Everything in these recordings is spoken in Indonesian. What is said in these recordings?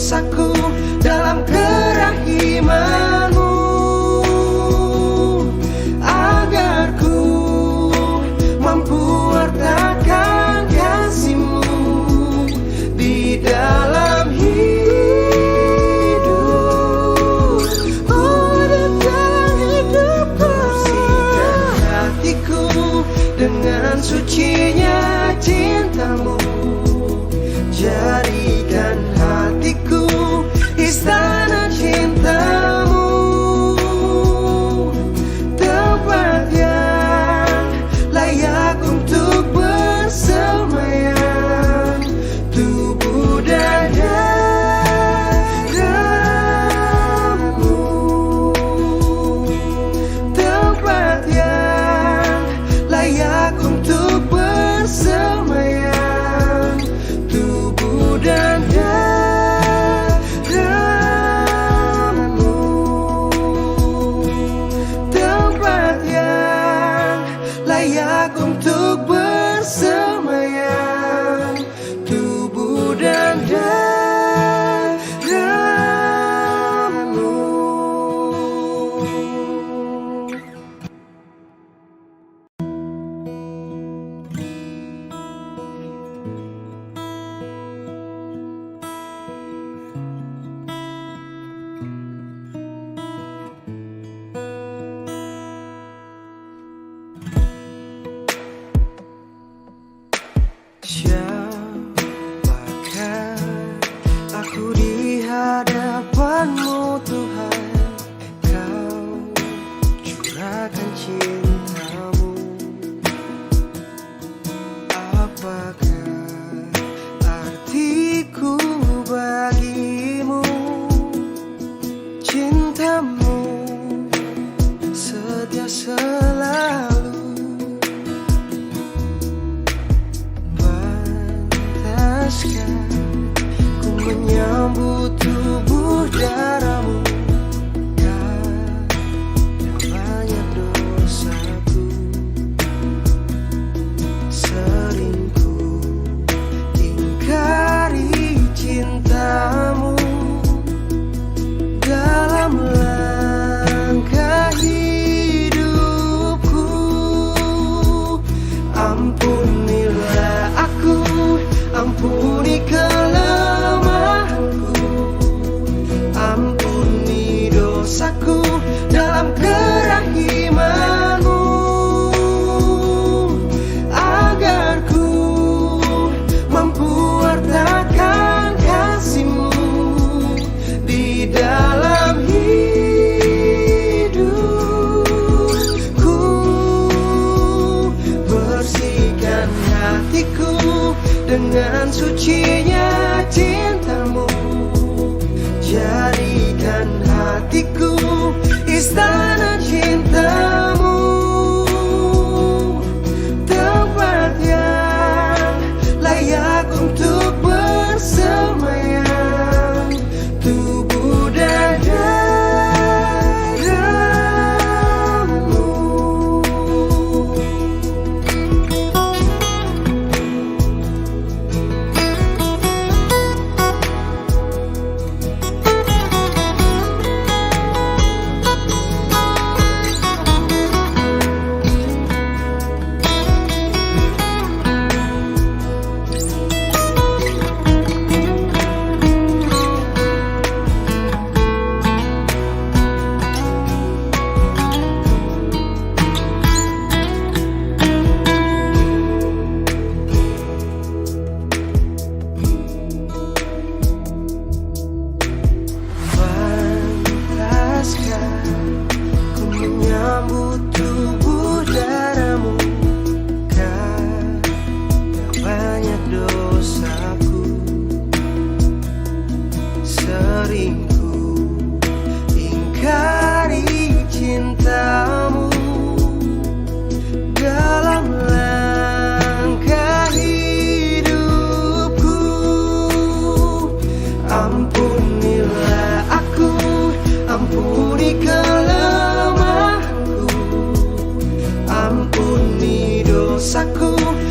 dosaku dalam kerahimanmu, agar ku mampu wartakan kasihmu di dalam hidup. Oh, datang hidupku, bersihkan hatiku dengan sucinya cintamu. Jadikan hatiku istana cintamu, tempat yang layak untuk bersemayam tubuh dan dadamu, tempat yang layak untuk bersemayam tubuh dan dadamu, tempat yang layak untuk bersemayam tubuh dan dadamu. Siapakah aku di hadapanmu Tuhan? Kau curahkan cintamu. Apakah artiku bagimu? Cintamu setia selalu. Ku menyambut tubuh darahmu karena banyak dosaku. Sering ku ingkari cintamu dalam langkah hidupku. Ampunilah aku, ampuni kelemahanku, ampuni dosaku dalam kerahimanmu, agar ku mampu wartakan kasihmu di dalam hidupku. Bersihkan hatiku dengan sucinya cintamu. Jadikan hatiku istana cintamu, tempat yang layak untuk bersemayam tubuh dan dadamu.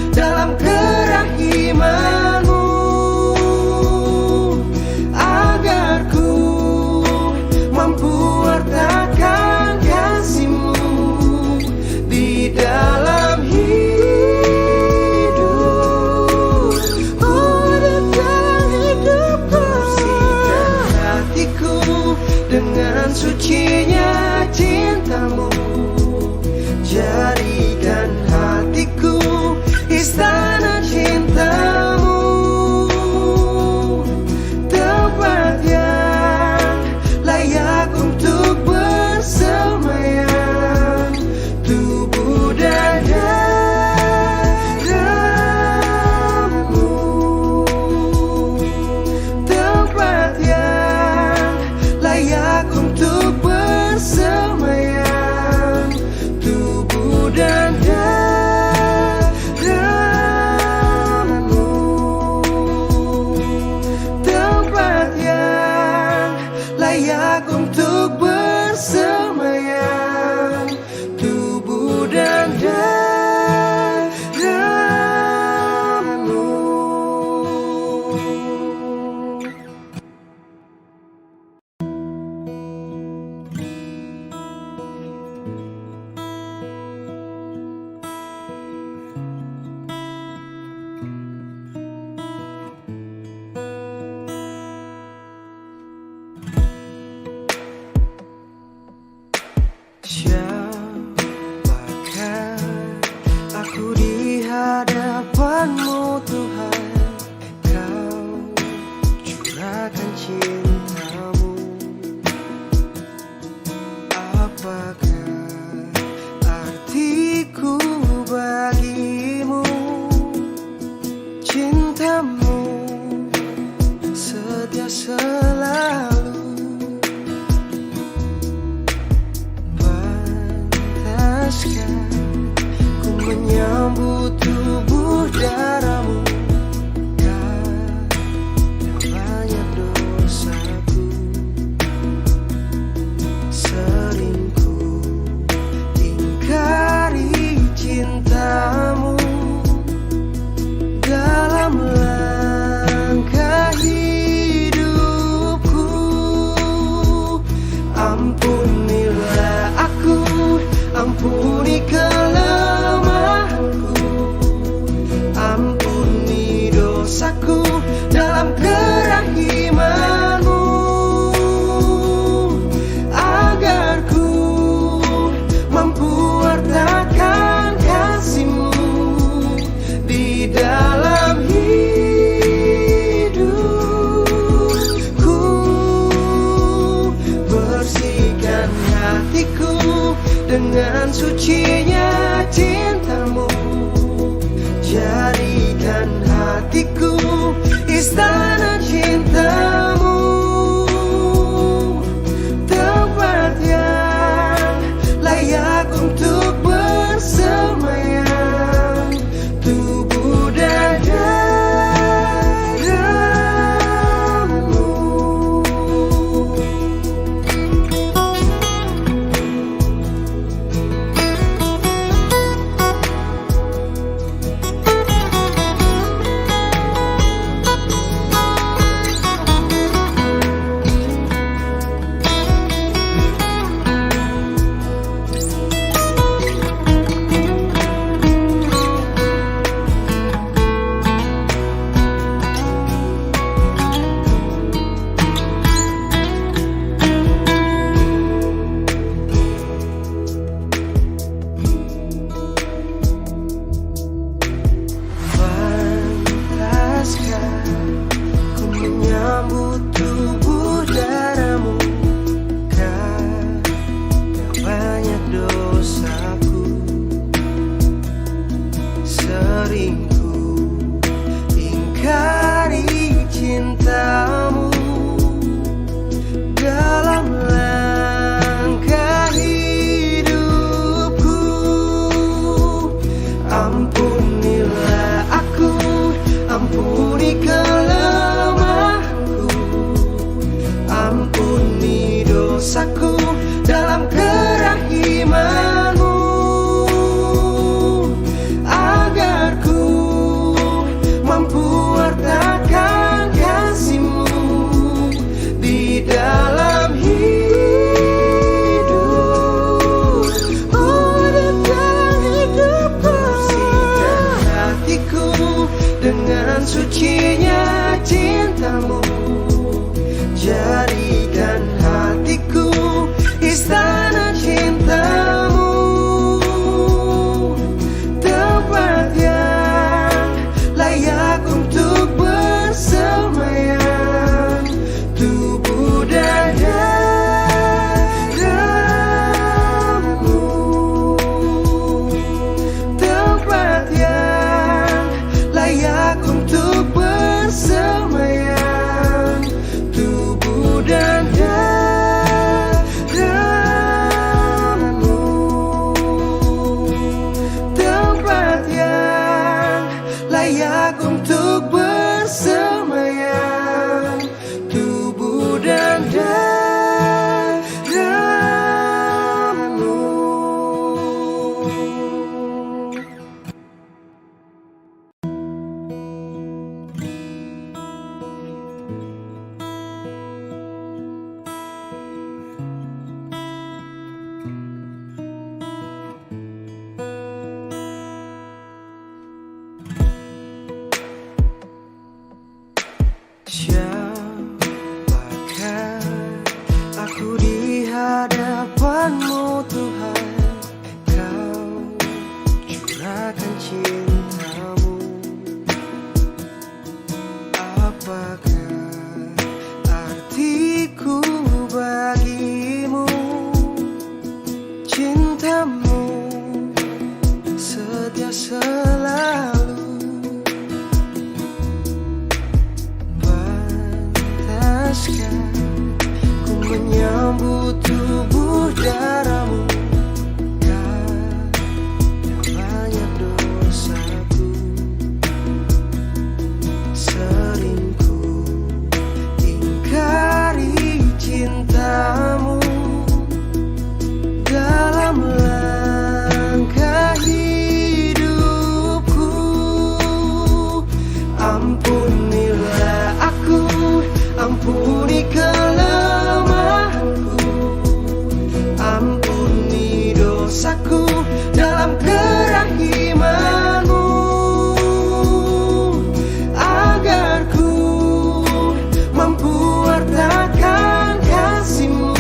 dalam kerahimanmu, agar dengan sucinya cintamu. Jadikan hatiku istana cintamu, tempat yang layak untuk bersemayam tubuh dan dadamu, tempat yang layak untuk bersemayam tubuh dan dadamu, tempat yang layak untuk bersemayam tubuh dan dadamu. Siapakah aku di hadapanmu Tuhan? Kau curahkan cintamu. Apakah artiku bagimu? Cintamu setia selalu. Ku menyambut tubuh darahmu karena banyak dosaku. Sering ku ingkari cintamu dalam langkah hidupku. Ampunilah aku, ampuni kelemahanku, ampuni dosaku dalam kerahimanmu, agar ku mampu wartakan kasihmu di dalam hidupku. Bersihkan hatiku dengan sucinya cintamu. Jadikan hatiku istana cintamu, tempat yang layak untuk bersemayam tubuh dan dadamu. ku menyambut tubuh darahmu. Banyak dosaku, sering ku ingkari cintamu. Dalam langkah hidupku, ampunilah aku, ampuni kelemahanku, ampuni dosaku dalam kerahimanmu, agar ku mampu wartakan kasihmu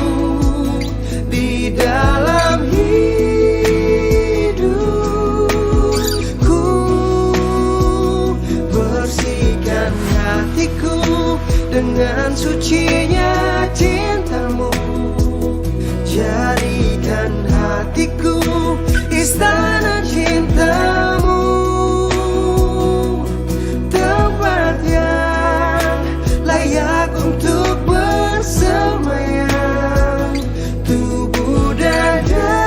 di dalam hidupku. Bersihkan hatiku dengan sucinya cintamu, jadikan hatiku istana cintamu, tempat yang layak untuk bersemayam, tubuh dan darahmu.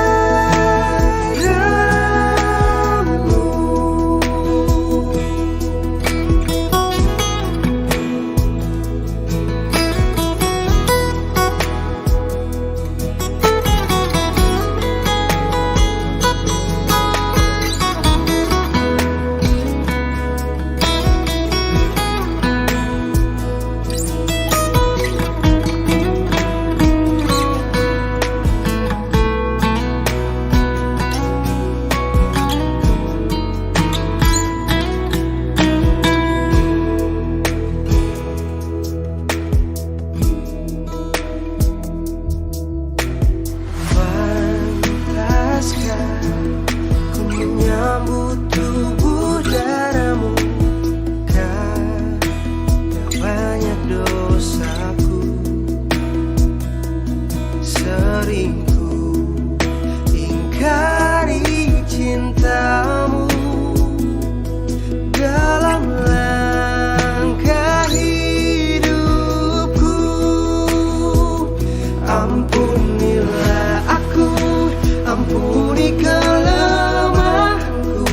Menyambut tubuh darahmu, karena banyak dosaku, sering ku ingkari cintamu. Dalam langkah hidupku, ampunilah aku, ampuni kelemahanku,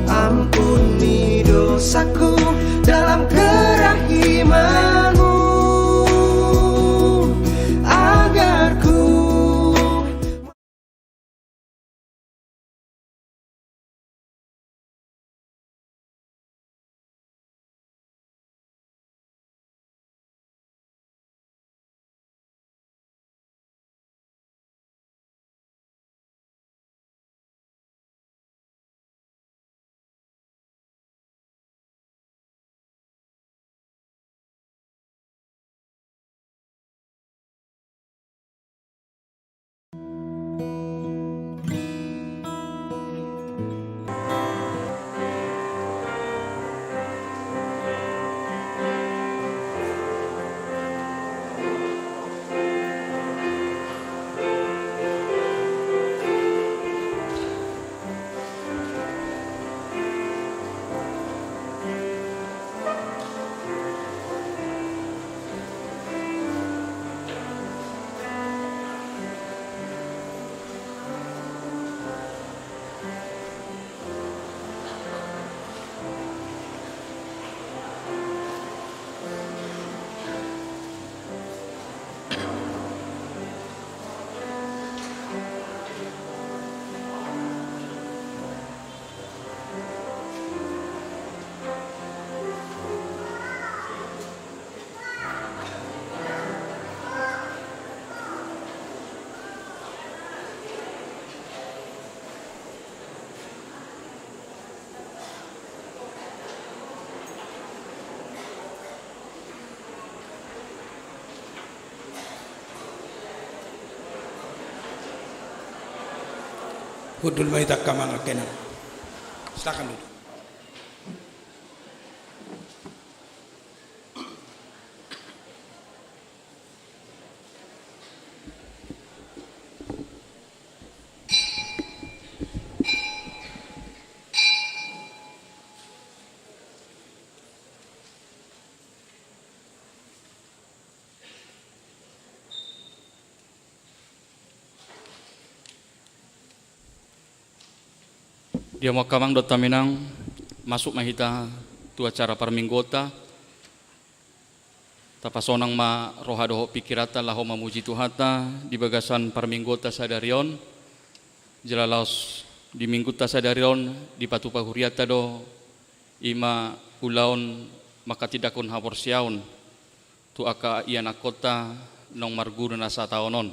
ampuni dosaku dalam kerahimanmu, agar ku Hudul Maita Kamal Kenan. Silakan duduk. Dia mau kamang dota minang masuk mahita tu acara parminggota. Tapasonang ma roha doho pikirata laho mamuji Tuhata di bagasan parminggota sadarion. Jelalaos di mingguta sadarion di patupa huriata do ima ulaon maka tidakun haporsiaon tu aka iana kota nong marguru nasa taonon.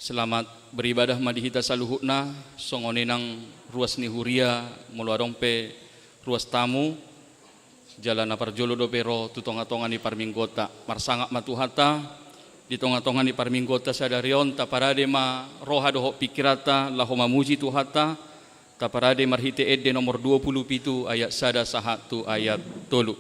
Selamat beribadah madihita saluhutna songoninang ruas ni huria muluarong pe ruas tamu jalan aparjolo do pero tutonga-tonga ni parminggota marsangak matuhata di tonga-tonga ni parminggota sadarion taparade ma roha doho pikirata laho mamuji Tuhata taparade marhite edde nomor 27 ayat sada sahatu ayat tolu.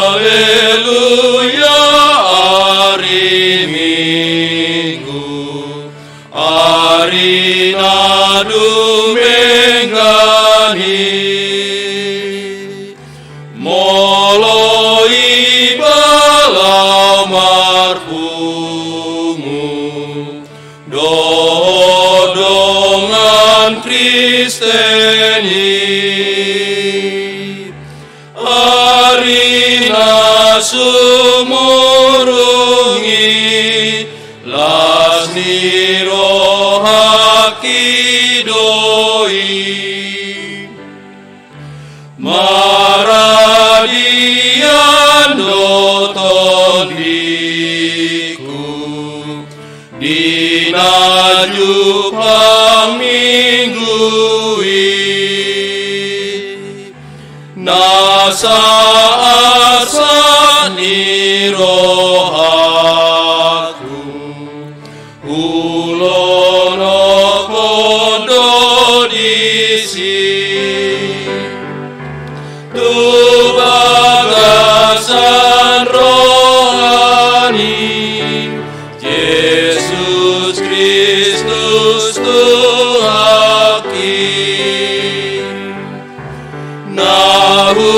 Haleluya, hari Minggu, hari nadu menggani, moloi balau marpumu, dodongan Kristeni. Sumurungi lasni rohaki doi maradian doton diku dinaju paminggui nasa ni rohaku ulono podo disi tu bagasan rohani Yesus Kristus Tuhaki nahu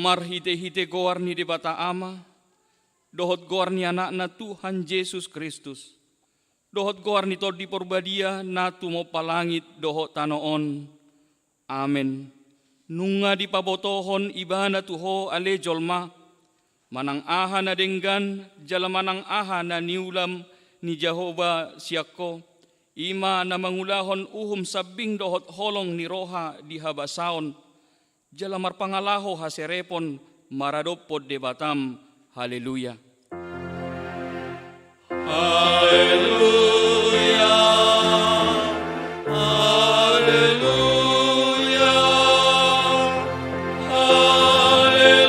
marhite-hite goarni di bata ama, dohot goarni anak na Tuhan Yesus Kristus, dohot goarni tod di porbadia natu mo palangit dohot tanoon. Amen. Nunga di pabotohon ibana tuho ale jolma, manang aha na denggan, jala manang aha na niulam ni Jehova siako, ima na mangulahon uhum sabing dohot holong ni roha di habasaon, jala marpangalaho haserepon maradopod de batam. Haleluya. Haleluya. Haleluya. Haleluya.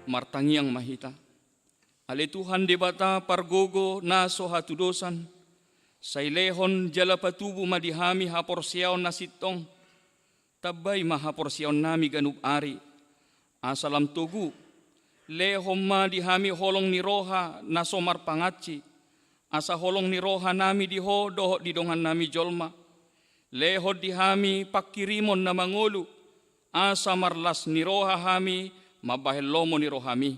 Martangiang mahita. Ale Tuhan debata pargogo naso hatudosan. Sailehon jala patubu madihami haporsiaon nasitong. Tabay mahaporsiaon nami ganub ari. Asalam tugu. Lehom madihami holong ni roha naso marpangaci. Asa holong ni roha nami diho doho didongan nami jolma. Leho dihami pakirimon na mangulu. Asa marlas ni roha hami mabahelomo ni rohami.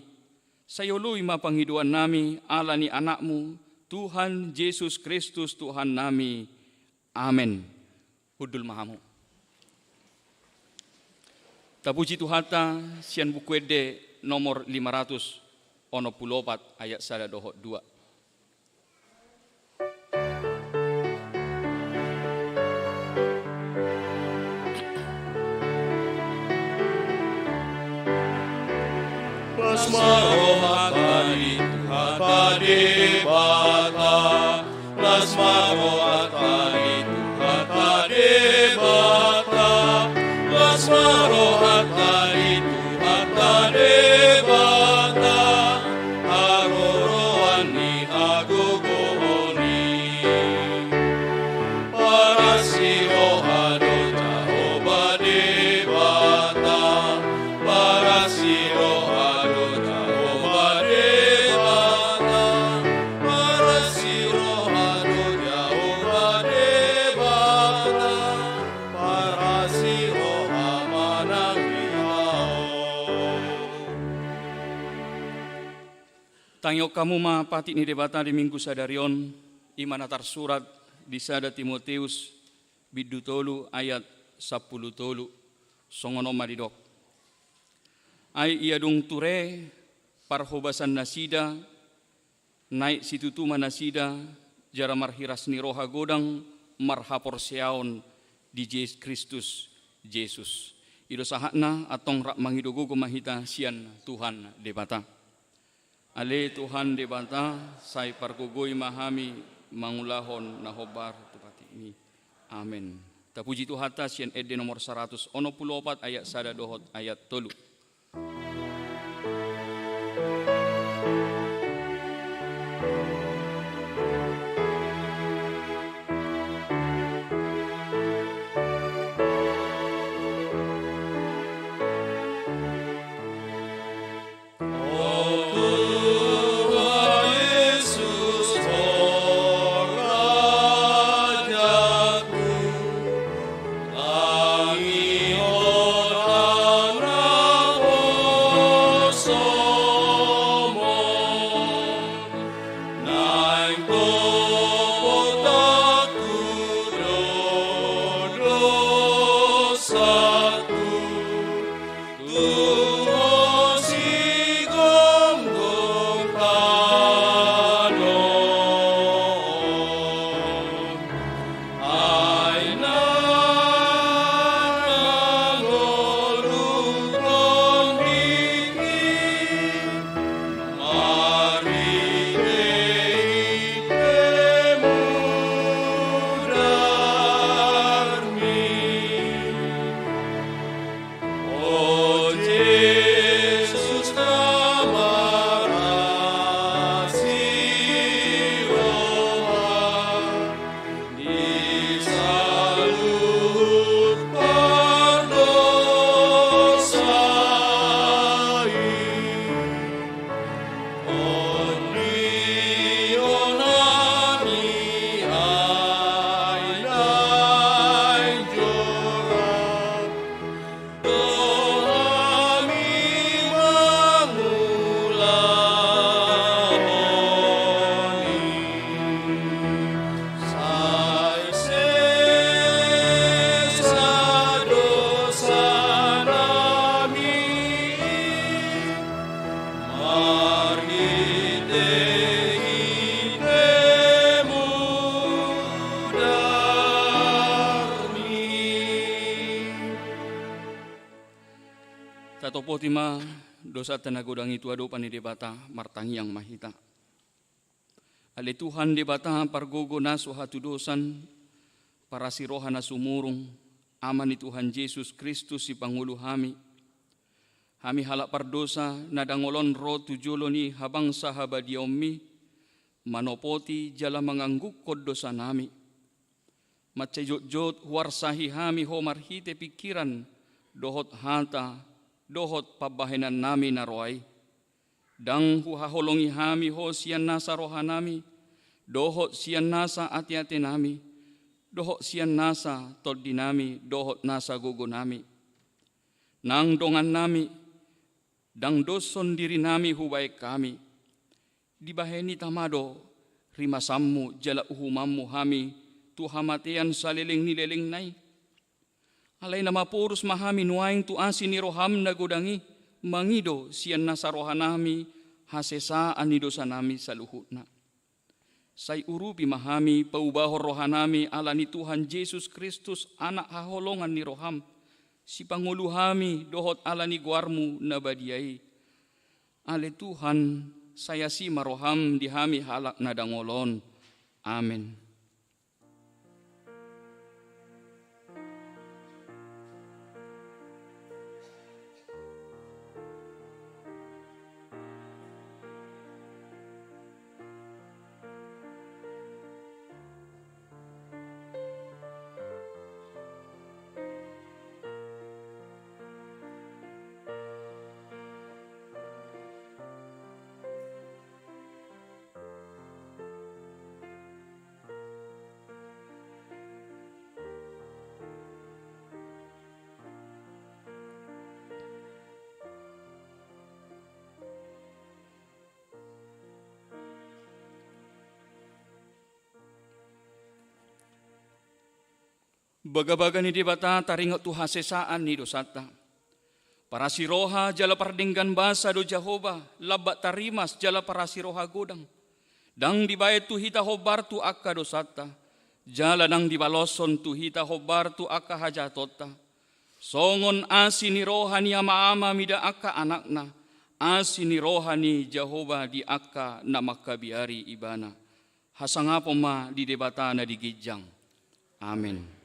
Sayului mapanghiduan nami ala ni anakmu, Tuhan Yesus Kristus Tuhan nami. Amen. Hudul mahamu. Tapuji Tuhata sian buku ede nomor 500 ono pulopat ayat sada dohot 2. Lasmarohatani Tuhata Lasmarohatani Tuhata Lasmarohatani Tuhata Aroroani agogohoni Parasirohado Jehovah Debata Parasirohado Jehovah Debata Parasirohado Jehovah Debata Parasiroha manangihao. Tangyo kamu mapati ni debata di minggu sadarion iman atar surat di sada Timoteus bidu tolu ayat 10 tolu songono madidok. Ai ia dung ture parhobasan nasida naik situtu manasida jara marhiras ni roha godang marhapor seaon di Kristus Yesus. Ido sahakna atong rak mangidogo mahita sian Tuhan debata. Ale Tuhan debata sai pargogoi mahami mangulahon nahobar tupati ini. Amin. Tapuji Tuhata sian ede nomor 100 ono 14 ayat sada dohot ayat tolu. Potima dosa tenagodang itu ado pani debata martangi yang mahita. Ale Tuhan debata pargogo nasu hatu dosan para siroha nasu murung amani Tuhan Yesus Kristus si pangulu hami. Hami halak pardosa nadangolon ro tujoloni habang sahabat diommi manopoti jala mengangguk kod dosa nami. Macejot-jot warsahi hami homar hite pikiran dohot hata dohot pabahenan nami naroai. Dang huhaholongi hami ho sian nasa roha nami. Dohot sian nasa ati-ati nami. Dohot sian nasa toldi nami. Dohot nasa gogo nami. Nang dongan nami. Dang doson diri nami hubaik kami. Dibaheni tamado. Rimasammu jala uhumammu hami. Tuhamatian saliling nileling nai. Alay na mapurus mahami nuaing tu asin ni roham na godangi mangido siyan nasa rohanami hasesaan ni dosa nami sa luhut na. Say urupi mahami paubahor rohanami ala ni Tuhan Yesus Kristus anak haholongan ni roham si panguluhami dohot ala ni guarmu na badiyai. Ale Tuhan, saya si maroham dihami halak nadangolon. Amin. Baga-baga ni debata taringot tu hasesaan ni dosata. Para siroha jala pardinggan basa do Jehovah, labat tarimas jala para siroha godang. Dang dibayat tu hita hobar tu akka dosata. Jala dang dibaloson tu hita hobar tu akka hajatota. Songon asi ni rohani ama-ama mida akka anakna. Asi ni rohani Jehovah di akka na makabiari ibana. Hasangapo ma di debata na digijang. Amin.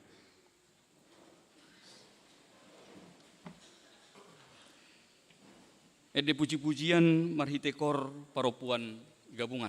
Ede puji-pujian marhitekor paropuan gabungan.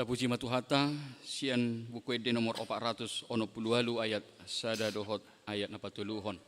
Tapuji matuhata sian buku ede nomor 400 ono puluhalu ayat sada dohot ayat 40 hon.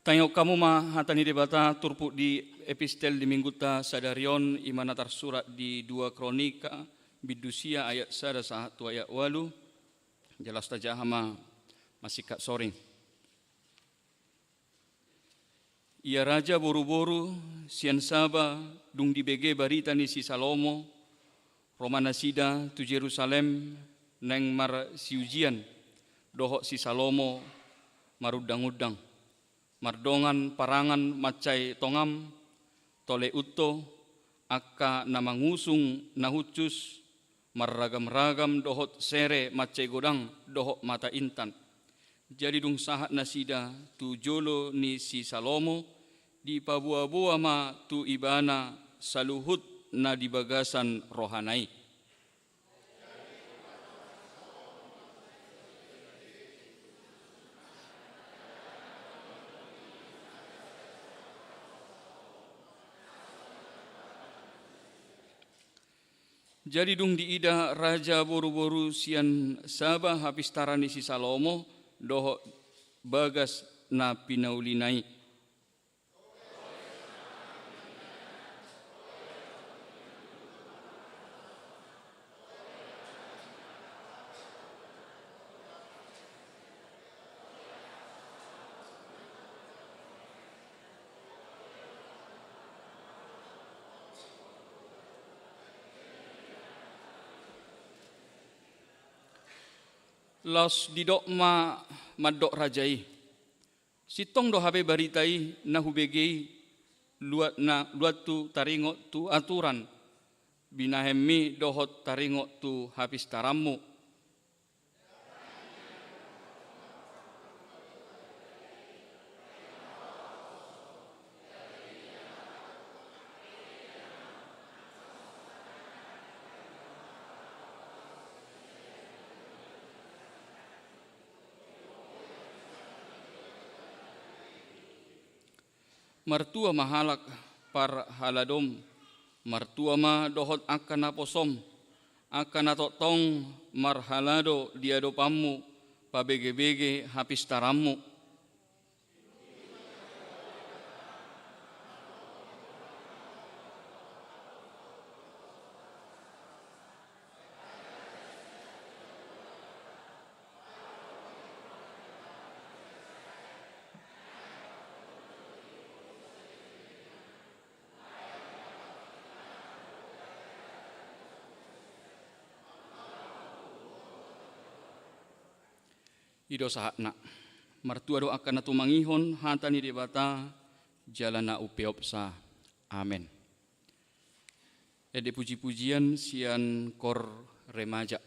Tengok kamu mah hatani debata turpu di epistel di minggu ta sadarion imana tersurat di 2 Kronika bidusia ayat sada 1 ayat 8 jelas ta jahama masih kak soring. Ia raja boru-boru sian saba dung di BG barita ni si Salomo Romana sida tu Jerusalem neng mar siujian dohok si Salomo marudang-udang mardongan parangan macai tongam tole uto akka namangusung nahucus marragam-ragam dohot sere macai godang dohot mata intan. Jadi dung sahat nasida tu jolo ni si Salomo di pabua-bua ma tu ibana saluhut na di bagasan rohanai. Jadi dung diida raja boru-boru sian sabah habis tarani si Salomo doho bagas na pinaulinai. Los didok madok rajai. Sitong do habe baritai na hubegei luat tu taringo tu aturan. Binahemi dohot taringo tu habis taramu. Martua mahalak par haladom, martua ma dohot akan naposom, akan natotong marhalado diado pamu, pabege-bege habis taramu. ido sahatna. Martua doakan atu mangihon hatani di bata jalana upeopsa. Amin. Ede puji-pujian sian kor remaja.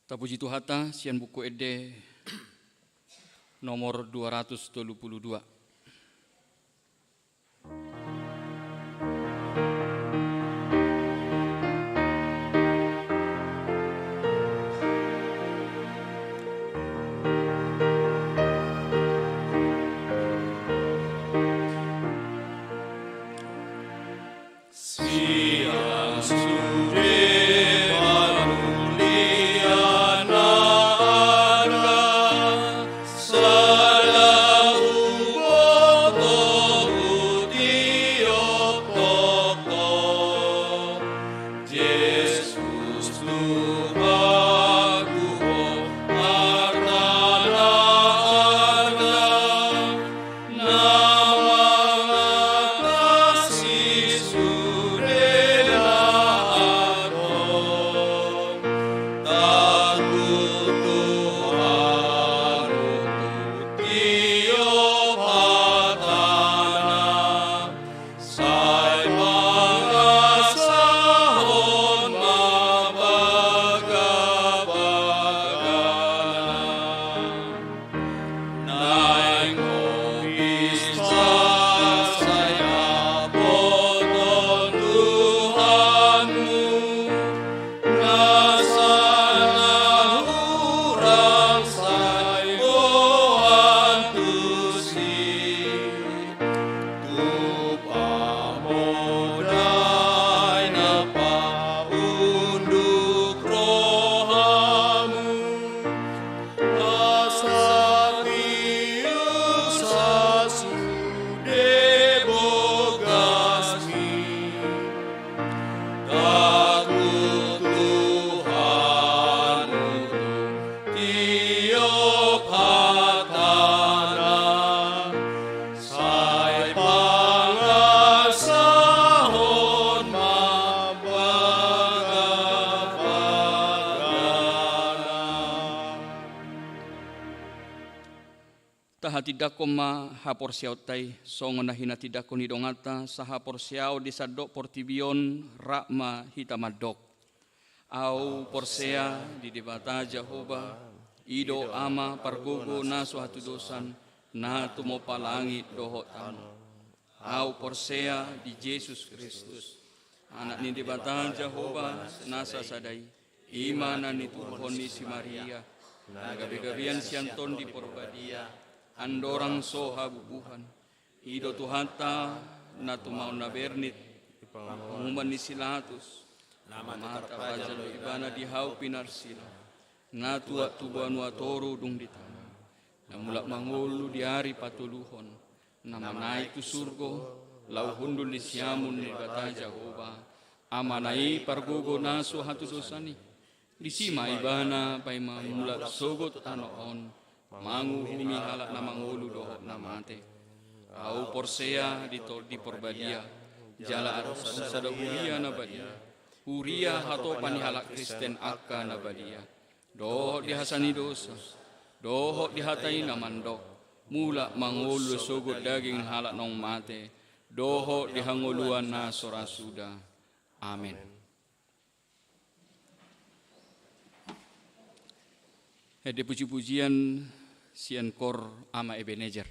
Tapuji Tuhata sian buku ede nomor 232. Siang sore paruliana arga sada uboto utiok tokto Yesus Tuhanku artana arga Tahati ma hapor siau tai songon hina tidako ni dongata sahapor siau disadok portibion rakma hitamadok au porsea di debata Jehovah ido ama pargogo na suatu dosan na tumo palangi doho tano au porsea di Yesus Kristus anak ni debata Jehovah nasa sadai imanan itu honi si Maria nagabe-gabian sianton di porbadia andorang soha bubuhan ido tuhanta na tumau na bernit umuman ni silatus mata bajal ibana di hau pinarsila nga tua tubuan watoro dung di tanah na mulak mangulu di hari patuluhon na manai tu surgo lau hundul di siamun ni bata Jehovah amanai pargogo na suhatu dosani di sima ibana pai mamulak sogot tanoon mangu humi halak na mangulu doho na mate au porsea di porbadia jala arusan sada huria na badia huria hato pani halak Kristen akka na badia doho dihasani dosa doho dihatai na mandok mula mangulu sogot daging halak nong mate doho dihanguluan na sorasuda amin. Hede puji-pujian sian kor ama Ebenezer.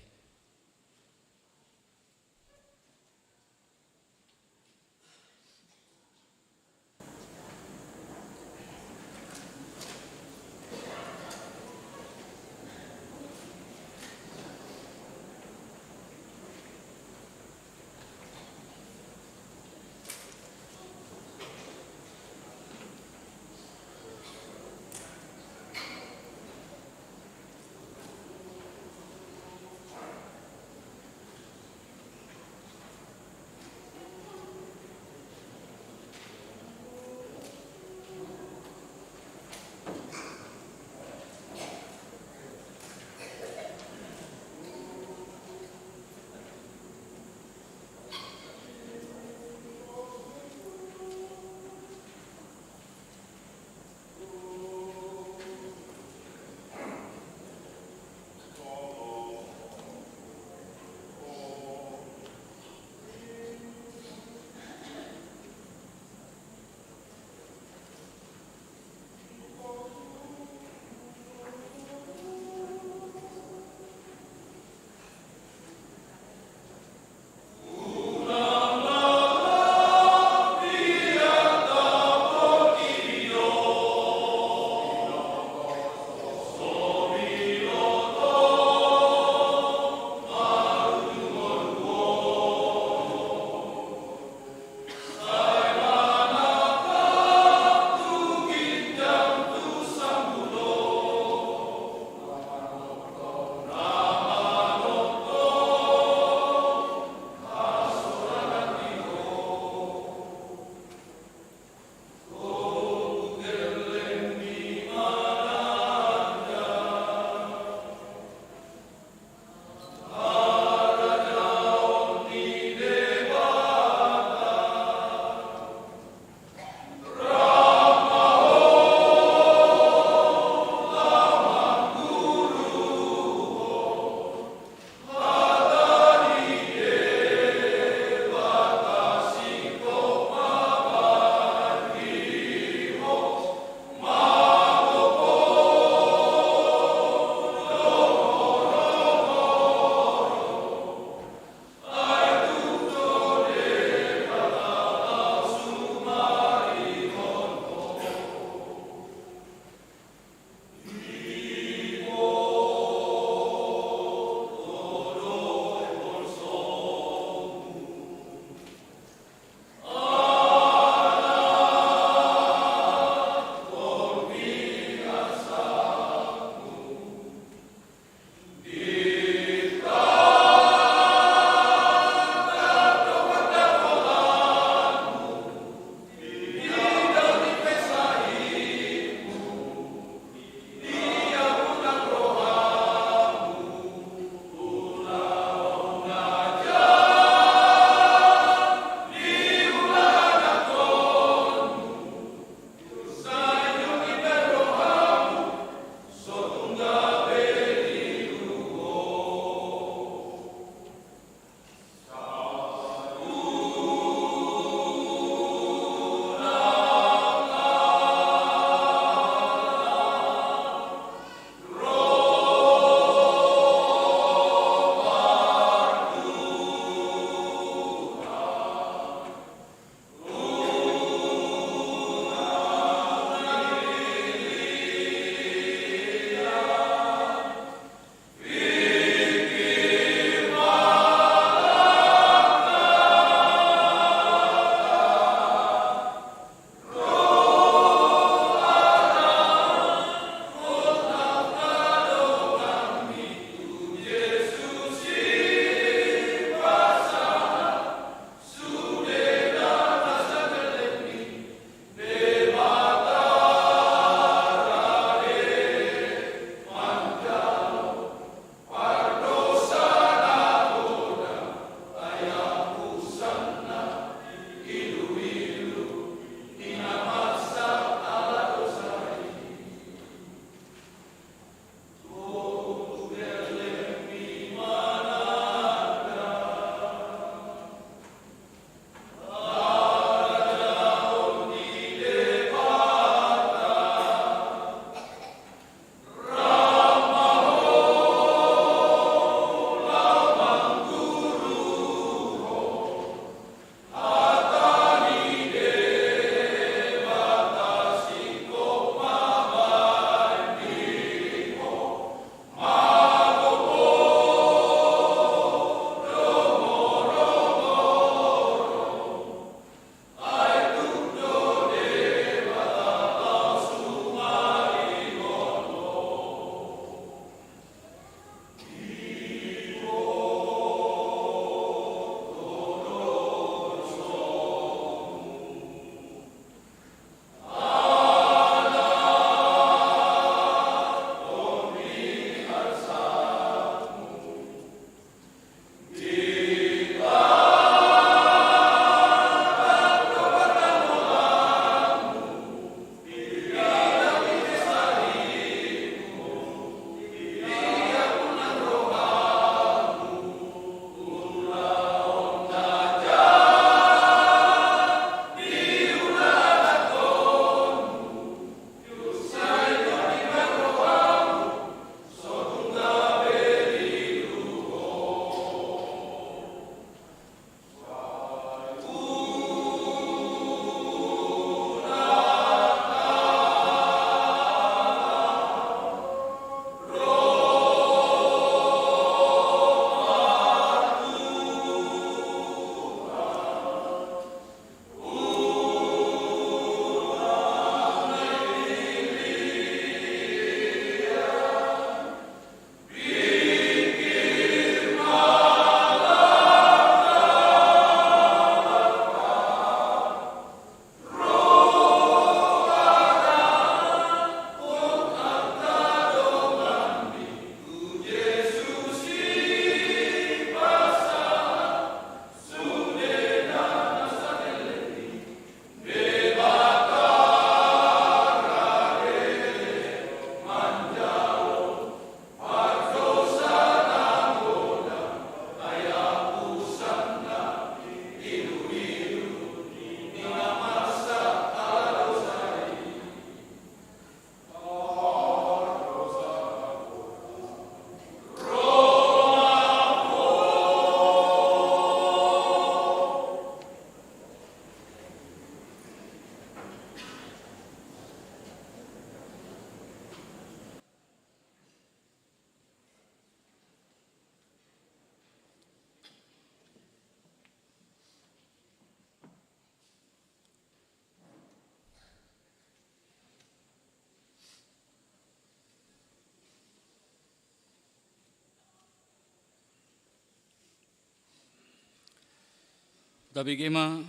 Tapi gema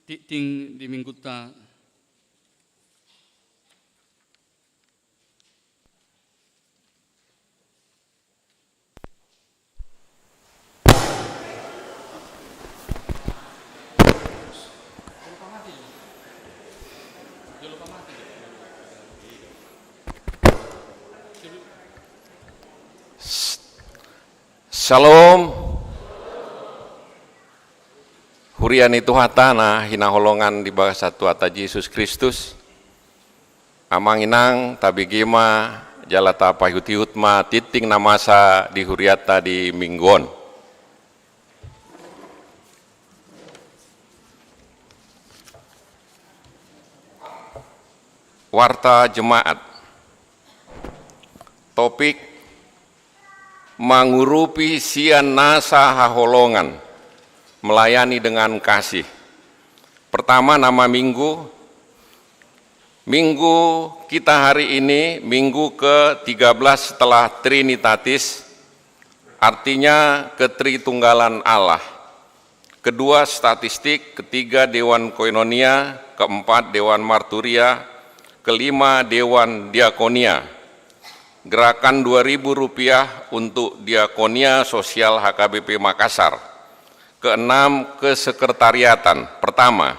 ting di minggu ta Shalom. Hurian itu hatana hina holongan di bawah satu ata Yesus Kristus. Amang inang tabi gema jalata pahutiutma titing namasa di huriata di mingguon. Warta jemaat. Topik mengurupi sian nasa haholongan, melayani dengan kasih. Pertama nama minggu kita hari ini minggu ke-13 setelah Trinitatis, artinya ketritunggalan Allah. Kedua statistik, ketiga Dewan Koinonia, keempat Dewan Marturia, kelima Dewan Diakonia. Gerakan Rp2.000 untuk Diakonia Sosial HKBP Makassar. Keenam, kesekretariatan. Pertama,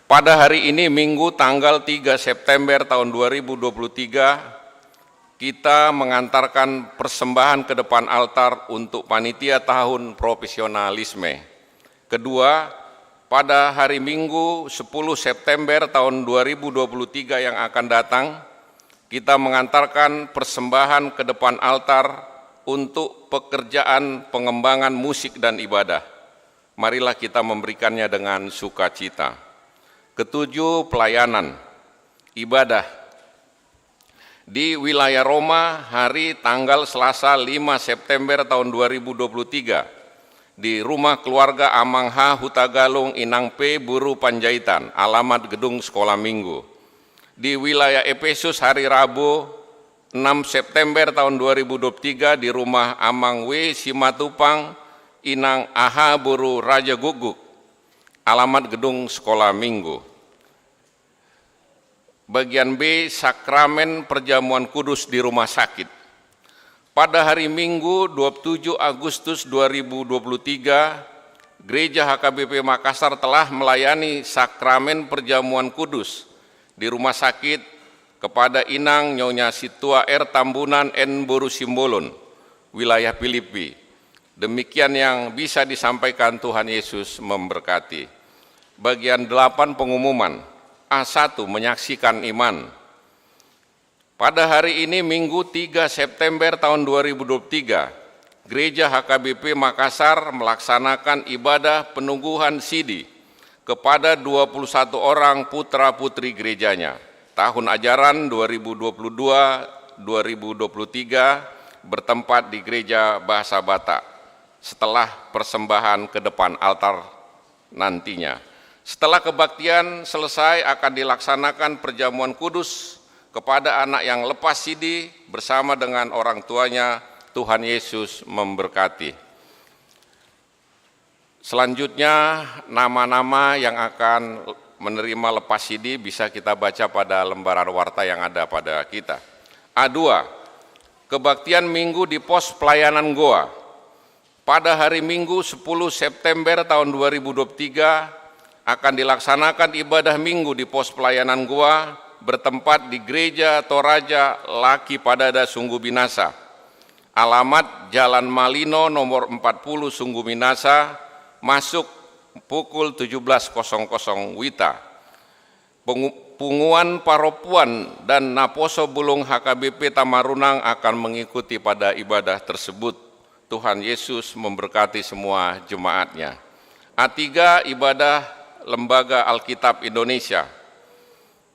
pada hari ini Minggu tanggal 3 September tahun 2023, kita mengantarkan persembahan ke depan altar untuk panitia tahun profesionalisme. Kedua, pada hari Minggu 10 September tahun 2023 yang akan datang, kita mengantarkan persembahan ke depan altar untuk pekerjaan pengembangan musik dan ibadah. Marilah kita memberikannya dengan sukacita. Ketujuh, pelayanan ibadah di wilayah Roma hari tanggal Selasa 5 September tahun 2023 di Rumah Keluarga Amang H. Hutagalung Inang P. Buru Panjaitan, alamat Gedung Sekolah Minggu. Di wilayah Efesus hari Rabu 6 September tahun 2023 di rumah Amang W. Simatupang Inang AH Buru Raja Guguk, alamat Gedung Sekolah Minggu. Bagian B, sakramen perjamuan kudus di rumah sakit. Pada hari Minggu 27 Agustus 2023, Gereja HKBP Makassar telah melayani sakramen perjamuan kudus di rumah sakit kepada Inang Nyonya Situa R. Tambunan N. Boru Simbolon, wilayah Filipi. Demikian yang bisa disampaikan, Tuhan Yesus memberkati. Bagian 8 pengumuman. A1, menyaksikan iman. Pada hari ini Minggu 3 September tahun 2023, Gereja HKBP Makassar melaksanakan ibadah penungguhan sidi kepada 21 orang putra-putri gerejanya. Tahun ajaran 2022-2023 bertempat di Gereja Bahasa Batak setelah persembahan ke depan altar nantinya. Setelah kebaktian selesai akan dilaksanakan perjamuan kudus kepada anak yang lepas sidi bersama dengan orang tuanya. Tuhan Yesus memberkati. Selanjutnya, nama-nama yang akan menerima lepas sidi bisa kita baca pada lembaran warta yang ada pada kita. A2, kebaktian Minggu di pos pelayanan Goa. Pada hari Minggu 10 September tahun 2023 akan dilaksanakan ibadah Minggu di pos pelayanan Goa bertempat di Gereja Toraja Laki Padada Sungguh Binasa. Alamat Jalan Malino nomor 40 Sungguh Binasa, masuk pukul 17.00 WITA. Punguan Paropuan dan Naposo Bulung HKBP Tamarunang akan mengikuti pada ibadah tersebut. Tuhan Yesus memberkati semua jemaatnya. A3, ibadah Lembaga Alkitab Indonesia.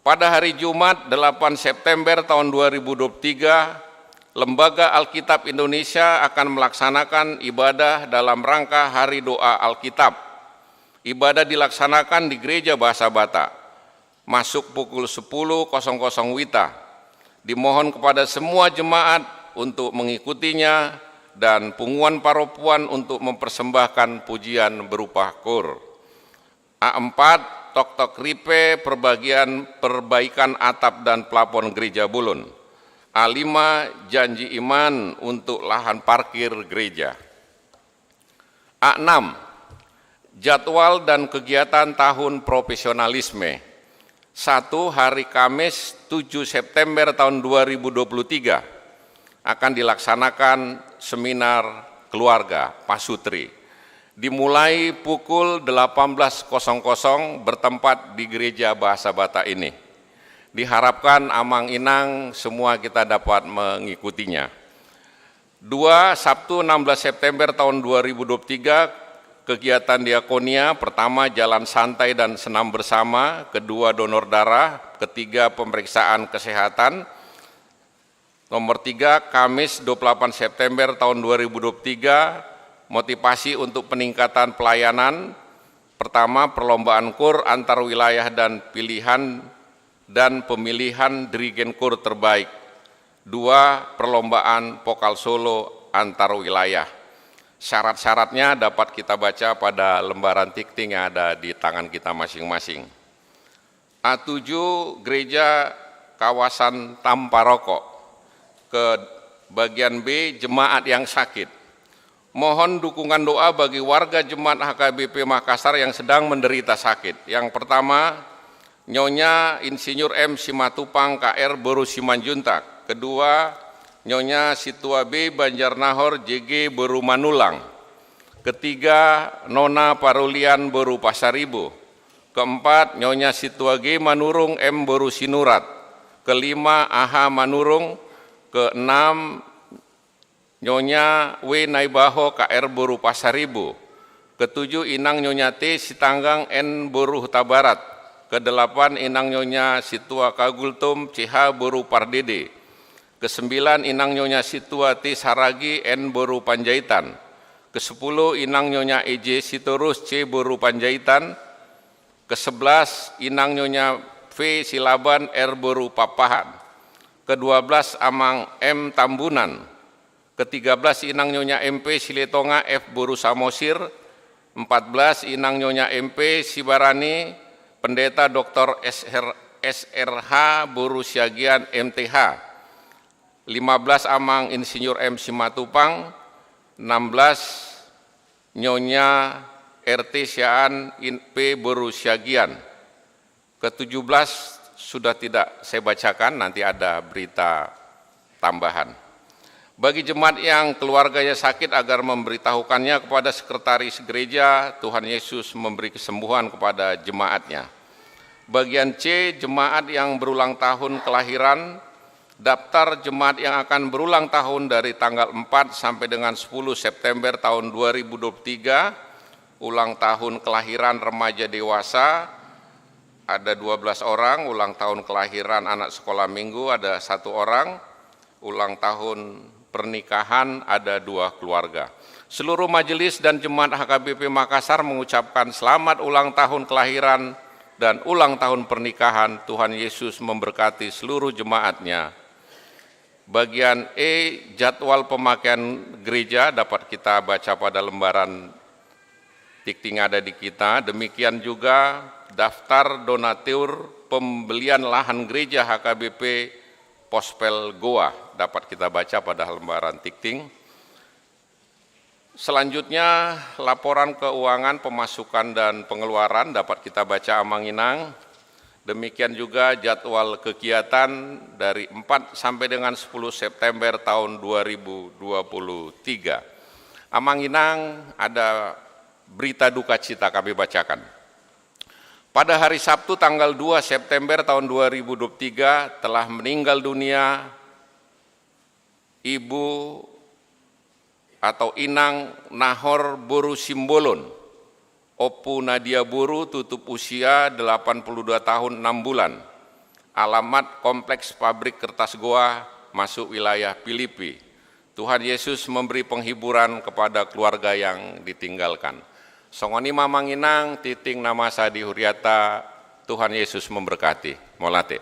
Pada hari Jumat 8 September tahun 2023, Lembaga Alkitab Indonesia akan melaksanakan ibadah dalam rangka Hari Doa Alkitab. Ibadah dilaksanakan di Gereja Bahasa Batak, masuk pukul 10.00 WITA. Dimohon kepada semua jemaat untuk mengikutinya dan punguan paropuan untuk mempersembahkan pujian berupa kur. A4, tok-tok ripe perbaikan atap dan plafon gereja Bulun. A5, janji iman untuk lahan parkir gereja. A6, jadwal dan kegiatan tahun profesionalisme. 1. Hari Kamis 7 September tahun 2023 akan dilaksanakan seminar keluarga Pasutri. Dimulai pukul 18.00 bertempat di Gereja Bahasa Batak ini. Diharapkan Amang Inang semua kita dapat mengikutinya. 2. Sabtu 16 September tahun 2023 kegiatan diakonia, pertama jalan santai dan senam bersama, kedua donor darah, ketiga pemeriksaan kesehatan, nomor 3 Kamis 28 September tahun 2023 motivasi untuk peningkatan pelayanan, pertama perlombaan kur antar wilayah dan pemilihan dirigen kur terbaik, 2 perlombaan vokal solo antar wilayah. Syarat-syaratnya dapat kita baca pada lembaran dikting yang ada di tangan kita masing-masing. A7 Gereja Kawasan Tamparoko. Ke bagian B, jemaat yang sakit. Mohon dukungan doa bagi warga jemaat HKBP Makassar yang sedang menderita sakit. Yang pertama, Nyonya Insinyur M. Simatupang KR Boru Simanjuntak. Kedua, Nyonya Situa B. Banjarnahor JG Boru Manulang. Ketiga, Nona Parulian Boru Pasaribu. Keempat, Nyonya Situa G. Manurung M. Boru Sinurat. Kelima, AH Manurung. Keenam, Nyonya W. Naibaho KR Boru Pasaribu. Ketujuh, Inang Nyonya T. Sitanggang N. Boru Huta Barat. Kedelapan, Inang Nyonya Situa Kagultum CH Boru Pardede. Kesembilan, Inang Nyonya Situa T. Saragi N. Boru Panjaitan. Kesepuluh, Inang Nyonya EJ Sitorus C. Boru Panjaitan. Kesebelas, Inang Nyonya V. Silaban R. Boru Papahan. Kedua-belas, Amang M. Tambunan. Ketiga-belas, Inang Nyonya MP Siletonga F. Boru Samosir. 14, Inang Nyonya MP Sibarani Pendeta Dr. SRH Boru Siagian MTH. 15, Amang Insinyur M. Simatupang. 16, Nyonya RT Siaan P. Boru Siagian. Ke-17 sudah tidak saya bacakan, nanti ada berita tambahan. Bagi jemaat yang keluarganya sakit agar memberitahukannya kepada sekretaris gereja, Tuhan Yesus memberi kesembuhan kepada jemaatnya. Bagian C, jemaat yang berulang tahun kelahiran. Daftar jemaat yang akan berulang tahun dari tanggal 4 sampai dengan 10 September tahun 2023, ulang tahun kelahiran remaja dewasa, ada 12 orang, ulang tahun kelahiran anak sekolah minggu ada 1 orang, ulang tahun pernikahan ada 2 keluarga. Seluruh majelis dan jemaat HKBP Makassar mengucapkan selamat ulang tahun kelahiran dan ulang tahun pernikahan. Tuhan Yesus memberkati seluruh jemaatnya. Bagian E, jadwal pemakaian gereja dapat kita baca pada lembaran dikting ada di kita. Demikian juga daftar donatur pembelian lahan gereja HKBP Pospel Goa dapat kita baca pada lembaran dikting. Selanjutnya laporan keuangan pemasukan dan pengeluaran dapat kita baca Amang Inang. Demikian juga jadwal kegiatan dari 4 sampai dengan 10 September tahun 2023. Amang Inang ada berita duka cita kami bacakan. Pada hari Sabtu tanggal 2 September tahun 2023 telah meninggal dunia Ibu atau Inang Nahor Boru Simbolon. Opu Nadia Boru tutup usia 82 tahun 6 bulan. Alamat Kompleks Pabrik Kertas Goa, masuk wilayah Filipi. Tuhan Yesus memberi penghiburan kepada keluarga yang ditinggalkan. Songoni Mamang Inang, titing nama Sadi Huriata, Tuhan Yesus memberkati. Molate.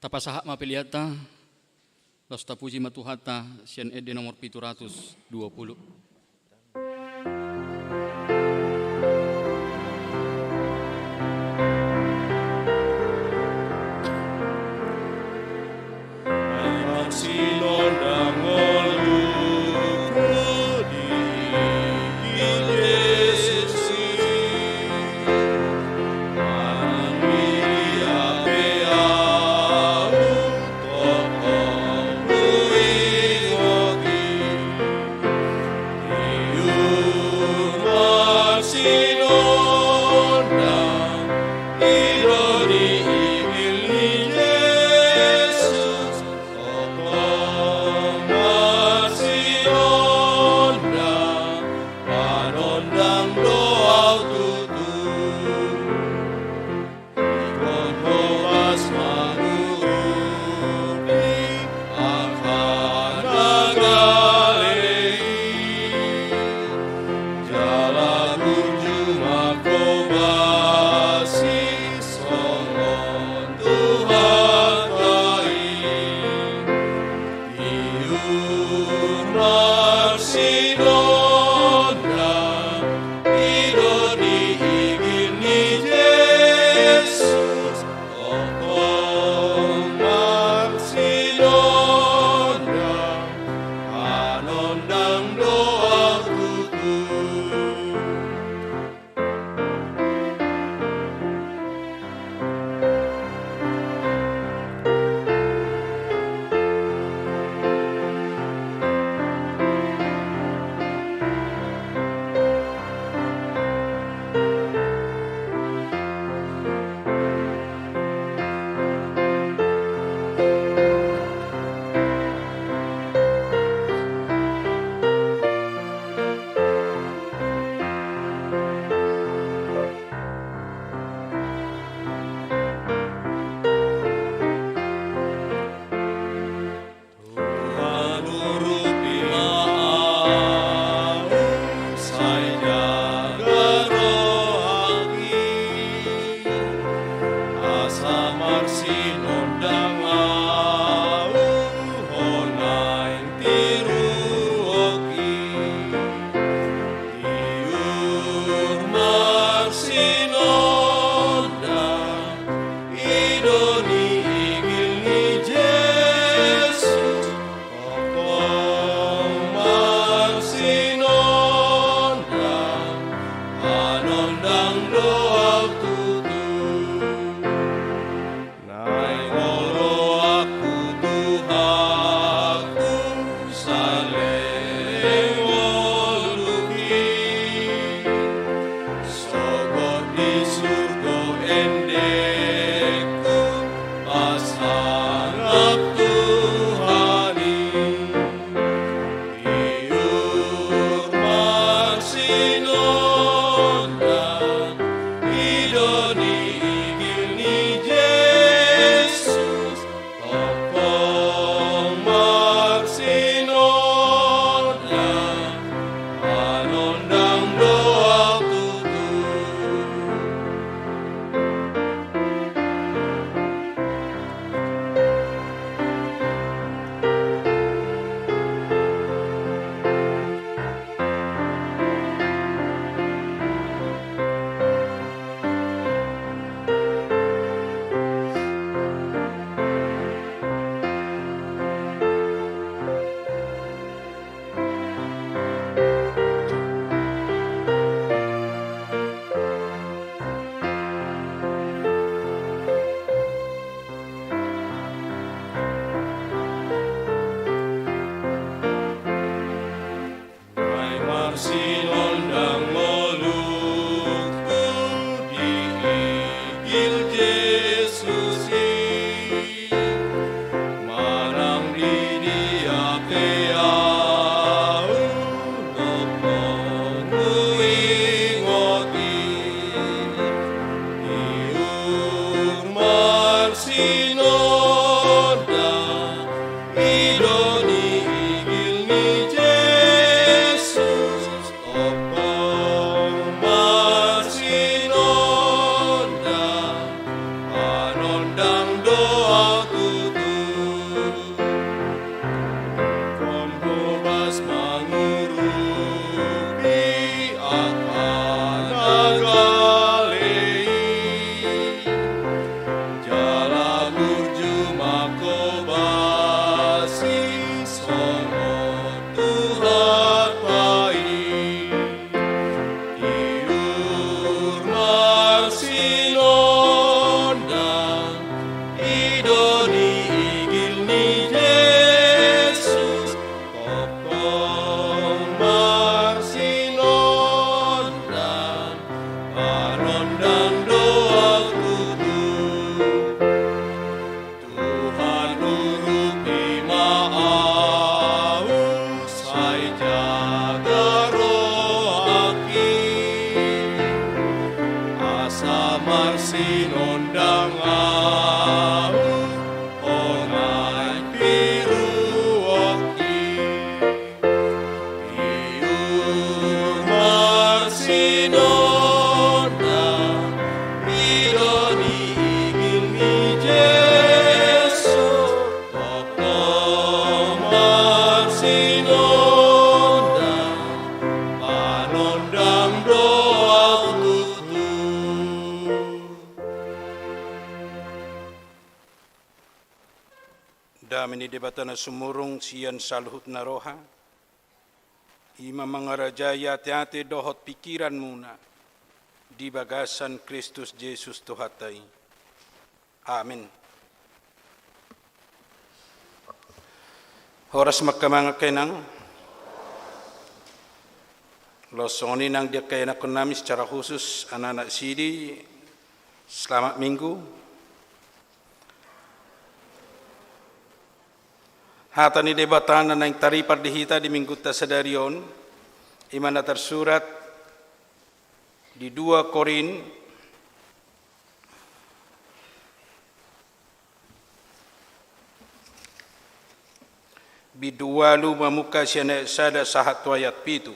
Tapasaha mapiliata, Losta puji matuhata, Sian Ede nomor 720. Doa sinondang au ongai piruoki iung marsinonda idoni igilmi Jesu toko marsinonda panondang doa tutu. Damini debatana sumurung sian saluhut na roha. Ima mangarajaya ate dohot pikiran muna di bagasan Kristus Yesus Tuhatai. Amin. Horas magkamanga kenang losoni nang dia kena kunami secara khusus anak-anak sidi selamat minggu. Hatani debatan na yang tari pardihita di minggu tasadarion imana tersurat di 2 Korin bidualu mamuka siana sada sahat ayat pitu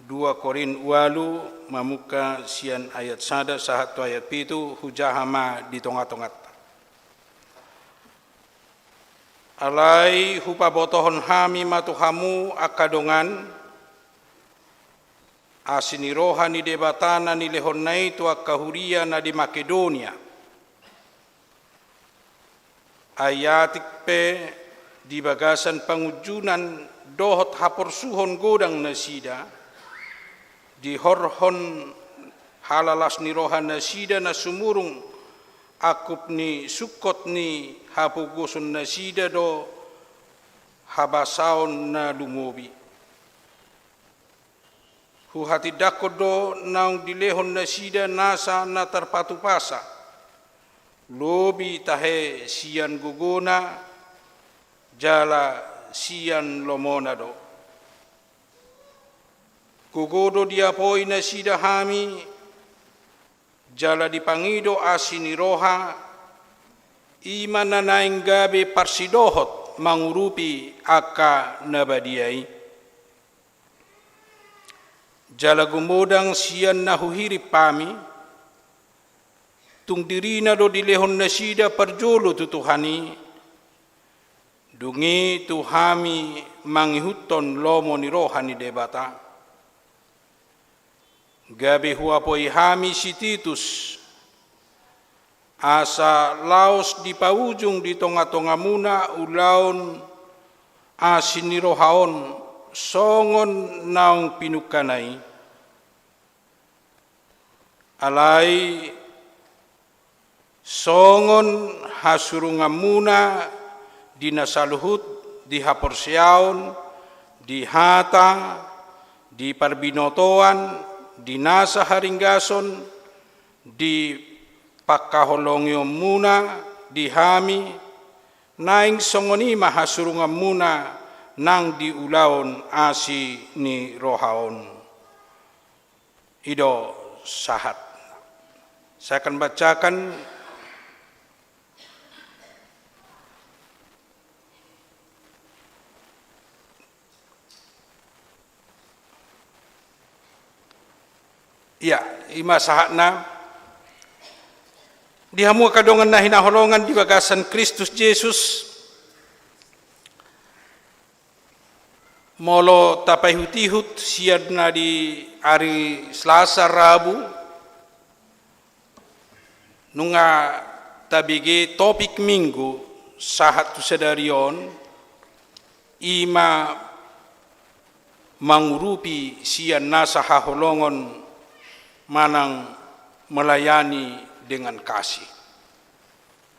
2 Korin walu mamuka sian ayat sada sahat ayat pitu hujahama di tongat-tongat alai hupa botohon hami matuhamu akadongan asini rohani debatana ni lehonnai tu akahuria na di Makedonia ayatik pe di bagasan pangujunan dohot haporsuhon godang nasida di horhon halalas ni rohan nasida na sumurung akup ni sukot ni hapugusun nasida do habasaon na lumobi. Huhati dakod do naung dilehon nasida nasa na terpatupasa. Lobi tahe sian gugona jala sian lomona do. Gugodo diapoi nasida hami jala dipangido asini roha imana naing gabe parsidohot mangurupi aka nabadiai jala gumodang sian nahuhiri pami tung dirina do dilehon nasida parjolo tutuhani dungi tuhami mangihuton lomo ni rohani debata gabe huapoi hami si Titus asa laos di paujung di tonga-tonga muna ulaon asini rohaon songon naung pinukanai alai songon hasurunga muna di nasaluhut di haporseaon di hata di parbinotoan di nasa haringgason di pakaholongyo muna di hami naing songoni mahasurunga muna nang di ulaon asi ni rohaon ido sahat. Saya akan bacakan ya, ima sahatna dihamu kadongan na hinaholongan di bagasan Kristus Yesus molo tapai hutihut siadna di hari Selasa Rabu nunga tabige topik minggu sahat tu sedarion ima mangurupi sian nasa haholongon manang melayani dengan kasih.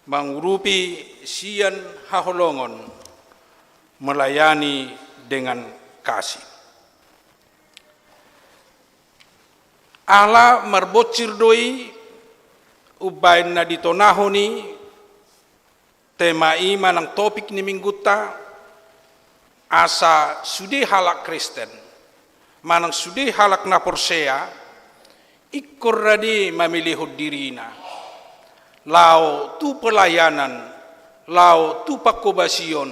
Mangurupi sian haholongon melayani dengan kasih. Allah marbocir doi ubain na ditonahoni tema iman ang topik ni mingguta asa sudi halak Kristen manang sudi halak na porsea ikor rade mamilihod dirina, lau tu pelayanan, lau tu pakobasyon,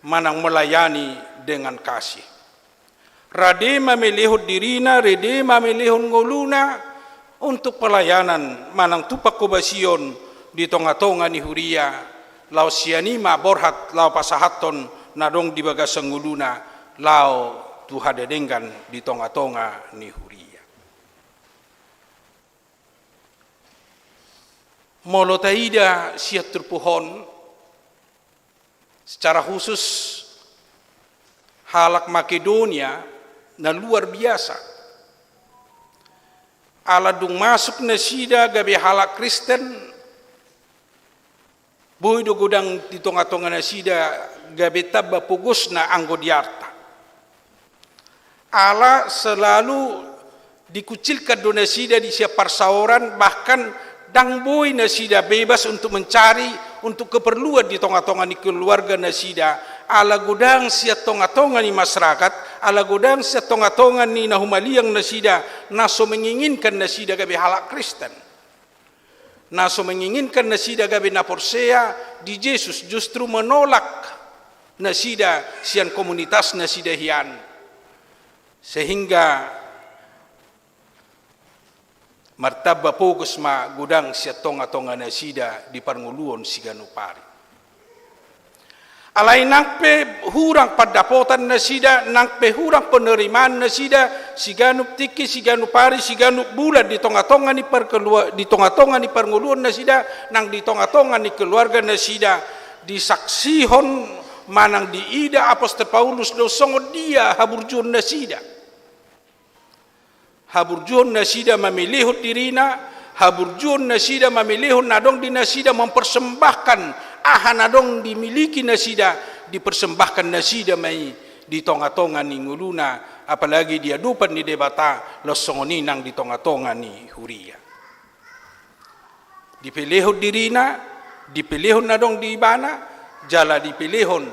manang melayani dengan kasih. Rade mamilihod dirina, rade mamilihod nguluna, untuk pelayanan, manang tu pakobasyon, di tonga-tonga ni huria, lau sianima borhat, lau pasahaton, nadong di bagasang nguluna, lau tu hadedengan di tonga-tonga ni huria. Molo taida siat terpuhon, secara khusus halak Makedonia na luar biasa. Aladung masuk na sida gabi halak Kristen, buhay do gudang di tonga-tonga na sida gabi tabba pugos na anggo diarta. Ala selalu dikucilkan do na sida di siap parsauran, bahkan dang boy na sida bebas untuk mencari untuk keperluan di tonga-tonga ni keluarga na sida. Ala gudang siat tonga-tonga ni masyarakat, ala gudang siat tonga-tonga ni nahumaliang na sida, naso menginginkan na sida gabi halak Kristen. Naso menginginkan na sida gabi na porsea di Yesus, justru menolak na sida sian komunitas na sida hian. Sehingga martaba fokus ma gudang siat tonga-tonga na sida di Parnguluon Siganupari. Alai nangpe hurang padapotan na sida, nangpe hurang penerimaan na sida, siganup tiki, siganup pari, siganup bulan di tonga-tonga ni di tonga-tonga ni Parnguluon na sida, nang di tonga-tonga ni keluarga na sida, disaksihon manang diida Apostol Paulus do songo dia haburjun na sida. Haburjun na sida mamilihut dirina, haburjun na sida mamilihut nadong di na sida mempersembahkan nadong dimiliki nasida, dipersembahkan nasida mai di tonga-tonga ni nguluna, apalagi dia dupan ni debata losongoninang di tonga-tonga ni huria. Dipilihon dirina, dipilihon nadong di ibana, jala dipilihon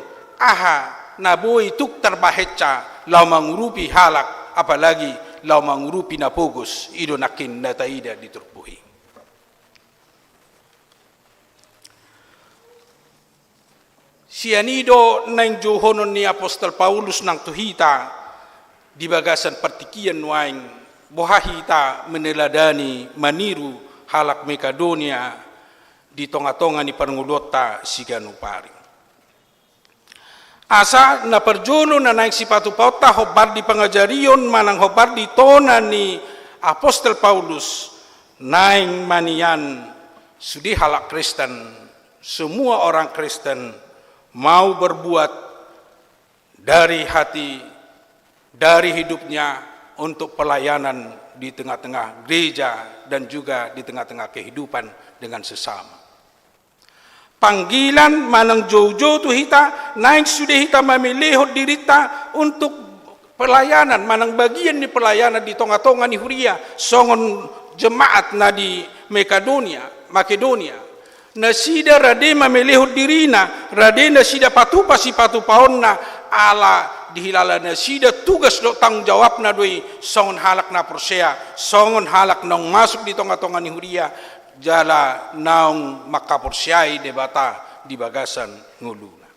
naboy tuk terbaheca lau mangurupi halak, apalagi lau mangurupi napogus idonakin nataida diturpuhi. Sianido nang johonon ni Apostol Paulus nang tuhita di bagasan partikian waing bohahita meneladani maniru halak Makedonia di tonga-tonga ni Parngulota Siganupari. Asa na perjono na naik sipatu pauta hobar di pangajarion manang hobar di tona ni Apostol Paulus naing manian sudi halak Kristen, semua orang Kristen mau berbuat dari hati, dari hidupnya untuk pelayanan di tengah-tengah gereja dan juga di tengah-tengah kehidupan dengan sesama. Panggilan manang jojo tu hita, naik sudah hita memilih dirita untuk pelayanan, manang bagian di pelayanan di tonga-tonga ni huria, songon jemaat na di Makedonia. Nasida rade mamilihut dirina, rade nasida patupa si patupahon na ala dihilala nasida tugas do tanggung jawab na doi songon halak na porsea, songon halak nong masuk di tonga-tonga ni huria, jala naong makaporsiai debata di bagasan nguluna.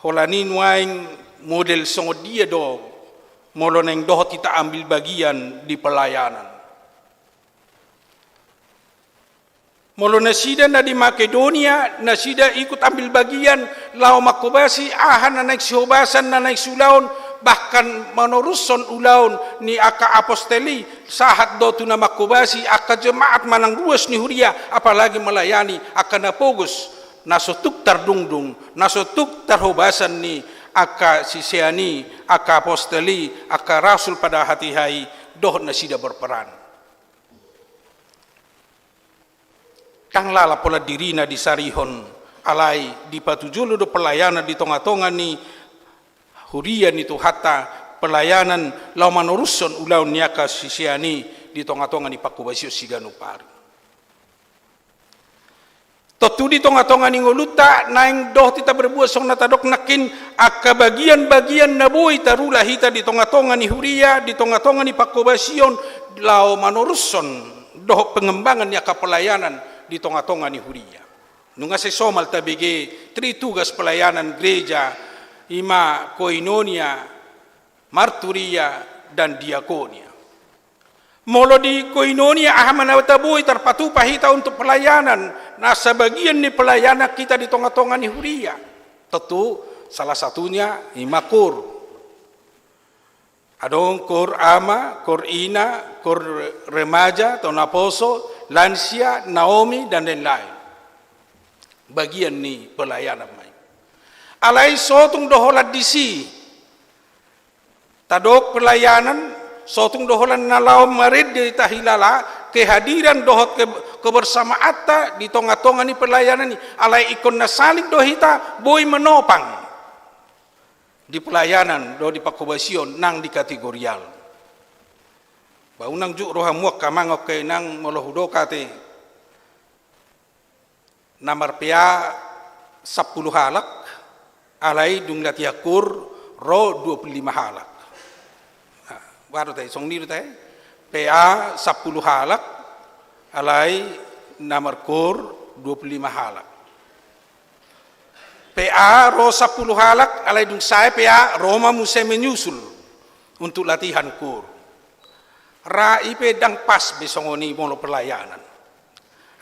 Holanin waing model songo dia do molo neng doh kita ambil bagian di pelayanan. Molo nasida na di Makedonia, nasida ikut ambil bagian lau makobasi na naik sihobasan na naik sulaon, bahkan menoruson ulaun ni aka aposteli sahat do tu na makobasi aka jemaat manang ruas ni huria, apalagi melayani aka napogus nasotuk tardungdung, nasotuk tarhobasan ni aka sisiani, aka aposteli, aka rasul pada hati hai doh nasida berperan. Kang lala pola dirina di sarihon alai di patujulu do pelayanan di tonga-tonga ni huria ni tu hatta pelayanan lau manoruson ulau niaka sisiani di tonga-tonga ni Pakubasio Siganupari. Totu di tonga-tonga ni ngoluta naing doh tita berbuat song natadok nakin aka bagian-bagian nabui tarula hita di tonga-tonga ni huria di tonga-tonga ni pakobasion lao manoruson doh pengembangan ni aka pelayanan di tonga-tonga ni huria. Nunga sesomal tabige tri tugas pelayanan gereja ima koinonia, marturia dan diakonia. Molo di koinonia ahamana watabui terpatupa hita untuk pelayanan. Nah sebagian ni pelayanan kita di tonga-tonga ni huria. Tentu salah satunya imakur. Adong kur ama, kur ina, kur remaja, tonaposo, lansia, Naomi dan lain-lain. Bagian ni pelayanan mai. Alai sotung doholat disi. Tadok pelayanan sotung doholan nalau marid di tahilala kehadiran dohot kebersamaata di tonga-tonga ni pelayanan ni alai ikon na saling dohita boy menopang di pelayanan do di pakobasion nang di kategorial bau nang juk roha muak kamangok kay nang molohudo kate namar pia 10 halak alai dung latiakur ro 25 halak. Baru tadi song niru tadi PA 10 halak alai namar kur 25 halak. PA ro 10 halak alai dung saya PA Roma musai menyusul untuk latihan kur. Ra ipe dang pas besongoni molo pelayanan.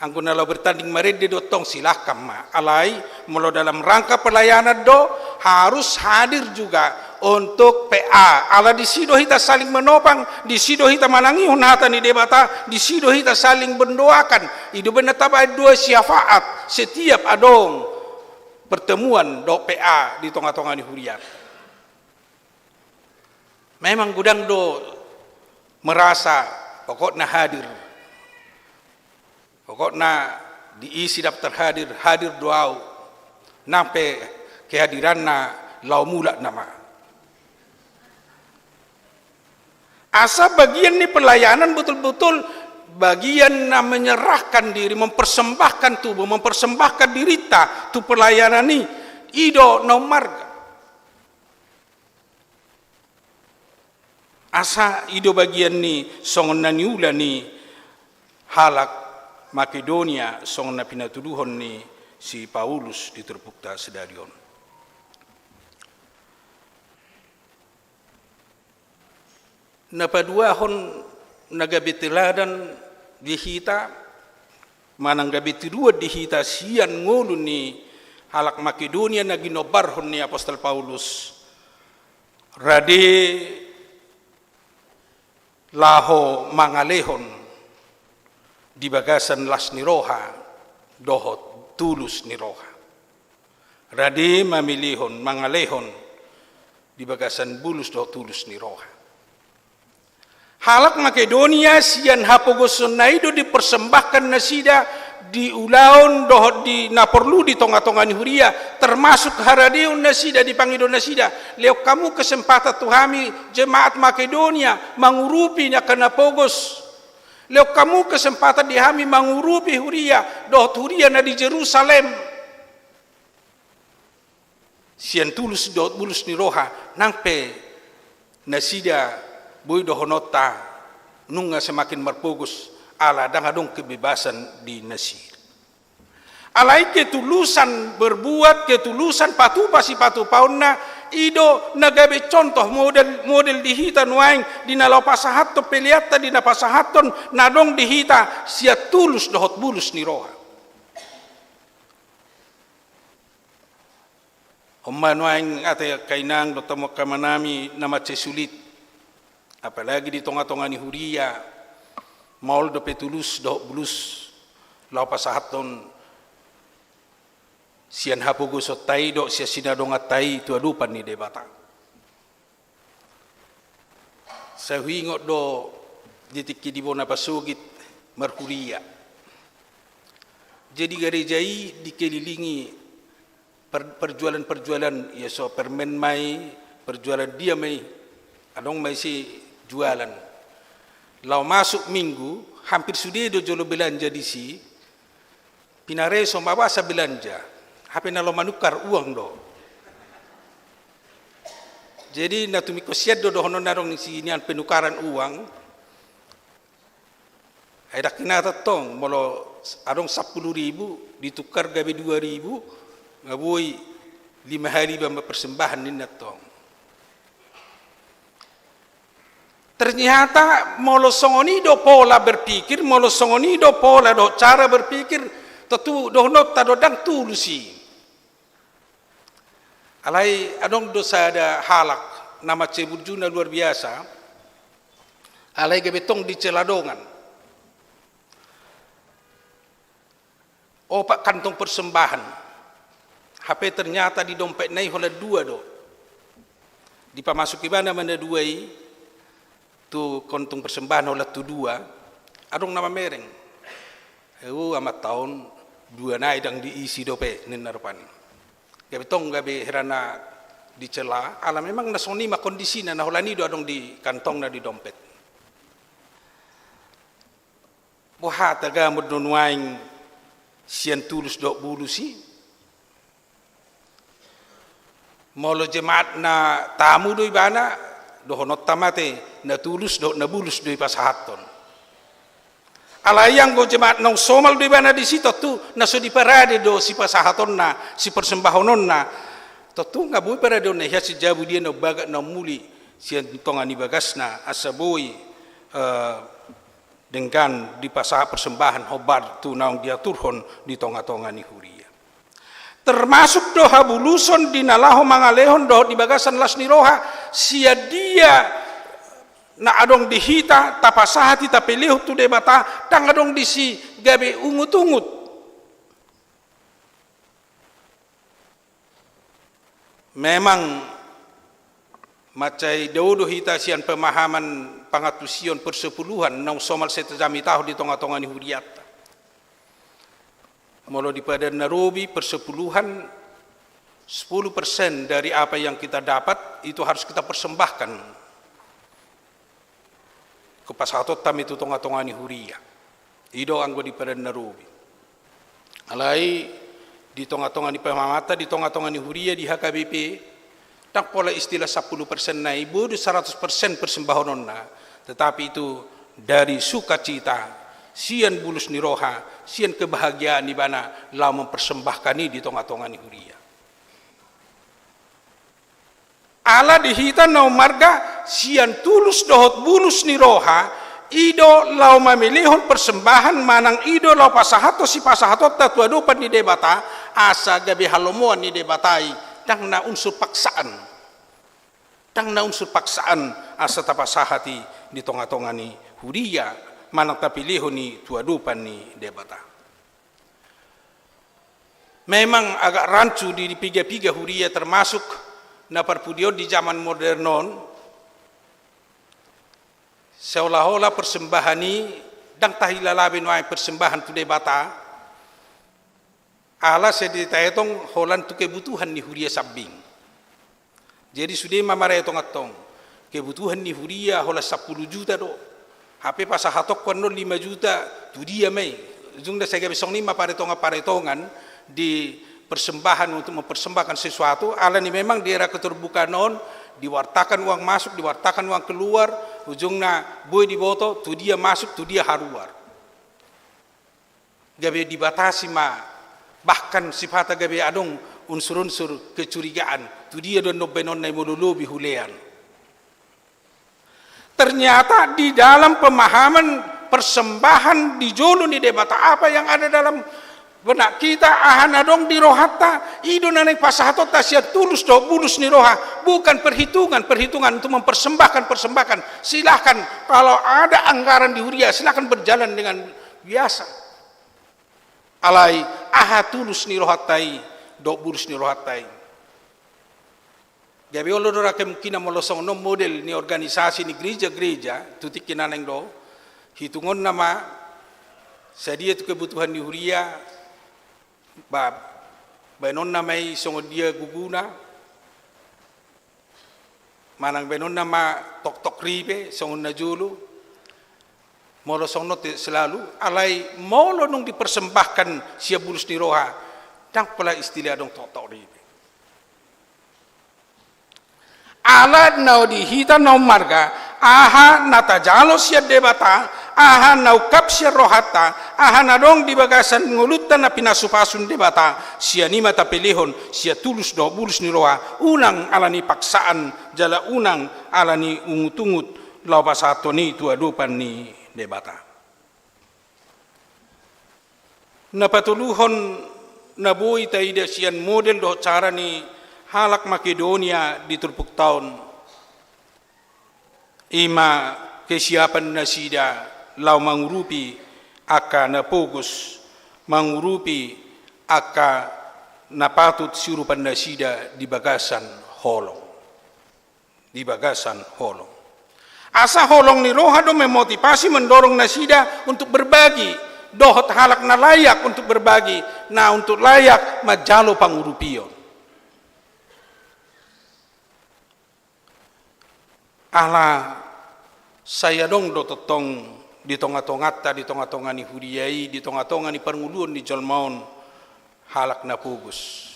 Angku nalo bertanding meredi dotong silahkan ma alai molo dalam rangka pelayanan do harus hadir juga untuk PA. Ala di sido hita saling menopang, di sido hita manangi honata ni debata, di sido hita saling mendoakan. Itu benar tabai dua syafaat setiap adong pertemuan do PA di tonga-tonga ni huriat. Memang gudang do merasa pokoknya hadir. Pokoknya diisi daftar hadir doa. Nampe kehadiranna lau mula nama. Asa bagian ni pelayanan betul-betul bagian na menyerahkan diri, mempersembahkan tubuh, mempersembahkan dirita tu pelayanan ni ido no marga. Asa ido bagian ni songon naniula ni halak Makedonia songon na pinatuduhon ni si Paulus di terpukta sedarion. Napaduahon nagabitiladan dihita manang gabitidua dihita sian ngulu ni halak Makedonia na ginobarhon ni Apostol Paulus rade laho mangalehon di bagasan las ni roha dohot tulus ni roha rade mamilihon mangalehon di bagasan bulus dohot tulus ni roha. Halak Makedonia sian hapogoson naido dipersembahkan nasida di ulaun dohot di naperlu di tonga-tonga ni huria termasuk haradeun nasida di pangido nasida leo kamu kesempatan tuhami jemaat Makedonia mangurupi nya kana pogos leo kamu kesempatan dihami mangurupi huria dohot huria na di Jerusalem sian tulus dohot bulus ni roha nangpe nasida boy dohonota nunga semakin merpogus ala dangadong kebebasan di Nasir. Alai ketulusan berbuat, ketulusan patupasi patupauna ido nagabe contoh model dihita nuaing di nalau pasahaton peliata di napasahaton nadong dihita sia tulus dohot bulus ni roha. Omma nuaing ate kainang do tomo kamanami nama cesulit apalagi di tonga-tonga ni huria maul do petulus do bulus lau pasahaton sian hapugo so tai do sia sinadonga tai tu adupan ni debata sahuingot do ditiki di bona pasugit merkuria jadi garejai dikelilingi perjualan-perjualan ya so permen mai perjualan dia mai adong mai si jualan. Lau masuk minggu, hampir sudah do jolo belanja di si, pinare so mabasa belanja hape na lo manukar uang do. Jadi na tumiko siad do hono narong sinian penukaran uang. Ay dakinata tong molo arong 10.000 ditukar gabe 2.000 ngaboy 5 hari ba persembahan ninna tong. Ternyata molo songonido pola berpikir, molo songonido pola do cara berpikir, tentu do not tado dang tulusi. Alai adong dosa ada halak nama ceburjuna luar biasa. Alai gebetong di celadongan. Opak kantong persembahan. HP ternyata di dompet nai hola 2 do. Di pamasuki mana duai. Tu kontung persembahan olah tu 2 adong nama mereng amat tahun 2 na idang diisi dope ninarpan gabe tong gabe herana dicela ala memang nasoni ma kondisi na holani do adong di kantong na di dompet boha taga modonwaing sian tulus do bulusi molo jemaat na tamu do ibana do honot tamate na tulus do na bulus do pasahaton alayang go jemaat nong somal do bana di situ tu na so di parade do si pasahaton na si persembahonon na to tu ngaboy parade do na hiya si jabu dia no baga na muli sian tongani bagasna asaboy dengan di pasah persembahan hobar tu naong dia turhon di tonga-tonga ni huria termasuk do habuluson di nalaho mangalehon do di bagasan las niroha sia dia na adong dihita tapasahati tapeleh tu debata tang adong disi gabe ungut-ungut memang macai daudo hita sian pemahaman pangatusion persepuluhan nang somal setejami tahu di tonga-tonga ni huriat molo di pada Nairobi persepuluhan 10% dari apa yang kita dapat itu harus kita persembahkan ke pasatot tam itu tonga-tonga ni huria ido anggo di pada Nairobi alai di tonga-tonga ni pemamata di tonga-tonga ni huria di HKBP tak pola istilah 10% na ibu 100% persembahanon na tetapi itu dari sukacita sian bulus niroha, sian kebahagiaan di mana lau mempersembahkan ini di tonga-tonga ni huria. Ala dihitan nau marga sian tulus dohot bulus niroha, ido lau memilihon persembahan manang ido lau pasahato si pasahato tatua dopan ni debata asa gabe halomoan ni debatai dang na unsur paksaan. Dang na unsur paksaan asa tapasahati di tonga-tonga ni huria. Manang tapiliho ni tuadupan ni debata. Memang agak rancu di piga-piga huria termasuk na perpudio di zaman modernon seolah-olah persembahan ni dang tahilalabin wae persembahan tu debata ala seditayetong holan tu kebutuhan ni huria sabbing. Jadi sudah mamaretong atong kebutuhan ni huria hola 10 juta do. HP pasahatok kono 5 juta tu dia mai ujung da saya besong ni paretongan di persembahan untuk mempersembahkan sesuatu ala ni memang daerah keterbukaan non diwartakan uang masuk diwartakan uang keluar ujungna boy diboto tu dia masuk tu dia haruar gabe dibatasi ma bahkan sifat gabe adong unsur-unsur kecurigaan tu dia don nobenon nai mololobi hulean. Ternyata di dalam pemahaman persembahan di jolo ni debata apa yang ada dalam benak kita ahanadong di rohata ido naneng pasahato tasia tulus do bulus ni roha bukan perhitungan untuk mempersembahkan silahkan kalau ada anggaran di huria silahkan berjalan dengan biasa alai aha tulus ni rohatai do bulus ni rohatai gabi olo dora kemungkinan molosong no model ni organisasi ni gereja tutik kinaneng do hitungon nama sadia tu kebutuhan di huria bab benon namai songo dia guguna manang benon nama tok ribe songo najulu Molo sonot selalu alai molo nung dipersembahkan sia bulus ni roha dang pala istilah dong totok di alat nau dihita nau marga aha nata jalo sia debata aha nau kap sia rohata aha nadong di bagasan ngulutan na pinasupasun debata sia nima tapelihon sia tulus do bulus ni roha unang alani paksaan jala unang alani ungut-ungut lau pasato ni tuadupan ni debata. Napatuluhon nabuhi taida sian model do cara ni halak Makedonia di turpuk tahun ima kesiapan nasida lau mangurupi aka napogus mangurupi aka napatut sirupan nasida di bagasan holong asa holong ni roha do memotivasi mendorong nasida untuk berbagi dohot halak na layak untuk berbagi na untuk layak majalo pangurupion ala saya dong do totong di tonga-tongata di tonga-tonga ni huriyai di tonga-tonga ni pernguluan di jolmaon halak na pugus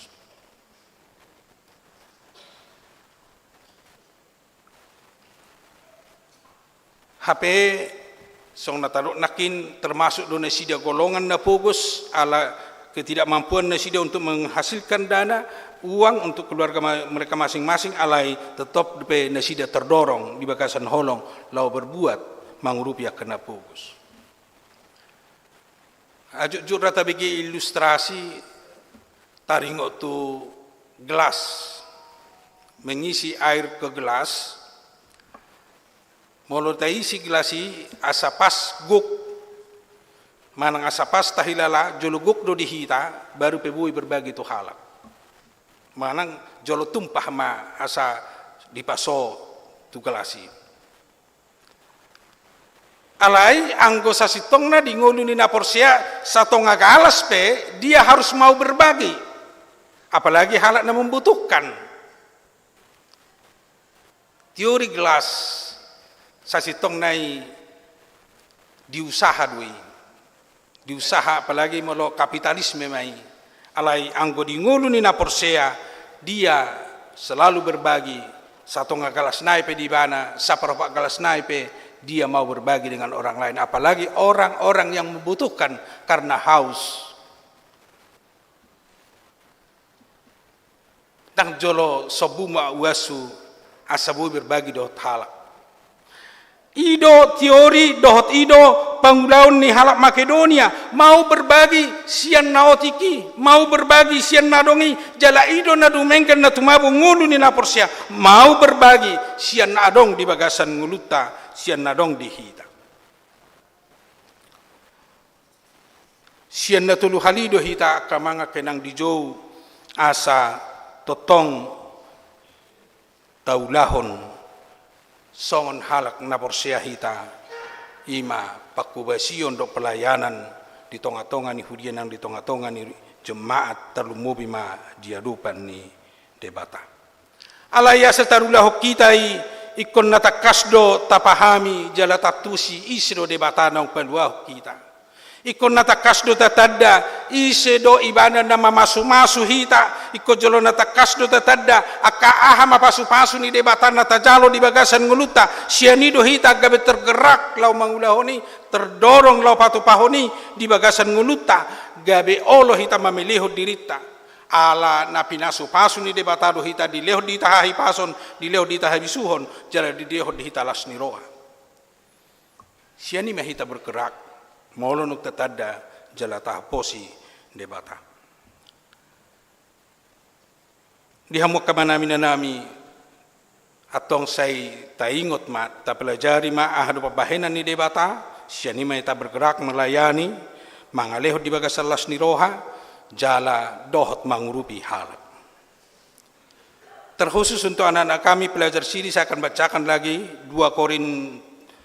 HP song natarok nakin termasuk do nasida golongan na pugus ala ketidakmampuan nasida untuk menghasilkan dana uang untuk keluarga mereka masing-masing alai tetap depe nasida terdorong di bagasan holong lau berbuat mangurupi kena pugus. Ajuk rata bagi ilustrasi taringok tu gelas mengisi air ke gelas molo taisi gelasi asapas guk manang asapas tahilala jolo guk do dihita baru pebui berbagi tu halak manang jolo tumpah ma asa dipaso tu gelasi alai anggo sasitongna di ngolu ni naporsia satonga galas pe dia harus mau berbagi apalagi halak na membutuhkan teori gelas sasitong nai diusaha dui diusaha apalagi melo kapitalisme mai alai anggo di ngulu ni naporsea dia selalu berbagi satu galas naipe di bana saperempat galas naipe dia mau berbagi dengan orang lain apalagi orang-orang yang membutuhkan karena haus dang jolo sobuma uasu asabu berbagi do halak ido teori dohot ido pangulaun ni halak Makedonia mau berbagi sian naotiki mau berbagi sian nadongi jala ido nadumengkan natumabu ngulu ni naporsia mau berbagi sian nadong di bagasan nguluta sian nadong di hita sian natulu halido hita kamanga kenang dijou asa totong taulahon songon halak naporsia hita ima pakubasion do pelayanan di tonga-tonga ni hudian di tonga-tonga ni jemaat terlumubi ma diadupan ni debata alaya setarulah kitai ikon natakasdo tapahami jala tatusi isro debata nang peluah kita ikon natakasdo tatadda isedo ibana nama masu-masu hita ikon jolo natakasdo tatadda aka aha mapasu-pasu ni debatan natajalo di bagasan nguluta sianido hita gabe tergerak lau mangulahoni terdorong lau patupahoni di bagasan nguluta gabe olo hita mamiliho dirita ala napinasu pasu ni debatado hita di leho di tahahi pason di leho di tahahi bisuhon jala di leho di hita las niroa siani mahita bergerak molo nuk tatadda jala tahaposi debata dihamuk kamanami nanami atong say taingot ma tapelajari ma ahadu pabahenan ni debata siani mahita bergerak melayani mangaleho di bagasan las niroha jala dohot mangurupi halak terkhusus untuk anak-anak kami pelajar siri saya akan bacakan lagi 2 Korin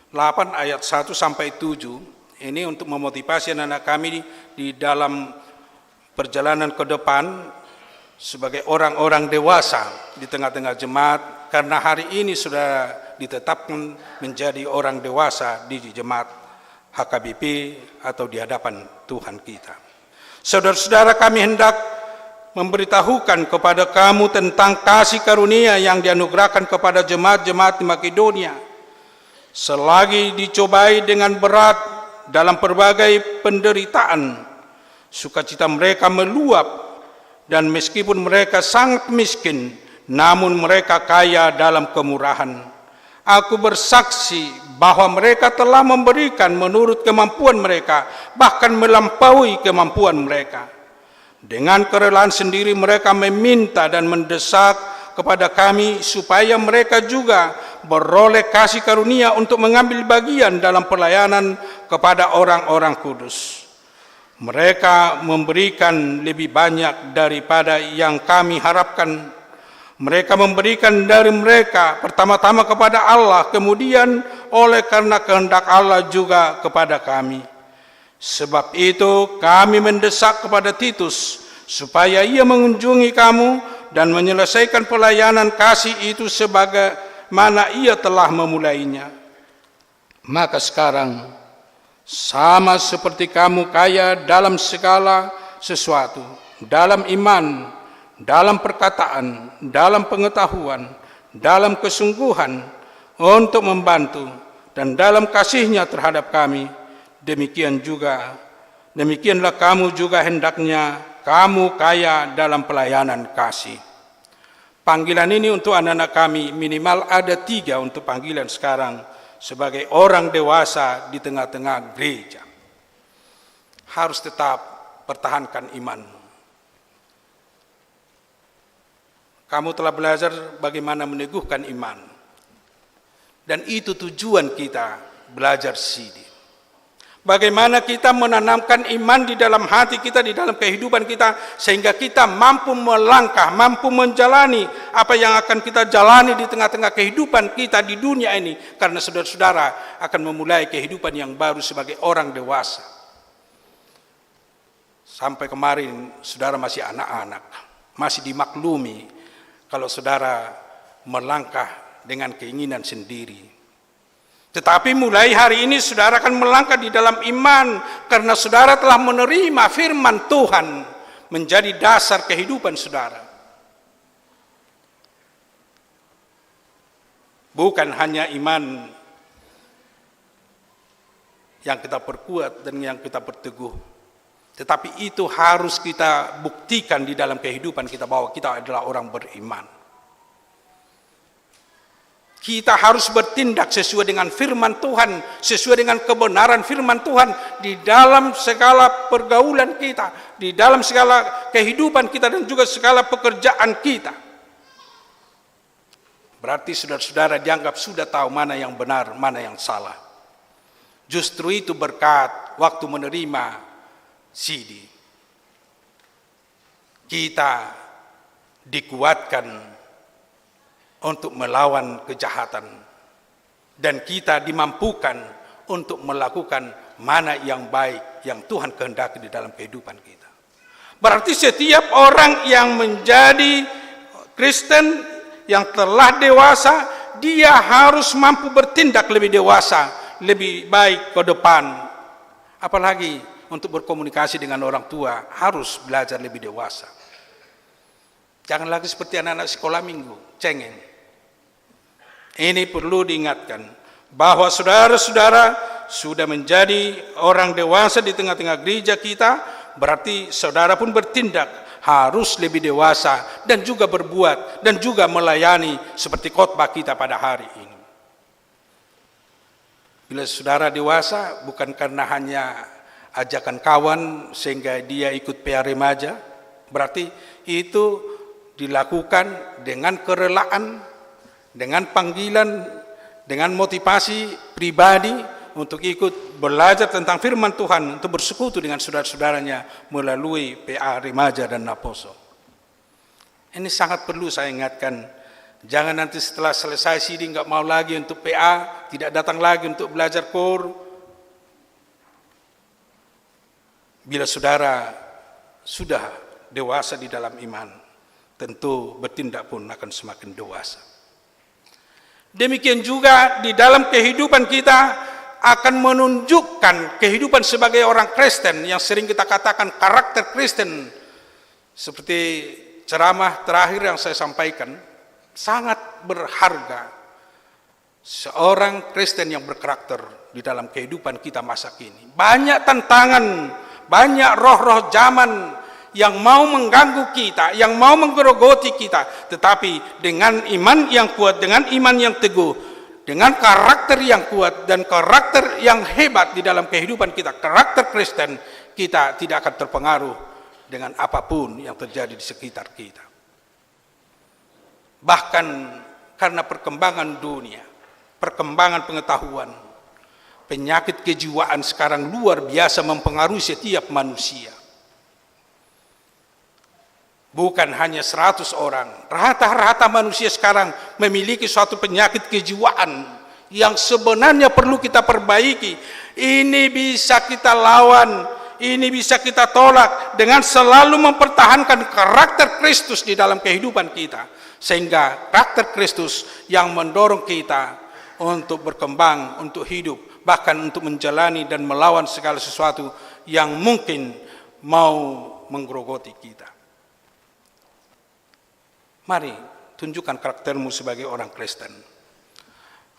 8 ayat 1 sampai 7 ini untuk memotivasi anak-anak kami di dalam perjalanan ke depan sebagai orang-orang dewasa di tengah-tengah jemaat karena hari ini sudah ditetapkan menjadi orang dewasa di jemaat HKBP atau di hadapan Tuhan kita. Saudara-saudara, kami hendak memberitahukan kepada kamu tentang kasih karunia yang dianugerahkan kepada jemaat-jemaat di Makedonia. Selagi dicobai dengan berat dalam berbagai penderitaan, sukacita mereka meluap, dan meskipun mereka sangat miskin, namun mereka kaya dalam kemurahan. Aku bersaksi bahwa mereka telah memberikan menurut kemampuan mereka, bahkan melampaui kemampuan mereka. Dengan kerelaan sendiri mereka meminta dan mendesak kepada kami supaya mereka juga beroleh kasih karunia untuk mengambil bagian dalam pelayanan kepada orang-orang kudus. Mereka memberikan lebih banyak daripada yang kami harapkan. Mereka memberikan dari mereka pertama-tama kepada Allah, kemudian oleh karena kehendak Allah juga kepada kami. Sebab itu kami mendesak kepada Titus supaya ia mengunjungi kamu dan menyelesaikan pelayanan kasih itu sebagaimana ia telah memulainya. Maka sekarang, sama seperti kamu kaya dalam segala sesuatu, dalam iman, dalam perkataan, dalam pengetahuan, dalam kesungguhan untuk membantu, dan dalam kasihnya terhadap kami, demikianlah kamu juga hendaknya kamu kaya dalam pelayanan kasih. Panggilan ini untuk anak-anak kami minimal ada 3 untuk panggilan sekarang sebagai orang dewasa di tengah-tengah gereja. Harus tetap pertahankan imanmu. Kamu telah belajar bagaimana meneguhkan iman. Dan itu tujuan kita belajar CD. Bagaimana kita menanamkan iman di dalam hati kita, di dalam kehidupan kita, sehingga kita mampu melangkah, mampu menjalani apa yang akan kita jalani di tengah-tengah kehidupan kita di dunia ini. Karena saudara-saudara akan memulai kehidupan yang baru sebagai orang dewasa. Sampai kemarin saudara masih anak-anak, masih dimaklumi kalau saudara melangkah dengan keinginan sendiri. Tetapi mulai hari ini saudara akan melangkah di dalam iman karena saudara telah menerima firman Tuhan menjadi dasar kehidupan saudara. Bukan hanya iman yang kita perkuat dan yang kita perteguh, tetapi itu harus kita buktikan di dalam kehidupan kita bahwa kita adalah orang beriman. Kita harus bertindak sesuai dengan firman Tuhan, sesuai dengan kebenaran firman Tuhan di dalam segala pergaulan kita, di dalam segala kehidupan kita dan juga segala pekerjaan kita. Berarti saudara-saudara dianggap sudah tahu mana yang benar, mana yang salah. Justru itu berkat waktu menerima CD. Kita dikuatkan untuk melawan kejahatan dan kita dimampukan untuk melakukan mana yang baik yang Tuhan kehendaki di dalam kehidupan kita. Berarti setiap orang yang menjadi Kristen yang telah dewasa, dia harus mampu bertindak lebih dewasa, lebih baik ke depan. Apalagi untuk berkomunikasi dengan orang tua harus belajar lebih dewasa. Jangan lagi seperti anak-anak sekolah minggu, cengeng. Ini perlu diingatkan bahwa saudara-saudara sudah menjadi orang dewasa di tengah-tengah gereja kita, berarti saudara pun bertindak harus lebih dewasa dan juga berbuat dan juga melayani seperti khotbah kita pada hari ini. Bila saudara dewasa bukan karena hanya ajakan kawan sehingga dia ikut PA remaja, berarti itu dilakukan dengan kerelaan, dengan panggilan, dengan motivasi pribadi untuk ikut belajar tentang firman Tuhan, untuk bersekutu dengan saudara-saudaranya melalui PA remaja dan Naposo. Ini sangat perlu saya ingatkan. Jangan nanti setelah selesai CD nggak mau lagi untuk PA, tidak datang lagi untuk belajar KOR. Bila saudara sudah dewasa di dalam iman, tentu bertindak pun akan semakin dewasa. Demikian juga di dalam kehidupan kita, akan menunjukkan kehidupan sebagai orang Kristen yang sering kita katakan karakter Kristen. Seperti ceramah terakhir yang saya sampaikan, sangat berharga seorang Kristen yang berkarakter di dalam kehidupan kita masa kini. Banyak tantangan, banyak roh-roh zaman yang mau mengganggu kita, yang mau menggerogoti kita, tetapi dengan iman yang kuat, dengan iman yang teguh, dengan karakter yang kuat dan karakter yang hebat di dalam kehidupan kita, karakter Kristen, kita tidak akan terpengaruh dengan apapun yang terjadi di sekitar kita. Bahkan karena perkembangan dunia, perkembangan pengetahuan, penyakit kejiwaan sekarang luar biasa mempengaruhi setiap manusia. Bukan hanya 100 orang, rata-rata manusia sekarang memiliki suatu penyakit kejiwaan yang sebenarnya perlu kita perbaiki. Ini bisa kita lawan, ini bisa kita tolak dengan selalu mempertahankan karakter Kristus di dalam kehidupan kita. Sehingga karakter Kristus yang mendorong kita untuk berkembang, untuk hidup, bahkan untuk menjalani dan melawan segala sesuatu yang mungkin mau menggerogoti kita. Mari tunjukkan karaktermu sebagai orang Kristen.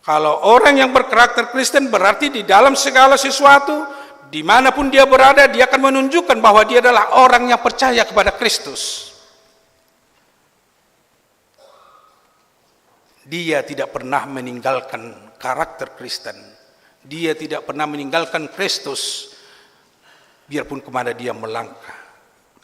Kalau orang yang berkarakter Kristen berarti di dalam segala sesuatu, dimanapun dia berada, dia akan menunjukkan bahwa dia adalah orang yang percaya kepada Kristus. Dia tidak pernah meninggalkan karakter Kristen. Dia tidak pernah meninggalkan Kristus, biarpun kemana dia melangkah,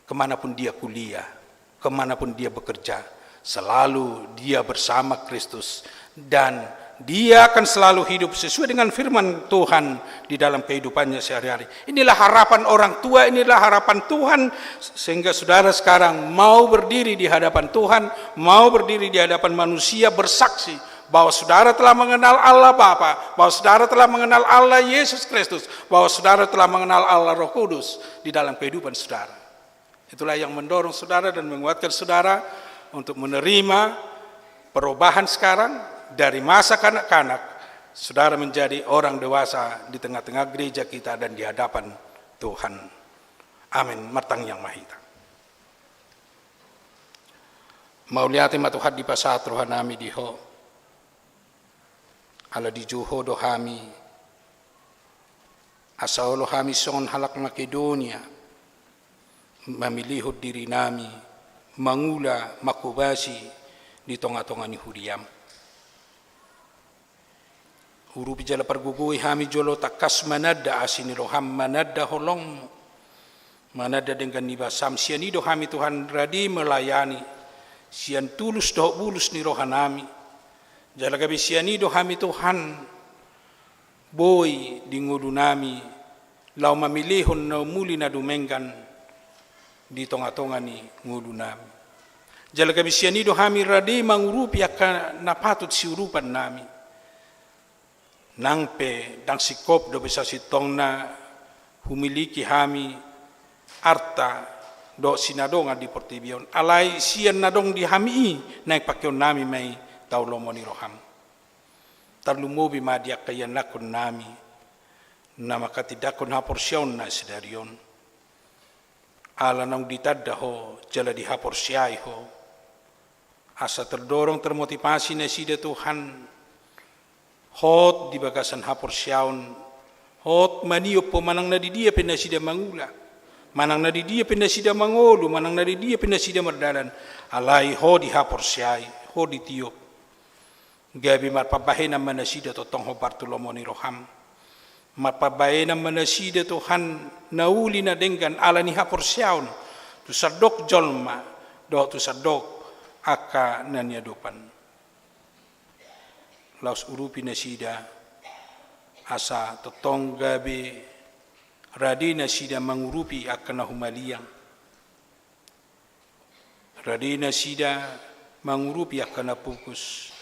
kemanapun dia kuliah, kemanapun dia bekerja. Selalu dia bersama Kristus dan dia akan selalu hidup sesuai dengan firman Tuhan di dalam kehidupannya sehari-hari. Inilah harapan orang tua, inilah harapan Tuhan, sehingga saudara sekarang mau berdiri di hadapan Tuhan, mau berdiri di hadapan manusia bersaksi bahwa saudara telah mengenal Allah Bapa, bahwa saudara telah mengenal Allah Yesus Kristus, bahwa saudara telah mengenal Allah Roh Kudus di dalam kehidupan saudara. Itulah yang mendorong saudara dan menguatkan saudara untuk menerima perubahan sekarang dari masa kanak-kanak, saudara menjadi orang dewasa di tengah-tengah gereja kita dan di hadapan Tuhan. Amin. Matang yang mahita. Mauliati matuhat di pasat rohanami diho, ala di juho dohami, asaulo hami son halak Makedonia, memilihud diri nami, mangula makubasi di tonga-tonga ni huriam. Huru bijala pergugui hami jolo takas manada asini roham manada holong manada dengan niba samsianido hami Tuhan radi melayani sian tulus doh bulus ni rohanami jala gabi sianido hami Tuhan boy di ngudu nami lau mamilihon na muli na dumenggan di tonga-tonga ni ngudu nami. Jala kami sianido hami radi mangurupi akan napatut siurupan nami. Nangpe dang sikop do bisa sitong na humiliki hami arta do sinadonga di portibion. Alai sian nadong di hami naik pakyon nami may taulomo ni roham. Tarlumobi madiak kayan nakon nami na makatidakon haporsyon na sedarion. Ala nang ditadda ho, jala dihapor siyay ho. Asa terdorong termotivasi na sida Tuhan, hot di bagasan hapor siyaon, hot maniop po manang na di dia pinasida mangula, manang na di dia pinasida mangolo, manang na di dia pinasida mardalan, alay ho di hapor siyay, ho di tiop. Gabi marpabahin ang manasida totong ho Bartolomo ni Roham. Mapabayan ang manasida Tuhan nauli na dengan ala ni hapor siyaon tu sadok jolma do tu sadok aka nanyadupan laus urupi nasida asa totong gabi radi nasida mangurupi aka nahumaliang radi nasida mangurupi aka napukus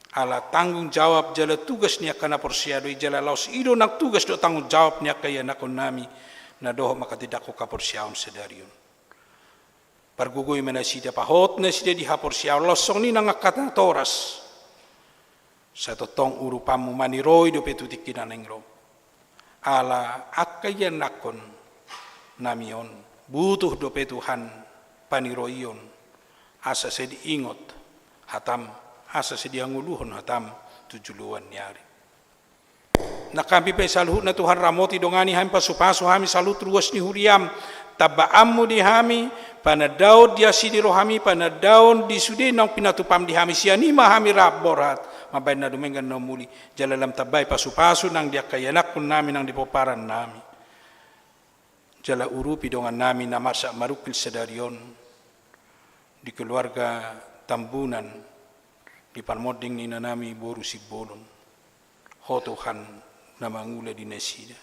ala tanggung jawab jala tugas niya kana porsyado jala laos ido nak tugas do tanggung jawab niya kaya nakon nami na doho makatidak ko kaporsyaon sedarion pargugoy manasida pahot na sida di haporsyaon losong ni nangakat na toras sa totong urupamu maniroi do petu tikinan engro ala akayan nakon namion butuh do petuhan paniroion asa sedi ingot hatam asa sedi anguluhon hatam tujuluan nyari nakampi pe saluhut na Tuhan ramoti dongani hami pasupaso hami salut ruas ni huriam tabaamu di hami panadaud dia sidi rohami panadaun di sudi nang pinatupam di hami sianima hami raborat mabay na dumengan na muli jalalam tabay pasu-pasu nang dia kayanak pun namin nang dipoparan nami jala urupi dongan nami na marsa marukil sedarion di keluarga Tambunan di parmoding ni nami boru si bolon ho Tuhan na mangula di nasida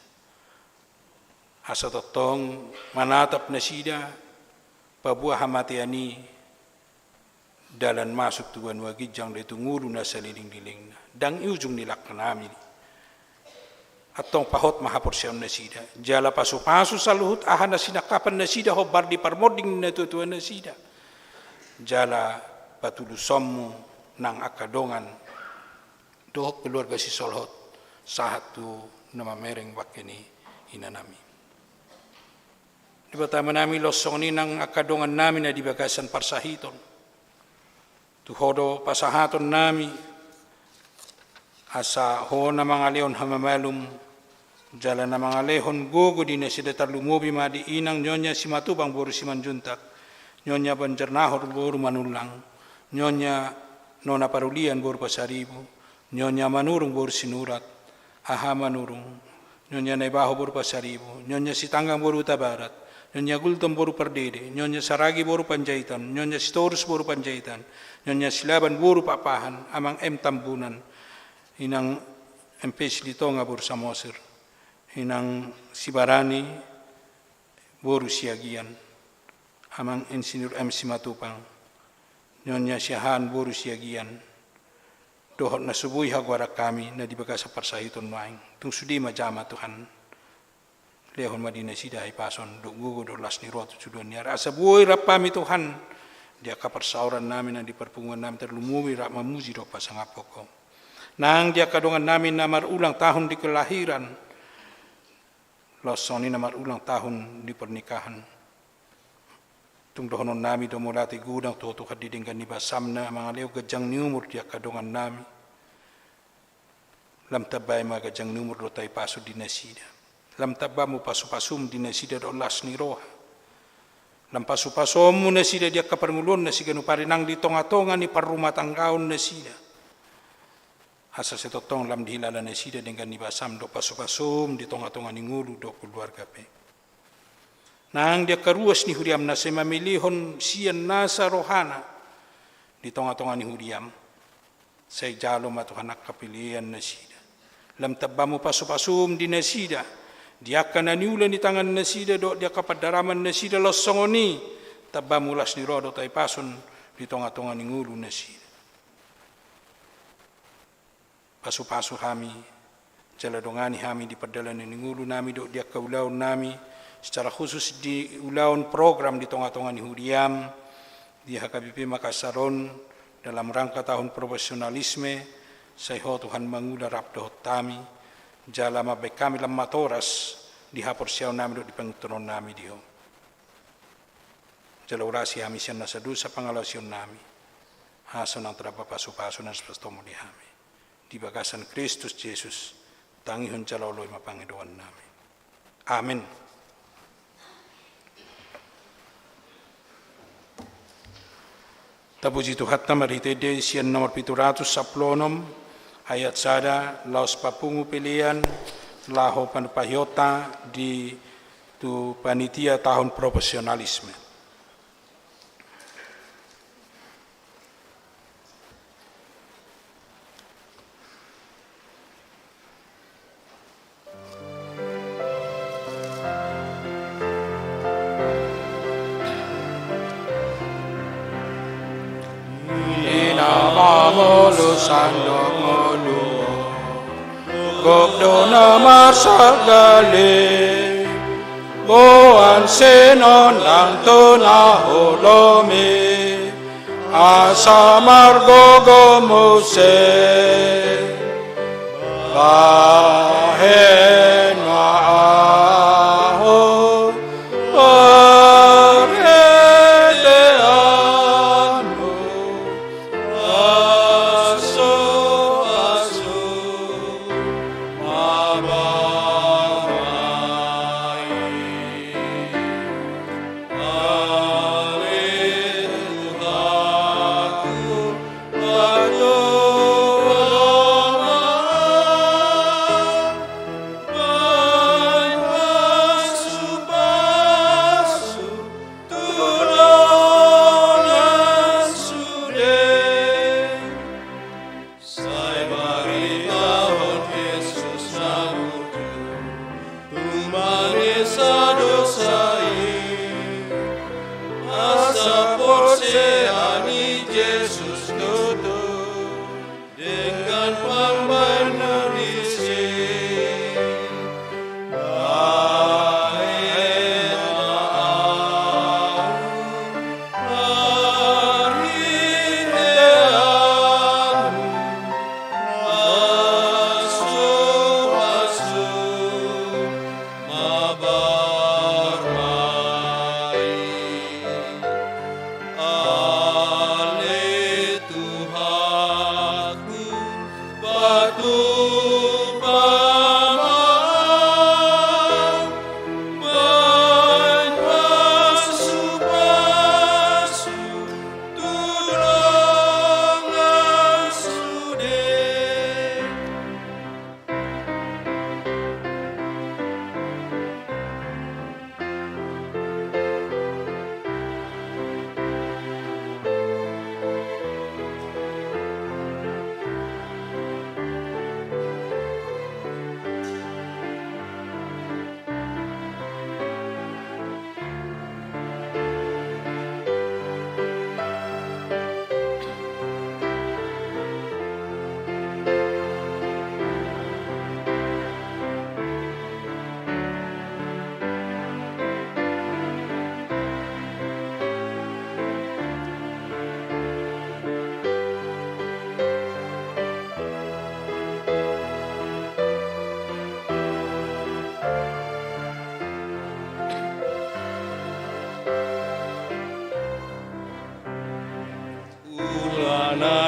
asa totong manatap nasida pabuah hamatiani dalan masuk tuan wagi jang de tungulu na saliling-liling na dang ujung nilak nami atong pahot mahaporsyon nasida jala pasu-pasu saluhut ahan na sinakapan nasida hobar di parmoding na tutuan nasida jala patulusammu nang akadongan dohok keluarga si solhot sahat tu nama mereng wakini inanami di batama nami losong ni nang akadongan nami na di bagasan parsahiton tuhodo pasahaton nami asa ho na mga leon hamamalum jala na mga lehon gogo di na sida tarlumubi ma di inang nyonya si matubang boru si manjuntak nyonya banjarnahor boru manulang nyonya nona parulian boru pasaribu nyonya manurung boru sinurat aha manurung nyonya naibaho boru pasaribu nyonya sitanggang boru tabarat nyonya gultom boru pardede nyonya saragi boru panjaitan nyonya sitorus boru panjaitan nyonya silaban boru papahan amang Tambunan inang empes litonga boru samosir inang sibarani boru siagian amang insinyur Simatupang nyonya siahan boru siagian dohot na subuhi hagwara kami na dibagasa parsahiton maing tung sudi majama Tuhan lehon madina sida ay pason do gugo do las ni roto suduan niara asa buhay rapami Tuhan dia kaparsauran namin na di perpungan namin terlumumi rak mamuzi do pasangapoko nang dia kadongan namin na marulang tahun di kelahiran losoni na marulang tahun di pernikahan tung dohonon nami do mulati gudang to kadidinggan ni basamna mga leo gajang ni umur dia kadongan nami lam tabay mga gajang ni umur do tay paso di nasida lam tabba mo pasu-pasum di nasida do las ni roha lam pasu-pasum mo nasida dia kaparmulon na sigano parinang di tonga-tonga ni parrumah tanggaon nasida asa setotong lam dihilala nasida dengan ni basam do pasu-pasum di tonga-tonga ni ngulu do keluarga pe nang dia karuas ni huriam na sa mamilihon siyan nasa rohana di tonga-tonga ni huriam sa jalo matuhanak kapilian na sida lam tabba mo pasu-pasum di nasida dia akan naniulan di tangan nasida do dia kapadaraman nasida losongoni tabba mulas ni rodo tay pason di tonga-tonga ni ngulu nasida pasu-pasu kami jaladongani kami di padalan ni ngulu nami do dia kaulaw nami secara khusus di ulaun program di tonga-tonga ni huriam di HKBP Makasaron dalam rangka tahun profesionalisme sayho Tuhan mangula rapdo tami jala mabay kami lam matoras di haporsiaw nami do di pangtunon nami diho jala urasi kami siya nasa sa pangalawsyon nami haso ng trapapaso-paso ng spastomo di kami di bagasan Kristus Jesus tangihon jala uloy mapangidoan nami amen. Tapuji Tuhan marite de sian nomor 710 ayat sada laos papungu pilihan laho panupahiyota di tu panitia tahun profesionalisme. Sandongolu Gobdo namar sagale Boan senon lang to na holome asa margogo muse bahen maaho paredeanu aso aso abamai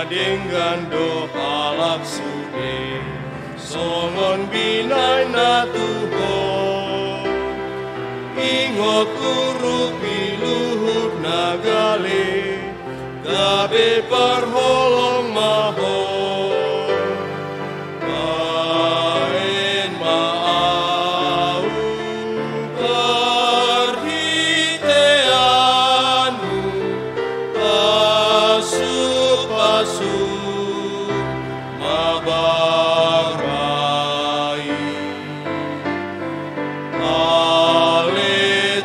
dengan doa laksude songon binay na tuhon ingot uruk piluhut nagale gabe parholong mahon maen maau parhiteanu pasu mabarai ale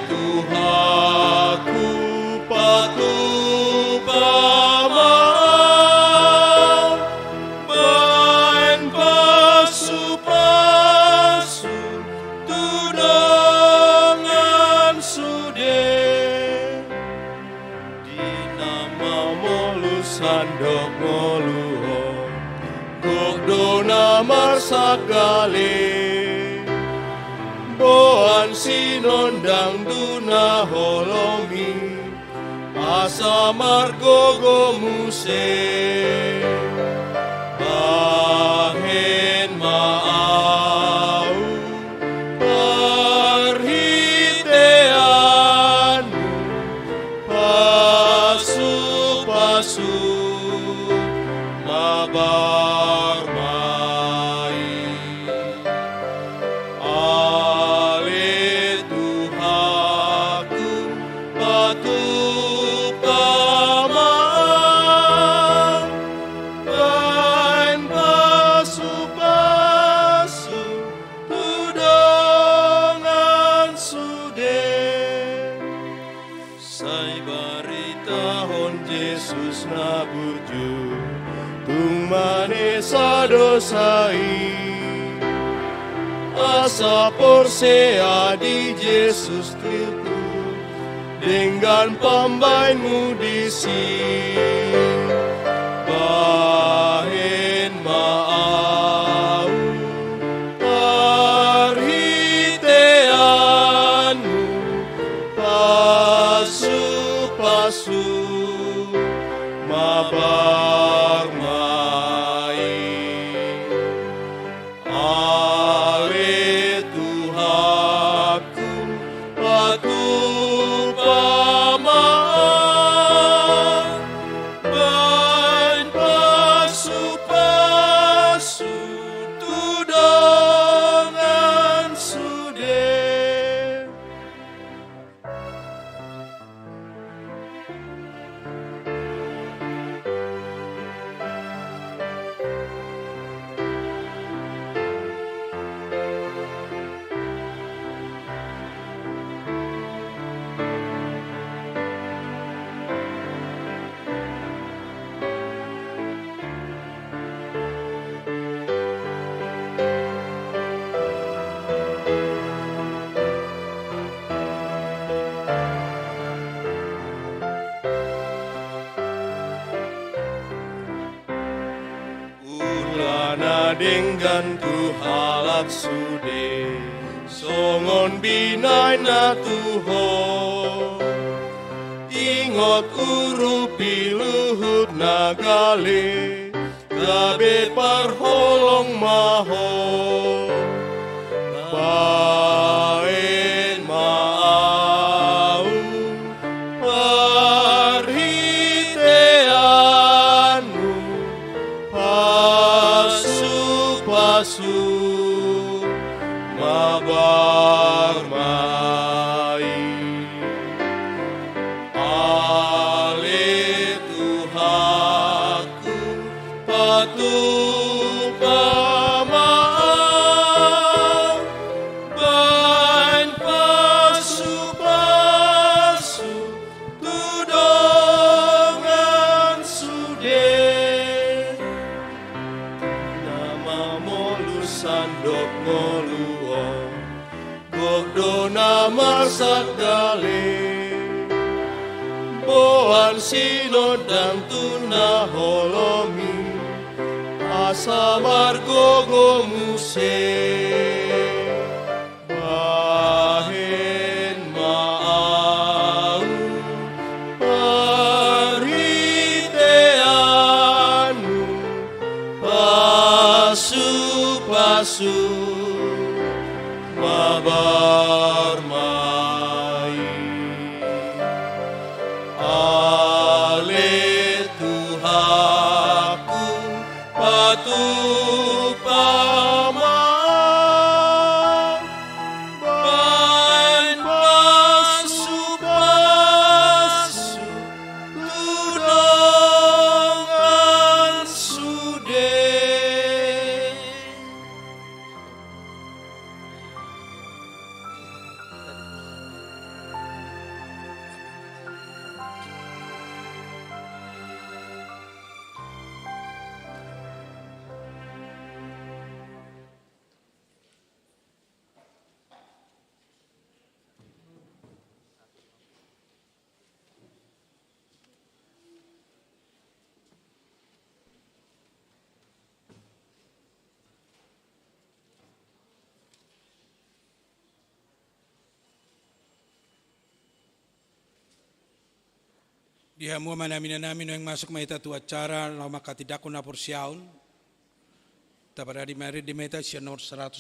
Tuhanku patu pamau bain pasu tudongan sude di nama molus handok moluhon Dona marsagale boan sinondang duna holomi asa margogo muse bahen maau parhiteanu pasu mabar Yesus na burju tung manesa dosai asa porsea di Yesus Kristu dengan pambainmu di sini. Bahen maau parhiteanmu pasu-pasu mabar mai. Ale Tuhanku patu pamaan bain pasu-pasu tudongan sude. Ulana dengan tuhalak sude songon binai na tuho ingot urupi luhut nagale gabe parholong maho baen maau parhiteanmu pasu-pasu mabar mai. Ale Tuhanku patu pamaan bain pasu-pasu tudongan sude. Nama molu sandok ngoluo Gokdo nama sakdale Boan sino dan tuna holomi Asa margo gomuse Bahen maau parhiteanmu pasu-pasu mabar mai. Ale Tuhanku patu pamaan bain pasu-pasu tudongan sude. Dia mua manamina namin yang masuk maita tu acara lau makatidako na porsiaun. Tapada di mari di meta sia nomor 150.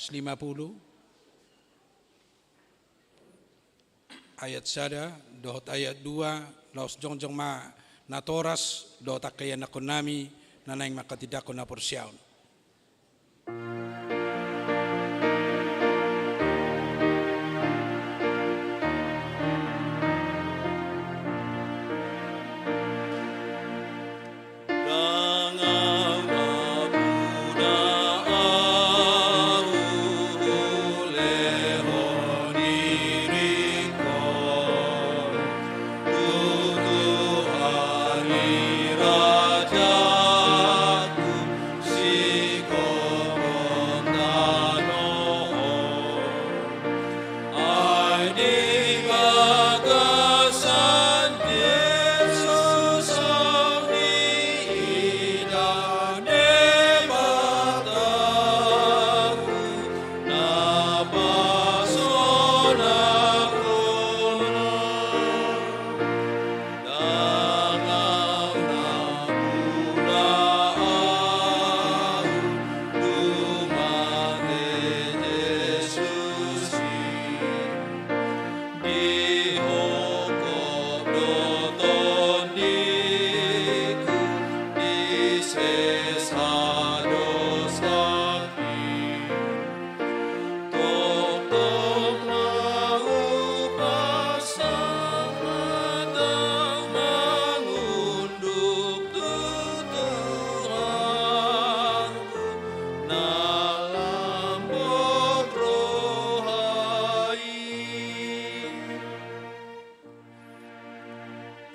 Ayat sada, dohot ayat 2, laos jongjong ma natoras, dohot akaya na konami, nanaing makatidako na porsiaun. Si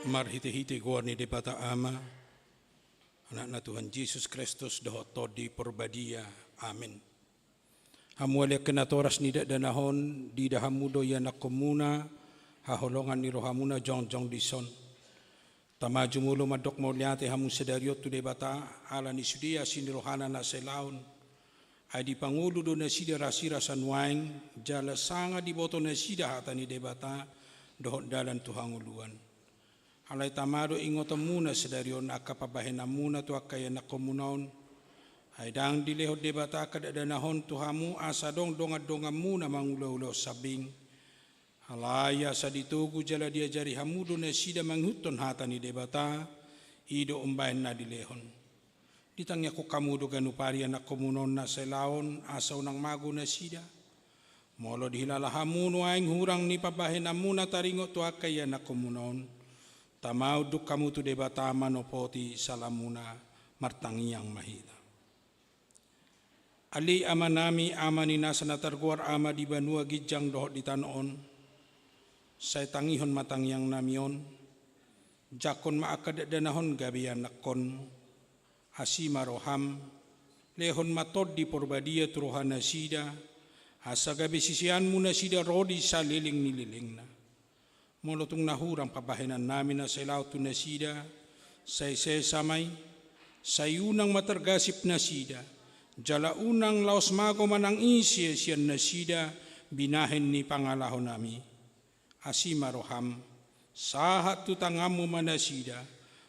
Marhite-hite gor ni debata ama, anak na Tuhan Yesus Kristus doh todi porbadia. Amin. Hamuali kenatoras ni danahon di dahamudo ya nakomuna haholongan ni rohamuna jong dison. Tamaju mulo madok mauliate hamu sedariot tu debata ala ni sudia sini rohana na selaun. Adi pangulu do na sida rasira sanwaing jala sanga di boto na sida hata ni debata doh dalan tuhanguluan. Alay tamado ingotamuna sedarion akapabahena muna tu akaya nakomunaon. Ay dang dileho debata kadadanahon tuhamu asa donga muna mangulaw sabing. Halaya sa ditugu jala diajari hamudo na sida manghuton hata ni debata ido umbahin na dilehon. Ditangya ko kamudo ganupari anak komunon na selaon asaw ng mago na sida. Molo dihilalahamuno aing hurang ni pabahena muna taringo tu akaya anak komunon. Tamaw duk kamu tu debata manopoti salamuna martangiyang mahita. Ali ama nami ama ni nasa natarguar ama di banua gijang dohot di tanoon. Say tangihon matangyang namion. Jakon maakadadanahon gabian nakon. Asima roham. Lehon matod di porbadia turuhan na sida. Asa gabi sisian mo na sida rodi sa liling nililing na. Molotong nahurang pabahinan namin na sa ilaw tu na sida. Say samay. Say unang matargasip na sida. Jala unang laos mago manang isya siyan na sida. Binahin ni pangalahon nami. Asima roham. Sahat tu tangamu manasida.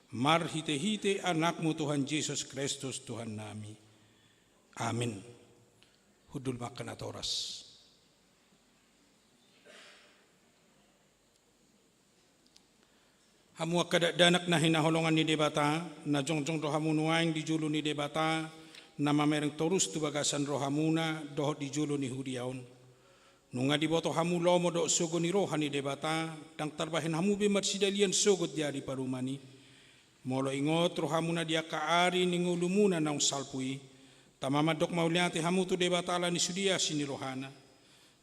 Marhite-hite anakmu Tuhan Yesus Kristus Tuhan nami. Amin. Hudul makanatoras. Hamu akadadanak na hinaholongan ni debata, na jongjong rohamu nuaing di julo ni debata, na mamereng torus tu bagasan rohamuna, dohot di julo ni hudiaon. Nunga di boto hamu lomo do sogo ni rohani debata, dang tarbahin hamu bemat sidalian sogot diari parumani. Molo ingot rohamu na dia kaari ningulumuna naung salpui, tamamadok mauliate hamu tu debata ala ni sudia sini rohana.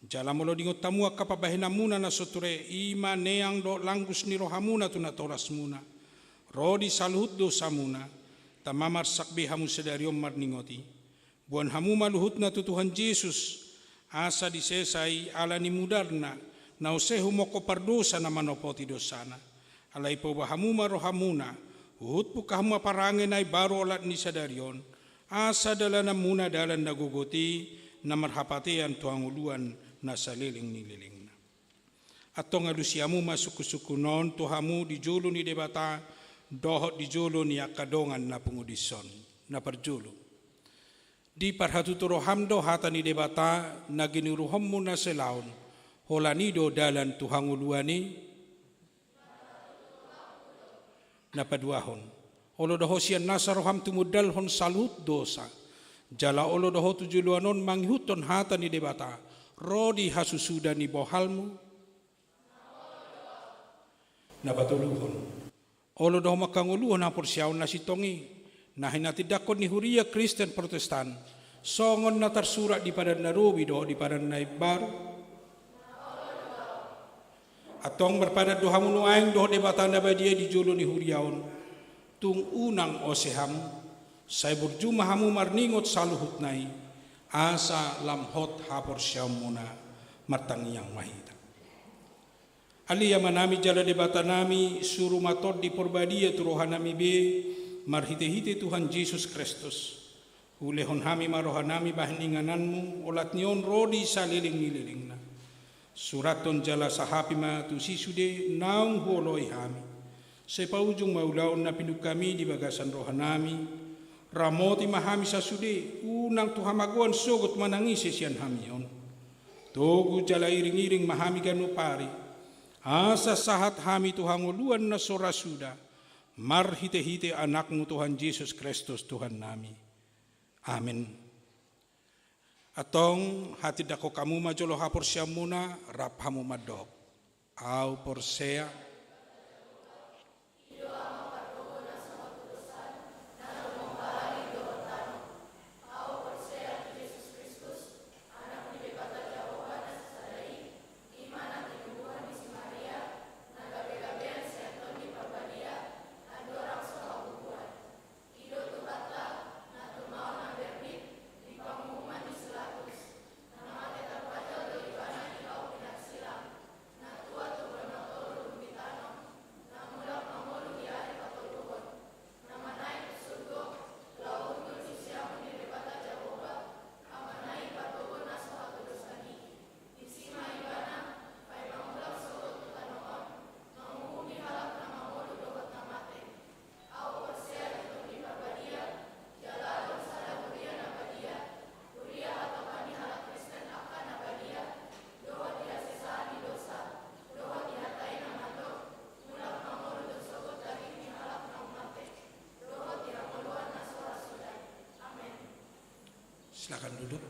Jala molo dingot tamu akapabahin muna na soture ima neang do langgus ni rohamuna tu na toras muna. Rodi saluhut do samuna, tamamar sakbi hamu sedariom marningoti. Buan hamu maluhut na tu Tuhan Yesus, asa disesai ala ni mudarna na usehu moko pardosa na manopoti dosana. Alay po bahamu marohamuna, uhut po kahamu aparangin ay baro alat ni sadarion, asa dala na muna dalan naguguti na marhapatian tuang uluan na saliling nililing na. Atong alusiamu masukusukunon tuhamu di julo ni debata, dohot di julo ni akadongan na pungudison, na parjulo. Di parhatuturo hamdo hata ni debata na ginuruhom mo na selaon, holanido dalan tuhanguluani na paduahon. Olo doho siyan nasa roham tumudalhon salut dosa. Jala olo doho tujuluanon manghuton hata ni debata, rodi hasusuda ni bohalmu na patuluhon. Olo doho makanguluhon na porsyaon na sitongi. Nah hinatidakon ni Huria Kristen Protestan, songon na tarsurat di padan narubi do di padan naibar. Atong berpadat dohamu nuaing do debata na badia di julo ni Huriaon. Tung unang oseham, say burjuma hamu marningot saluhut nai, asa lamhot hapor siyam muna martangiyang mahita. Aliyah manami jala debata nami suruh matod di porbadia turohan nami be, marhite-hite Tuhan Yesus Kristus. Ulehon hami marohan nami bahiningananmu, olat niyon rodi sa liling-nililing na. Suraton jala sahapi ma tu sisude naung huoloy hami. Sa paujung maulaon na pinug kami di bagasan rohan nami, ramoti mahami sa sude, unang tuhamaguan sogot manangisi siyan hamion. Togu jala iring-iring mahami ganupari, asa sahat hami tuhanguluan na sorasuda, marhite-hite anakmu Tuhan Yesus Kristus Tuhan nami. Amin. Atong hatid ako kamu majolo hapor siya muna, rap hamu madok. Au porsea. Silakan duduk.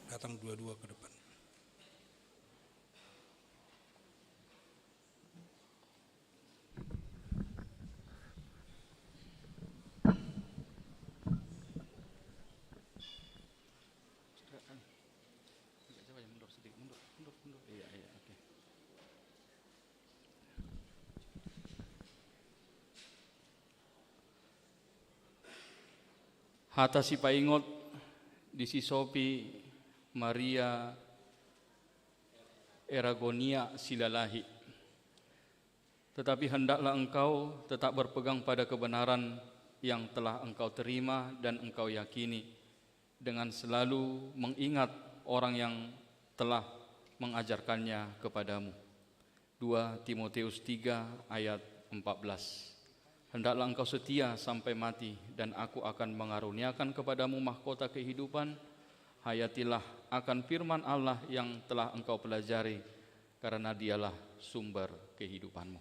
Datang dua-dua ke depan. Hata si paingot disisopi Maria Eragonia silalahi. Tetapi hendaklah engkau tetap berpegang pada kebenaran yang telah engkau terima dan engkau yakini, dengan selalu mengingat orang yang telah mengajarkannya kepadamu. 2 Timotius 3 ayat 14. Hendaklah engkau setia sampai mati, dan aku akan mengaruniakan kepadamu mahkota kehidupan. Hayatilah akan firman Allah yang telah engkau pelajari, karena dialah sumber kehidupanmu.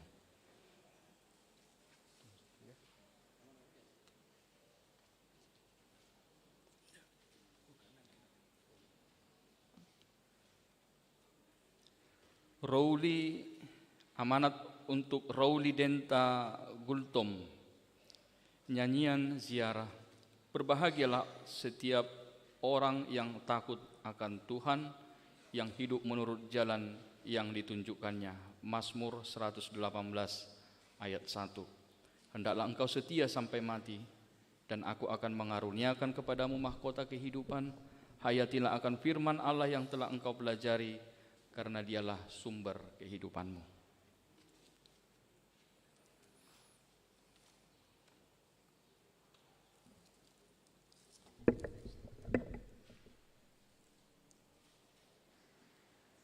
Rauli, amanat untuk Rauli Denta Gultom, nyanyian ziarah. Berbahagialah setiap orang yang takut akan Tuhan, yang hidup menurut jalan yang ditunjukkannya. Mazmur 118 ayat 1. Hendaklah engkau setia sampai mati, dan aku akan mengaruniakan kepadamu mahkota kehidupan. Hayatilah akan firman Allah yang telah engkau pelajari, karena dialah sumber kehidupanmu.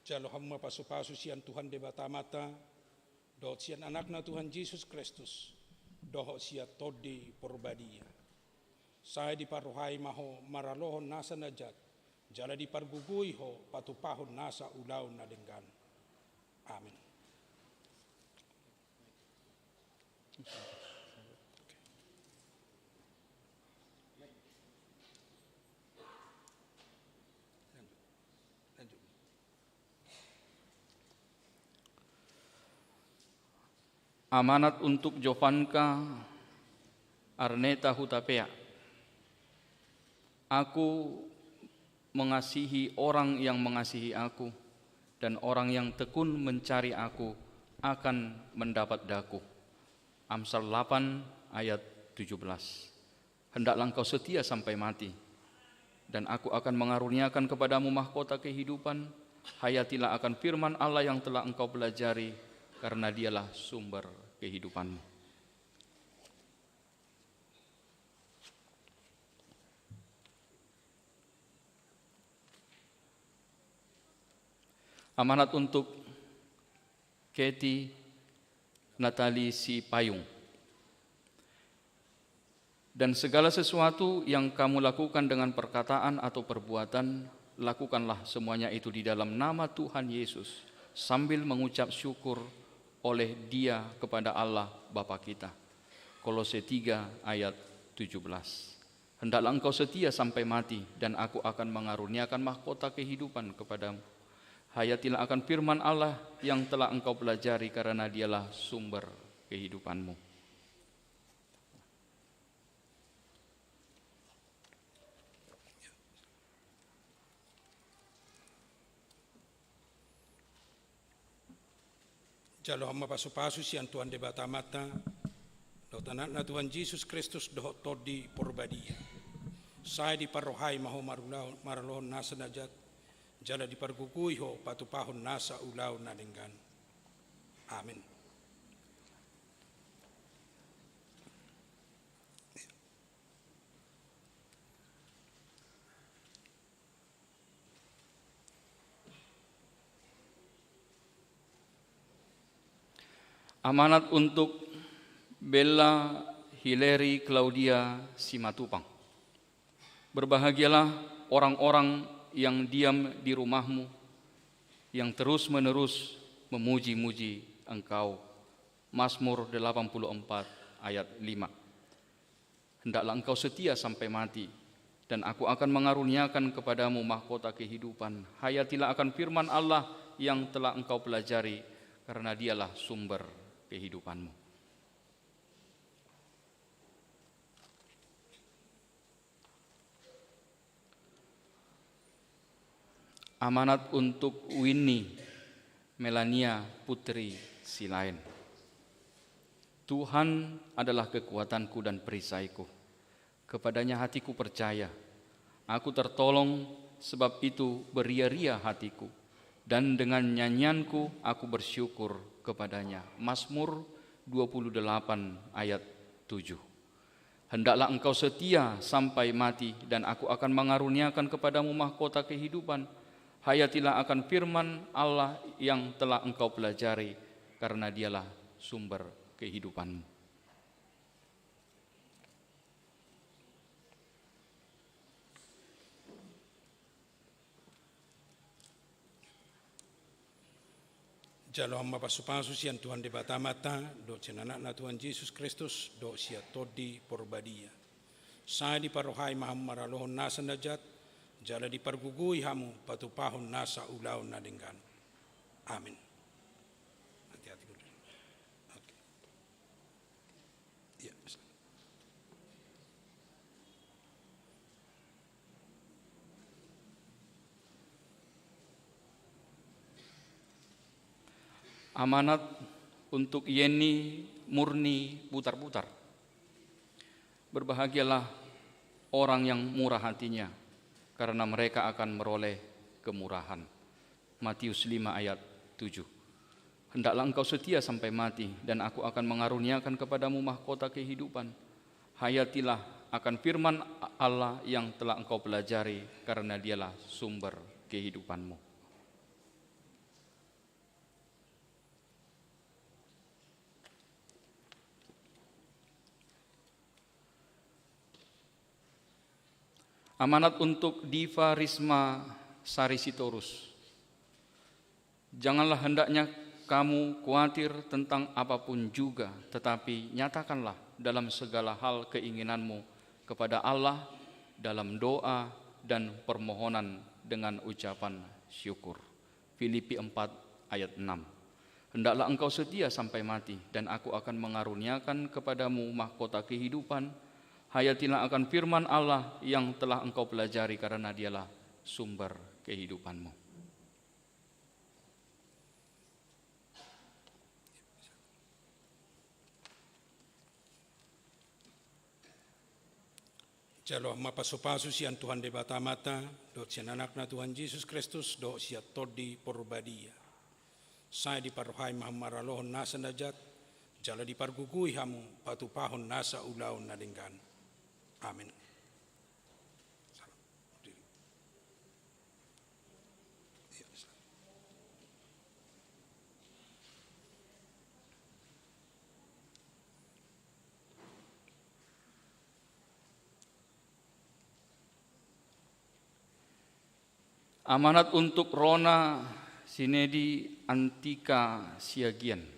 Jalo hamma pasu-pasu sian Tuhan de batamata, dohot sian anakna Tuhan Yesus Kristus, dohot sia todi porbadia. Saya diparuhai maho maralohon nasa najat, jala dipargugui ho patupahon nasa ulau na denggan. Amin. Amanat untuk Jovanka Arneta Hutapea. Aku mengasihi orang yang mengasihi aku, dan orang yang tekun mencari aku akan mendapat daku. Amsal 8 ayat 17. Hendaklah engkau setia sampai mati, dan aku akan mengaruniakan kepadamu mahkota kehidupan. Hayatilah akan firman Allah yang telah engkau pelajari, karena dialah sumber kehidupanmu. Amanat untuk Katie Natali Si Payung. Dan segala sesuatu yang kamu lakukan dengan perkataan atau perbuatan, lakukanlah semuanya itu di dalam nama Tuhan Yesus, sambil mengucap syukur oleh Dia kepada Allah Bapa kita. Kolose 3 ayat 17. Hendaklah engkau setia sampai mati, dan aku akan mengaruniakan mahkota kehidupan kepadamu. Hayatilah akan firman Allah yang telah engkau pelajari, karena dialah sumber kehidupanmu. Jalo hama pasu-pasu sian Tuhan de batamata, dohot anakna Tuhan Yesus Kristus dohot todi porbadia. Saya diparohai maho maralohon nasa najat, jala dipargugui ho patupahon nasa ulau na denggan. Amin. Amanat untuk Bella Hilary Claudia Simatupang. Berbahagialah orang-orang yang diam di rumahmu, yang terus-menerus memuji-muji engkau. Mazmur 84 ayat 5. Hendaklah engkau setia sampai mati, dan aku akan mengaruniakan kepadamu mahkota kehidupan. Hayatilah akan firman Allah yang telah engkau pelajari, karena dialah sumber kehidupanmu. Amanat untuk Winnie Melania Putri Silain. Tuhan adalah kekuatanku dan perisaiku. Kepadanya hatiku percaya. Aku tertolong, sebab itu beria-ria hatiku. Dan dengan nyanyianku aku bersyukur kepadanya. Mazmur 28 ayat 7. Hendaklah engkau setia sampai mati, dan aku akan mengaruniakan kepadamu mahkota kehidupan. Hayatilah akan firman Allah yang telah engkau pelajari, karena dialah sumber kehidupanmu. Jalo hamba pasupasu sian Tuhan de batamata, do cenana na Tuhan Yesus Kristus, do sia todi porbadia. Saya di parohai maham maralohon nasa najat, jala di pargugui hamu patupahon nasa ulaw na denggan. Amin. Hati-hati dulu. Oke. Ya. Amanat untuk Yeni Murni Putar-Putar. Berbahagialah orang yang murah hatinya, karena mereka akan meroleh kemurahan. Matius 5 ayat 7. Hendaklah engkau setia sampai mati, dan aku akan mengaruniakan kepadamu mahkota kehidupan. Hayatilah akan firman Allah yang telah engkau pelajari, karena dialah sumber kehidupanmu. Amanat untuk Diva Risma Sari Sitorus. Janganlah hendaknya kamu khawatir tentang apapun juga, tetapi nyatakanlah dalam segala hal keinginanmu kepada Allah dalam doa dan permohonan dengan ucapan syukur. Filipi 4 ayat 6. Hendaklah engkau setia sampai mati, dan aku akan mengaruniakan kepadamu mahkota kehidupan. Hayatilah akan firman Allah yang telah engkau pelajari, karena dialah sumber kehidupanmu. Jalo mapaso-paso sian Tuhan de batamata, do sian anak na Tuhan Yesus Kristus, do sia todi porbadia. Saya di parohai maham maralohon nasa najat, jala di pargugui hamu patupahon nasa ulaw na denggan. Amin. Amanat untuk Rona Sinedi Antika Siagian.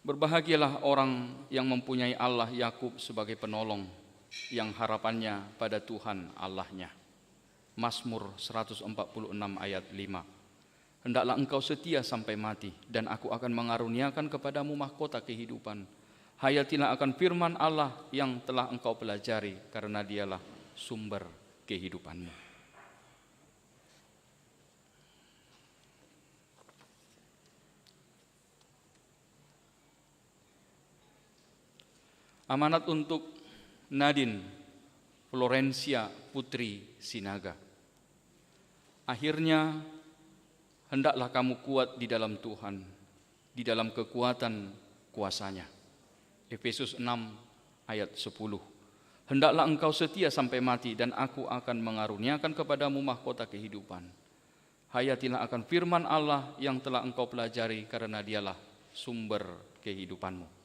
Berbahagialah orang yang mempunyai Allah Yakub sebagai penolong, yang harapannya pada Tuhan Allahnya. Mazmur 146 ayat 5. Hendaklah engkau setia sampai mati, dan aku akan mengaruniakan kepadamu mahkota kehidupan. Hayatilah akan firman Allah yang telah engkau pelajari, karena dialah sumber kehidupanmu. Amanat untuk Nadine Florencia Putri Sinaga. Akhirnya, hendaklah kamu kuat di dalam Tuhan, di dalam kekuatan kuasanya. Efesus 6 ayat 10. Hendaklah engkau setia sampai mati, dan aku akan mengaruniakan kepadamu mahkota kehidupan. Hayatilah akan firman Allah yang telah engkau pelajari, karena dialah sumber kehidupanmu.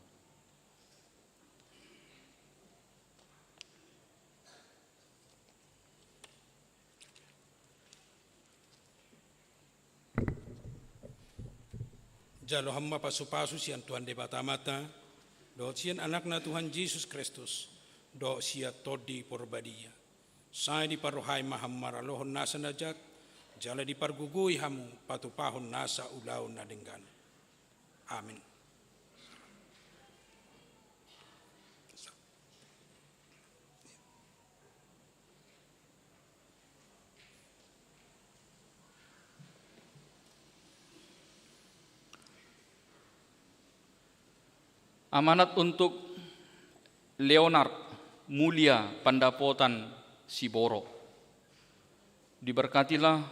Jalo hamba pasu-pasu sian Tuhan de batamata, do sian anak na Tuhan Yesus Kristus, do sia todi porbadia. Sai di paruhai maham maralohon nasa najat, jala di pargugui hamu patupahon nasa ulaw na denggan. Amin. Amanat untuk Leonard Mulia Pandapotan Siboro. Diberkatilah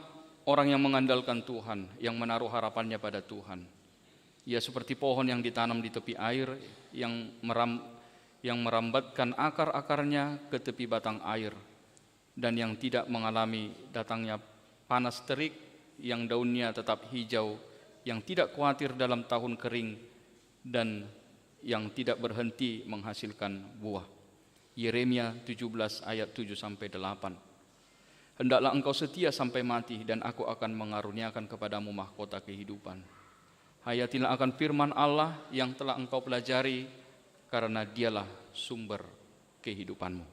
orang yang mengandalkan Tuhan, yang menaruh harapannya pada Tuhan. Ia seperti pohon yang ditanam di tepi air, yang merambatkan akar-akarnya ke tepi batang air, dan yang tidak mengalami datangnya panas terik, yang daunnya tetap hijau, yang tidak khawatir dalam tahun kering, dan yang tidak berhenti menghasilkan buah. Yeremia 17 ayat 7-8. Hendaklah engkau setia sampai mati, dan aku akan mengaruniakan kepadamu mahkota kehidupan. Hayatilah akan firman Allah yang telah engkau pelajari, karena dialah sumber kehidupanmu.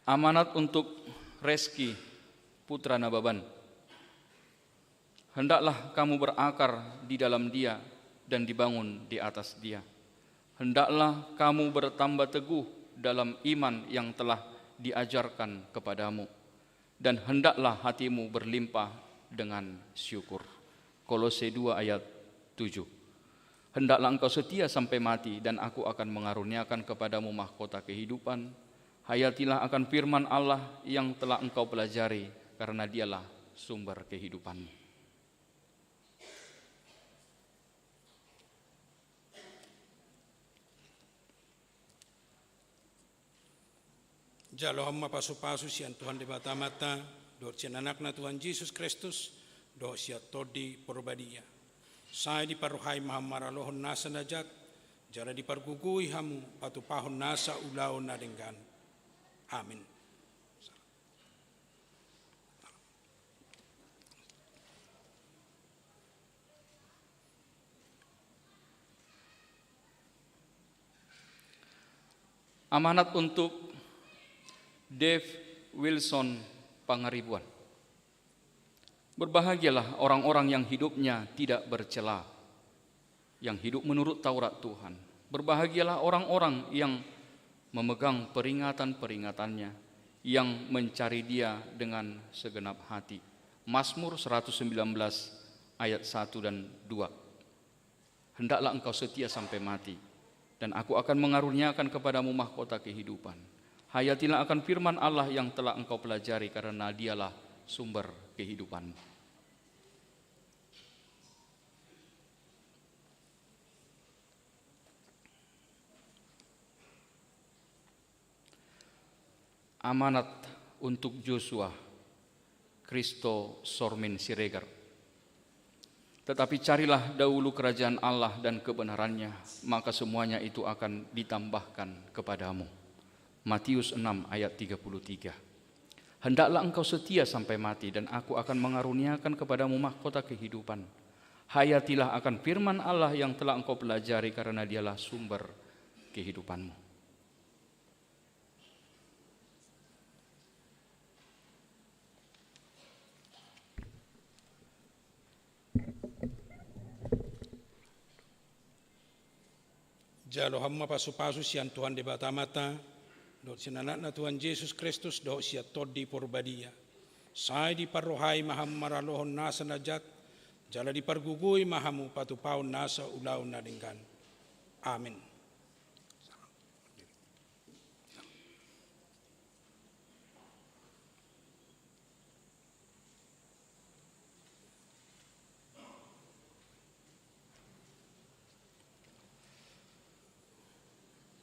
Amanat untuk Reski putra Nababan. Hendaklah kamu berakar di dalam dia dan dibangun di atas dia. Hendaklah kamu bertambah teguh dalam iman yang telah diajarkan kepadamu, dan hendaklah hatimu berlimpah dengan syukur. Kolose 2 ayat 7. Hendaklah engkau setia sampai mati, dan aku akan mengaruniakan kepadamu mahkota kehidupan. Hayatilah akan firman Allah yang telah engkau pelajari, karena dialah sumber kehidupanmu. Jalo hamma pasu-pasu sian Tuhan di mata-mata, do sian anakna Tuhan Yesus Kristus, do sia todi porbadia. Sai di paruhai maham maralohon nasa najat, jala di pargugui hamu patupahon nasa ulaw na denggan. Amin. Amanat untuk Dave Wilson Pangaribuan. Berbahagialah orang-orang yang hidupnya tidak bercela, yang hidup menurut Taurat Tuhan. Berbahagialah orang-orang yang memegang peringatan-peringatannya, yang mencari Dia dengan segenap hati. Mazmur 119 ayat 1 dan 2. Hendaklah engkau setia sampai mati, dan aku akan mengaruniakan kepadamu mahkota kehidupan. Hayatilah akan firman Allah yang telah engkau pelajari, karena dialah sumber kehidupanmu. Amanat untuk Joshua Kristo Sormin Siregar. Tetapi carilah dahulu kerajaan Allah dan kebenarannya, maka semuanya itu akan ditambahkan kepadamu. Matius 6 ayat 33. Hendaklah engkau setia sampai mati, dan aku akan mengaruniakan kepadamu mahkota kehidupan. Hayatilah akan firman Allah yang telah engkau pelajari, karena dialah sumber kehidupanmu. Jalo hamma pasu-pasu sian Tuhan di mata-mata, do sian anakna Tuhan Yesus Kristus, do sia todi porbadia. Sai di paruhai maham maralohon nasa najat, jala di pargugui mahamu patupahon nasa ulaw na denggan. Amin.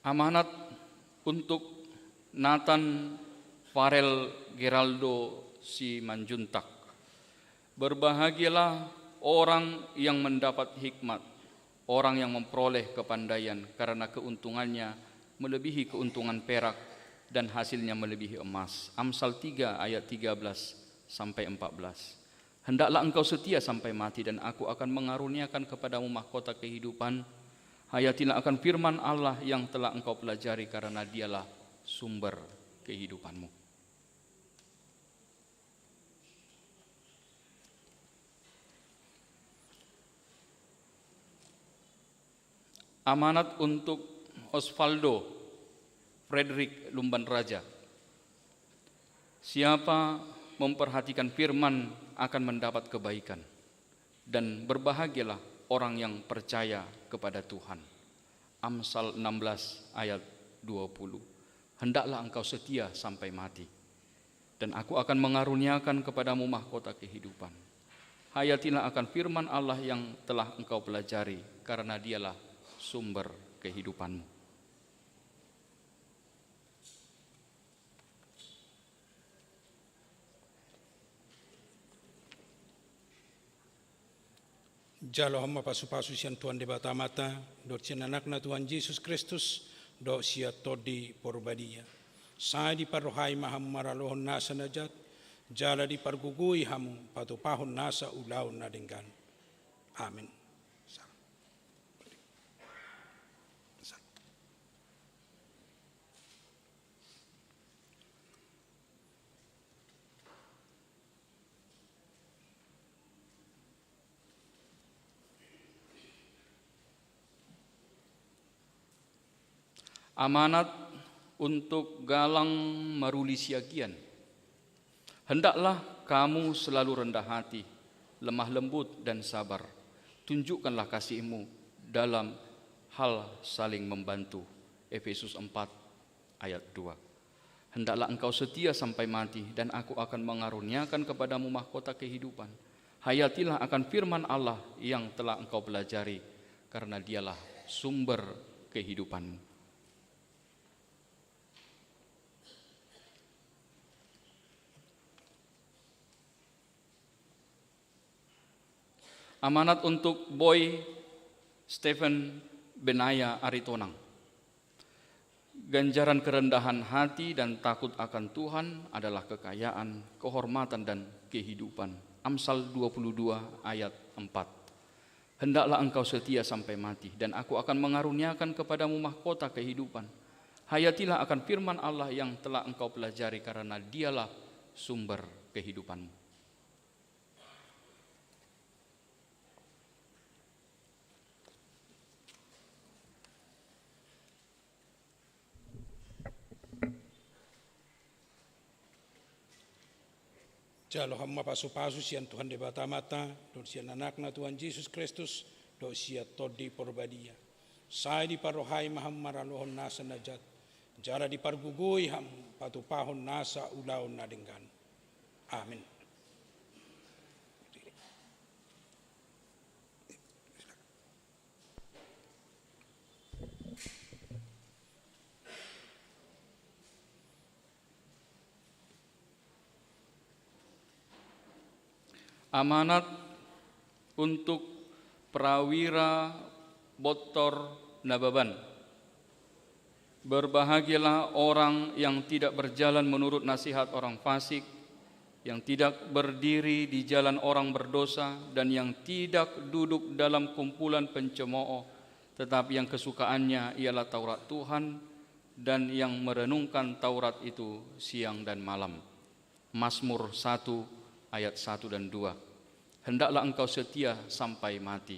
Amanat untuk Nathan Farel Geraldo Simanjuntak. Berbahagialah orang yang mendapat hikmat, orang yang memperoleh kepandaian, karena keuntungannya melebihi keuntungan perak dan hasilnya melebihi emas. Amsal 3 ayat 13 sampai 14. Hendaklah engkau setia sampai mati dan aku akan mengaruniakan kepadamu mahkota kehidupan. Hayatilah akan firman Allah yang telah engkau pelajari karena dialah sumber kehidupanmu. Amanat untuk Osvaldo Frederick Lumban Raja. Siapa memperhatikan firman akan mendapat kebaikan, dan berbahagialah orang yang percaya kepada Tuhan. Amsal 16 ayat 20. Hendaklah engkau setia sampai mati, dan aku akan mengaruniakan kepadamu mahkota kehidupan. Hayatilah akan firman Allah yang telah engkau pelajari, karena dialah sumber kehidupanmu. Jalo hamba pasu-pasu sian Tuhan di bata mata, dot sian anakna Tuhan Yesus Kristus, dot sia todi porbadia. Saya di parohai maham maralohon nasa najat, jala di pargugui hamu patu pahon nasa ulau nadenggan. Amin. Amanat untuk Galang Maruli Siagian. Hendaklah kamu selalu rendah hati, lemah lembut dan sabar. Tunjukkanlah kasih-Mu dalam hal saling membantu. Efesus 4 ayat 2. Hendaklah engkau setia sampai mati dan aku akan mengaruniakan kepadamu mahkota kehidupan. Hayatilah akan firman Allah yang telah engkau pelajari, karena dialah sumber kehidupanmu. Amanat untuk Boy Stephen Benaya Aritonang. Ganjaran kerendahan hati dan takut akan Tuhan adalah kekayaan, kehormatan dan kehidupan. Amsal 22 ayat 4. Hendaklah engkau setia sampai mati dan aku akan mengaruniakan kepadamu mahkota kehidupan. Hayatilah akan firman Allah yang telah engkau pelajari, karena dialah sumber kehidupanmu. Jalo hamba pasu-pasu sian Tuhan di bata mata, dot sian anakna Tuhan Yesus Kristus, dot sia todi porbadia. Saya di parohai maham maralohon nasa najat, jala di pargugui ham patu pahon nasa ulau nadenggan. Amin. Amanat untuk Prawira Botor Nababan. Berbahagialah orang yang tidak berjalan menurut nasihat orang fasik, yang tidak berdiri di jalan orang berdosa, dan yang tidak duduk dalam kumpulan pencemooh, tetapi yang kesukaannya ialah Taurat Tuhan, dan yang merenungkan Taurat itu siang dan malam. Mazmur 1 ayat 1 dan 2. Hendaklah engkau setia sampai mati,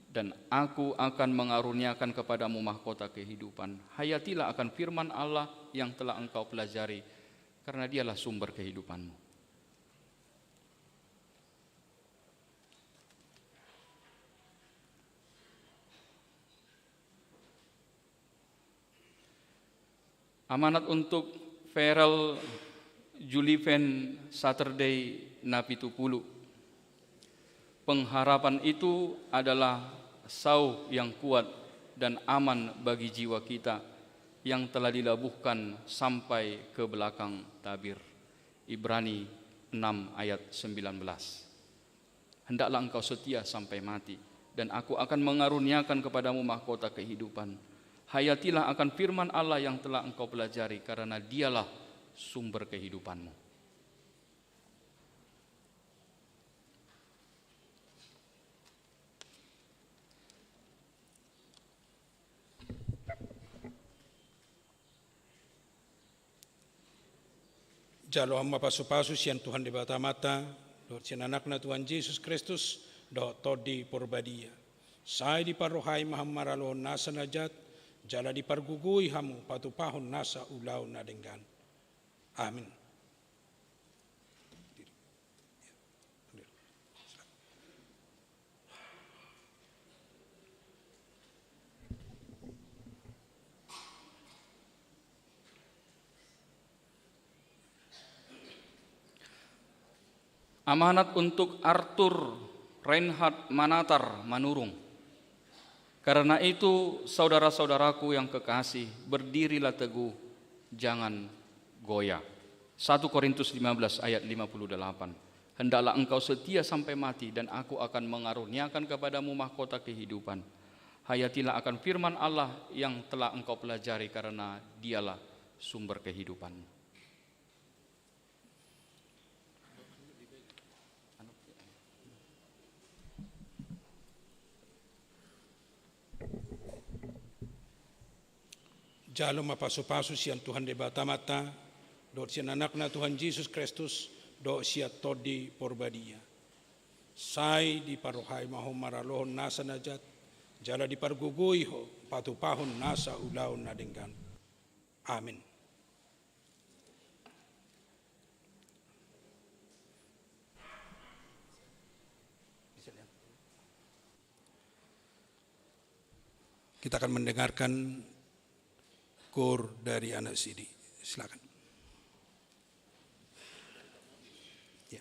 dan aku akan mengaruniakan kepadamu mahkota kehidupan. Hayatilah akan firman Allah yang telah engkau pelajari, karena dialah sumber kehidupanmu. Amanat untuk Farel Juliven Saturday Napitupulu. Pengharapan itu adalah sauh yang kuat dan aman bagi jiwa kita yang telah dilabuhkan sampai ke belakang tabir. Ibrani 6 ayat 19. Hendaklah engkau setia sampai mati, dan aku akan mengaruniakan kepadamu mahkota kehidupan. Hayatilah akan firman Allah yang telah engkau pelajari, karena dialah sumber kehidupanmu. Jalo hamba pasu-pasu sian Tuhan di bata mata, dot sian anakna Tuhan Yesus Kristus, dot todi porbadia. Sai di parohai mahamaralo nasa najat, jala di pargugui hamu patupahon nasa ulau nadenggan. Amin. Amanat untuk Arthur Reinhard Manatar Manurung. Karena itu, saudara-saudaraku yang kekasih, berdirilah teguh, jangan goyah. 1 Korintus 15 ayat 58. Hendaklah engkau setia sampai mati, dan aku akan mengaruniakan kepadamu mahkota kehidupan. Hayatilah akan firman Allah yang telah engkau pelajari, karena dialah sumber kehidupan. Jalo mapasu-pasu sian Tuhan di bata mata, dot sian anakna Tuhan Yesus Kristus, dot siat todi porbadia. Sai di parohai mahom maralohon nasa najat, jala di pargugui ho patupahon nasa ulau nadenggan. Amin. Kita akan mendengarkan kor dari anak Sidi. Silakan. Ya.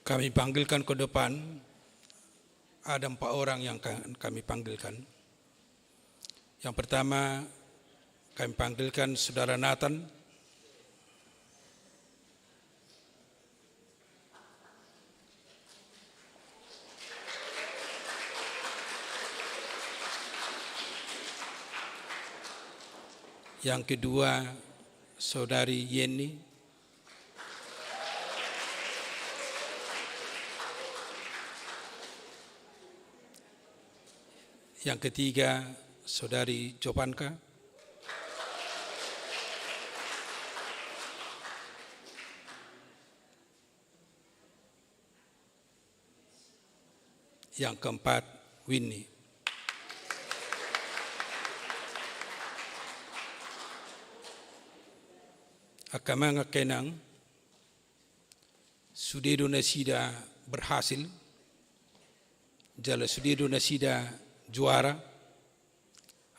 Kami panggilkan ke depan, ada 4 orang yang kami panggilkan. Yang pertama, kami panggilkan Saudara Nathan. Yang kedua, Saudari Yeni. Yang ketiga, Saudari Jopanka. Yang keempat, Winnie. Akamanga kenang, Sudedo Nasida berhasil, Jala Sudedo Nasida juara,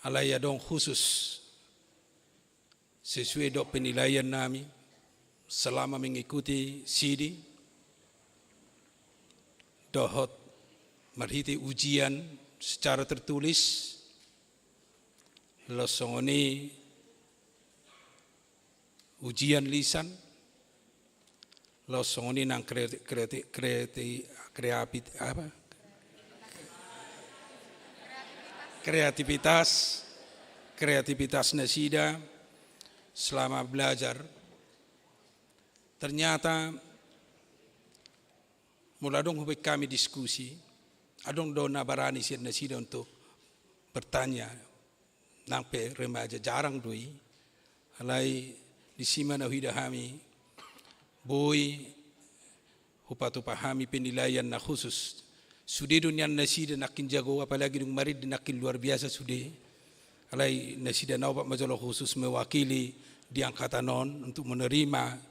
alaya dong khusus sesuai dok penilaian nami selama mengikuti sidi, dohot marhiti ujian secara tertulis, losongoni ujian lisan, losongoni nang kreativitas Nasida selama belajar. Ternyata mula dong hubik kami diskusi, adong do nabarani si Nasida untuk bertanya nampe remaja jarang doi, alai di simana huida kami boy hupatu pahami penilaian na khusus. Sudah dunia Nasida nakin jago, apalagi dung marid nakin luar biasa sudah. Alai Nasida naubat majalah khusus mewakili di angkatan non untuk menerima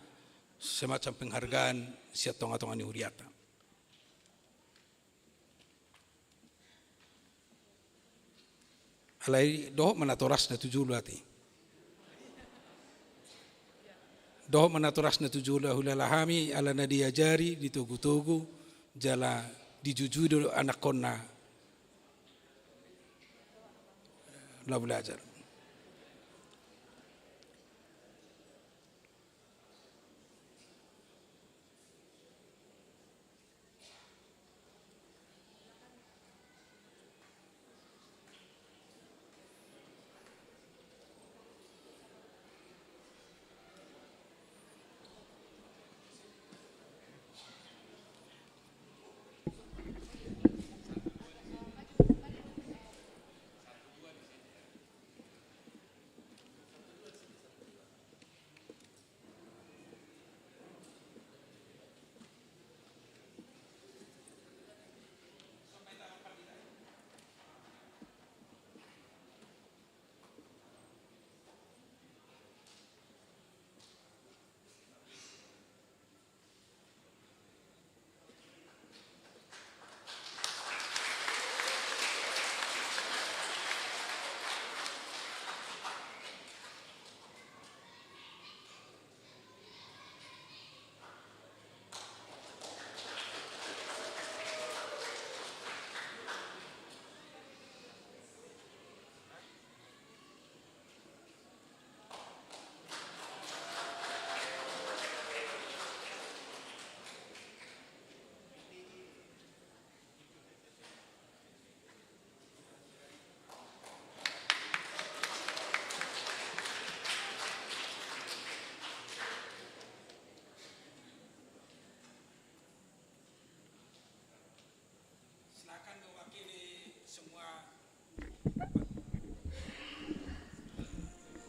semacam penghargaan siat tonga-tonga ni huriata. Alai doh menatoras na tujuh lati. Doh menatoras na tujuh lahami ala na diajari di tugu-tugu jala dijujui anak kona la belajar.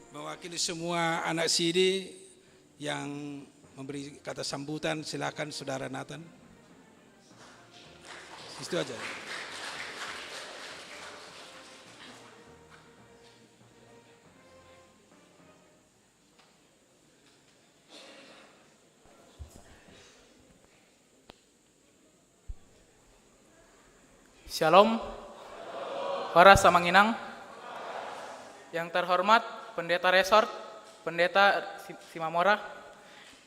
Mewakili semua anak sidi yang memberi kata sambutan, silakan Saudara Nathan. Itu aja. Shalom, para samanginang. Yang terhormat Pendeta Resort, Pendeta Simamora,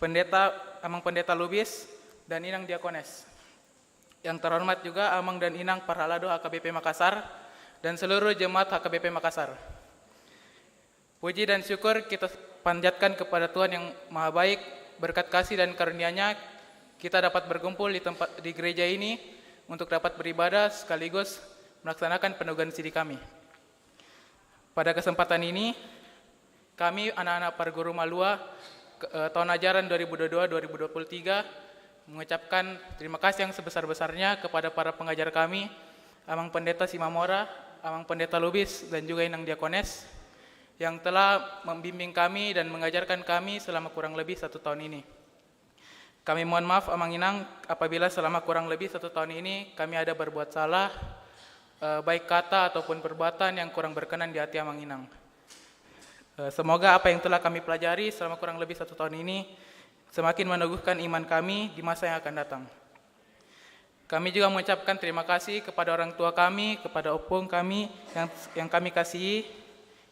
Pendeta Lubis, dan Inang Diakones. Yang terhormat juga Amang dan Inang Parhalado HKBP Makassar dan seluruh jemaat HKBP Makassar. Puji dan syukur kita panjatkan kepada Tuhan yang Maha Baik, berkat kasih dan karunia-Nya kita dapat berkumpul di gereja ini untuk dapat beribadah sekaligus melaksanakan penugasan studi kami. Pada kesempatan ini, kami anak-anak Parguru Malua tahun ajaran 2022-2023 mengucapkan terima kasih yang sebesar-besarnya kepada para pengajar kami, Amang Pendeta Simamora, Amang Pendeta Lubis, dan juga Inang Diakones, yang telah membimbing kami dan mengajarkan kami selama kurang lebih 1 tahun ini. Kami mohon maaf Amang Inang apabila selama kurang lebih 1 tahun ini kami ada berbuat salah, baik kata ataupun perbuatan yang kurang berkenan di hati Amang Inang. Semoga apa yang telah kami pelajari selama kurang lebih 1 tahun ini semakin meneguhkan iman kami di masa yang akan datang. Kami juga mengucapkan terima kasih kepada orang tua kami, kepada opung kami yang kami kasihi,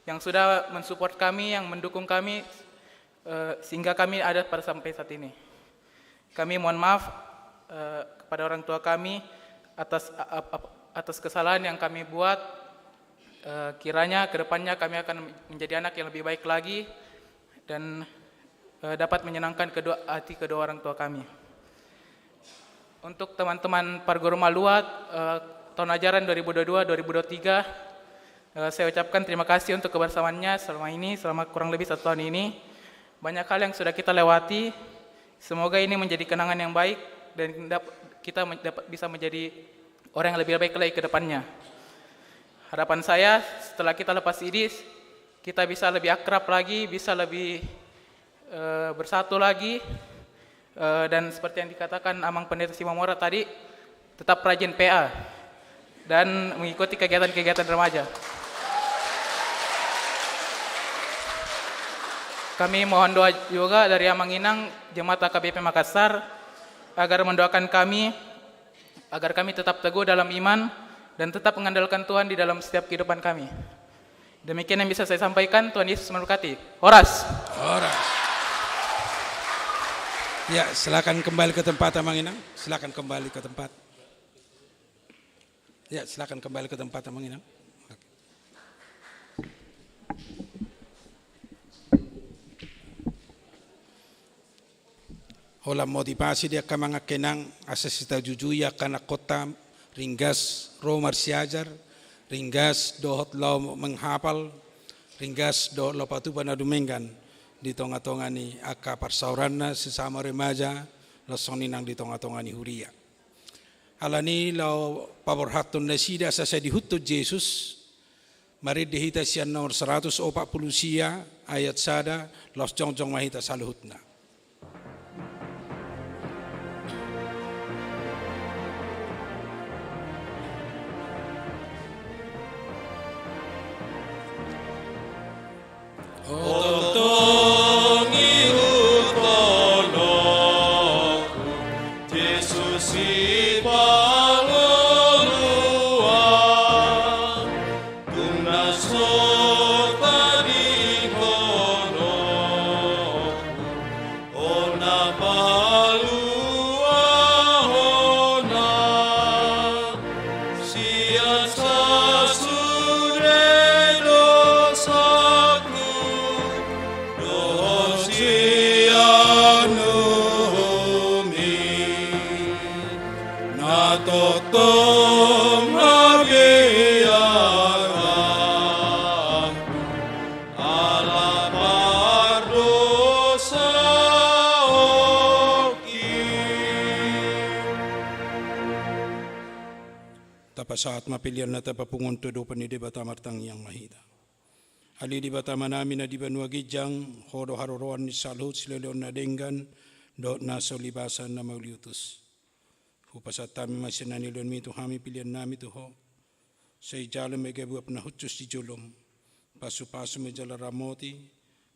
yang sudah mensupport kami, yang mendukung kami sehingga kami ada pada sampai saat ini. Kami mohon maaf kepada orang tua kami atas kesalahan yang kami buat. Kiranya kedepannya kami akan menjadi anak yang lebih baik lagi dan dapat menyenangkan hati kedua orang tua kami. Untuk teman-teman Parguru Malua tahun ajaran 2022-2023, saya ucapkan terima kasih untuk kebersamaannya selama kurang lebih 1 tahun ini. Banyak hal yang sudah kita lewati. Semoga ini menjadi kenangan yang baik dan kita bisa menjadi orang yang lebih baik lagi ke depannya. Harapan saya setelah kita lepas ini, kita bisa lebih akrab lagi, bisa lebih bersatu lagi, dan seperti yang dikatakan Amang Pendeta Simamora tadi, tetap rajin PA dan mengikuti kegiatan-kegiatan remaja. Kami mohon doa juga dari Amang Inang, Jemaat HKBP Makassar, agar mendoakan kami, agar kami tetap teguh dalam iman, dan tetap mengandalkan Tuhan di dalam setiap kehidupan kami. Demikian yang bisa saya sampaikan. Tuhan Yesus memberkati. Horas. Horas. Ya, silakan kembali ke tempat Amang Inang. Silakan kembali ke tempat. Ya, silakan kembali ke tempat Amang Inang. Hola motivasi dia kamanga kenang asasita jujuya kana kota ringgas romar siajar, ringgas dohot lau menghafal, ringgas dohot lau patupan adumengan di tonga-tonga ni aka parsauranna sesama remaja lasoni nang di tonga-tonga ni huria. Alani lau paborhatun nasida asasa dihutut Yesus, mari dihita sian nomor 140 sia ayat sada los jong-jong mahita saluhutna. Saat mapilian na tapapungon todo pa ni di bata martang yang mahita. Ali di bata manami na di banua gijang, hodo haroroan ni salhut sileleon na denggan, do na solibasan na mauliutus. Hupasat tami masinani leon mito hami pilian nami tuho. Say jalan megabuap na hutsus di julom. Pasu-pasu mejala ramoti,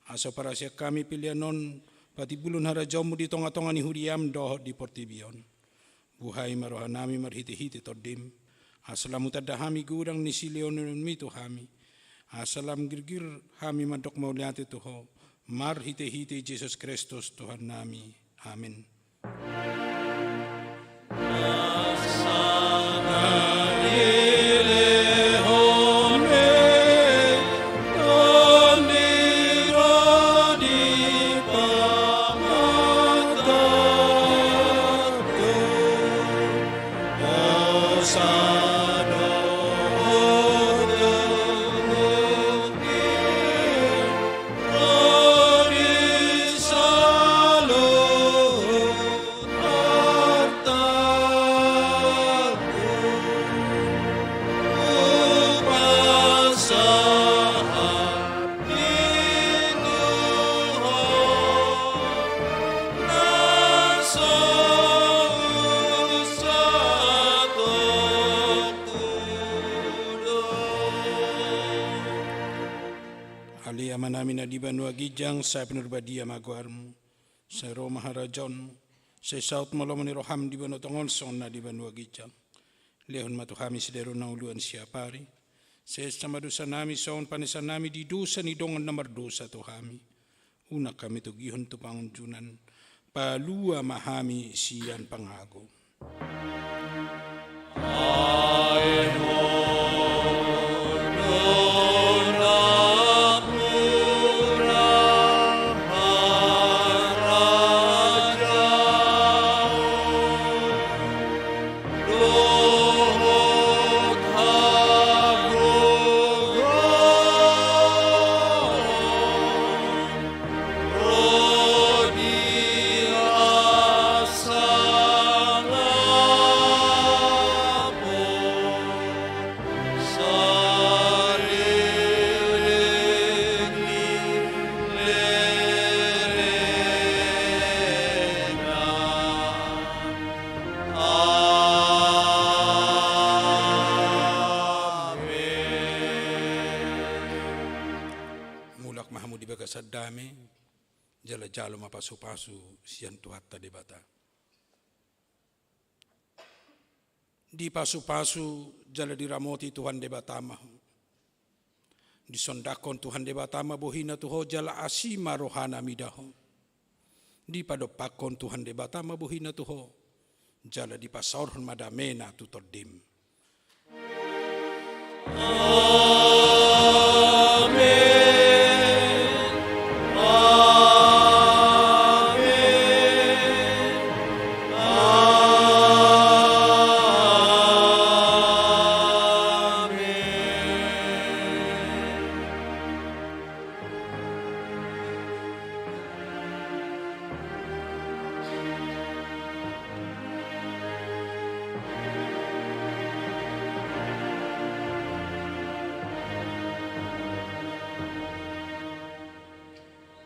asa para siya kami pilian non, pati bulun harajamu di tonga-tonga ni huriam dohot di portibion. Buhay marohan nami marhiti-hiti todim. Asalam utadahami gudang ni sileon mito hami. Asalam girgir hami madok mauliati tuho. Mar hite-hite Jesus Kristus Tuhan nami. Amin. Yamanami na di Banua Gijang, sa Pinurbadia Maguarmu, sa Roma Harajon, sa Saut Molomoni Roham di Banua Tongolson na di Banua Gijang, Lehon Matuhami Sidero na uluan siapari, sa Samadusa nami saon panisan nami di dusa ni dongan namar dosa Tuhami, una kami tugihon tu pangunjunan, palua mahami siyan pangago. Sadame jala jalo mapasu-pasu sian tuhatta debata. Di pasu-pasu jala diramoti Tuhan debatama. Di sondakon Tuhan debatama bohina tuho jala asima rohana midaho. Di padopakon Tuhan debatama bohina tuho jala di pasaurhon madamena tutodim.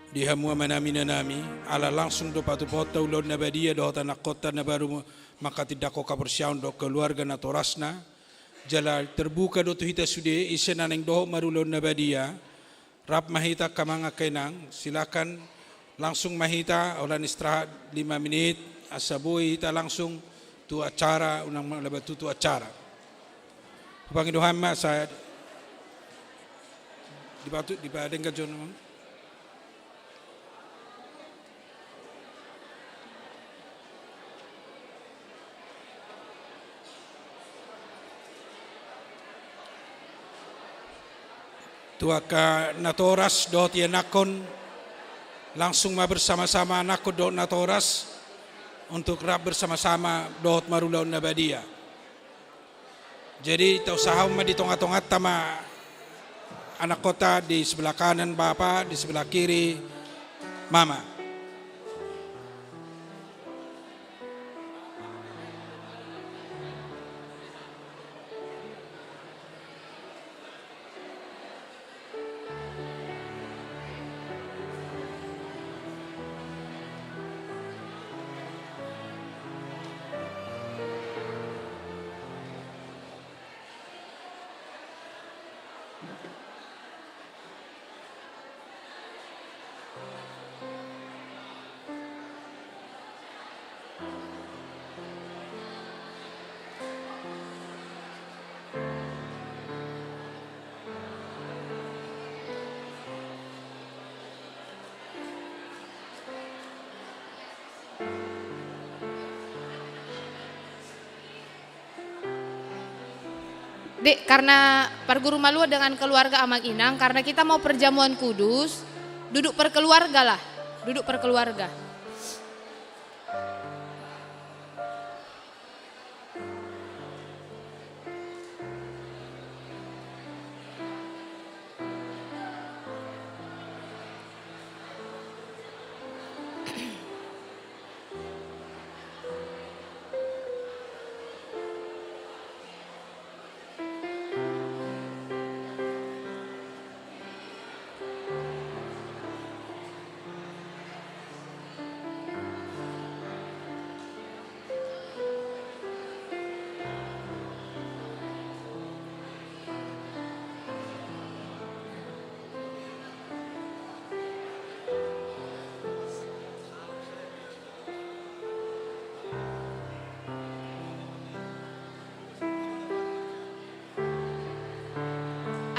Di hamua manami nanami ala langsung do patu pota ulon nabadia do tanah kota na baru maka tidak ko kapersiaun do keluarga na torasna jala terbuka do tuhita sude isena neng do marulon nabadia rap mahita kamanga kenang silakan langsung mahita olan istirahat 5 menit asabui kita langsung tu acara unang lebat tu acara Pangiduhan ma saya di batu di badeng ka jono tuaka natoras do tia nakon langsung ma bersama-sama nakon do natoras untuk rap bersama-sama do marulaun nabadia. Jadi tau sahau ma di tonga-tonga tama anak kota di sebelah kanan bapak, di sebelah kiri mama. Dek, karena Parguru Malua dengan keluarga Amang Inang, karena kita mau perjamuan kudus, duduk perkeluarga lah, duduk perkeluarga.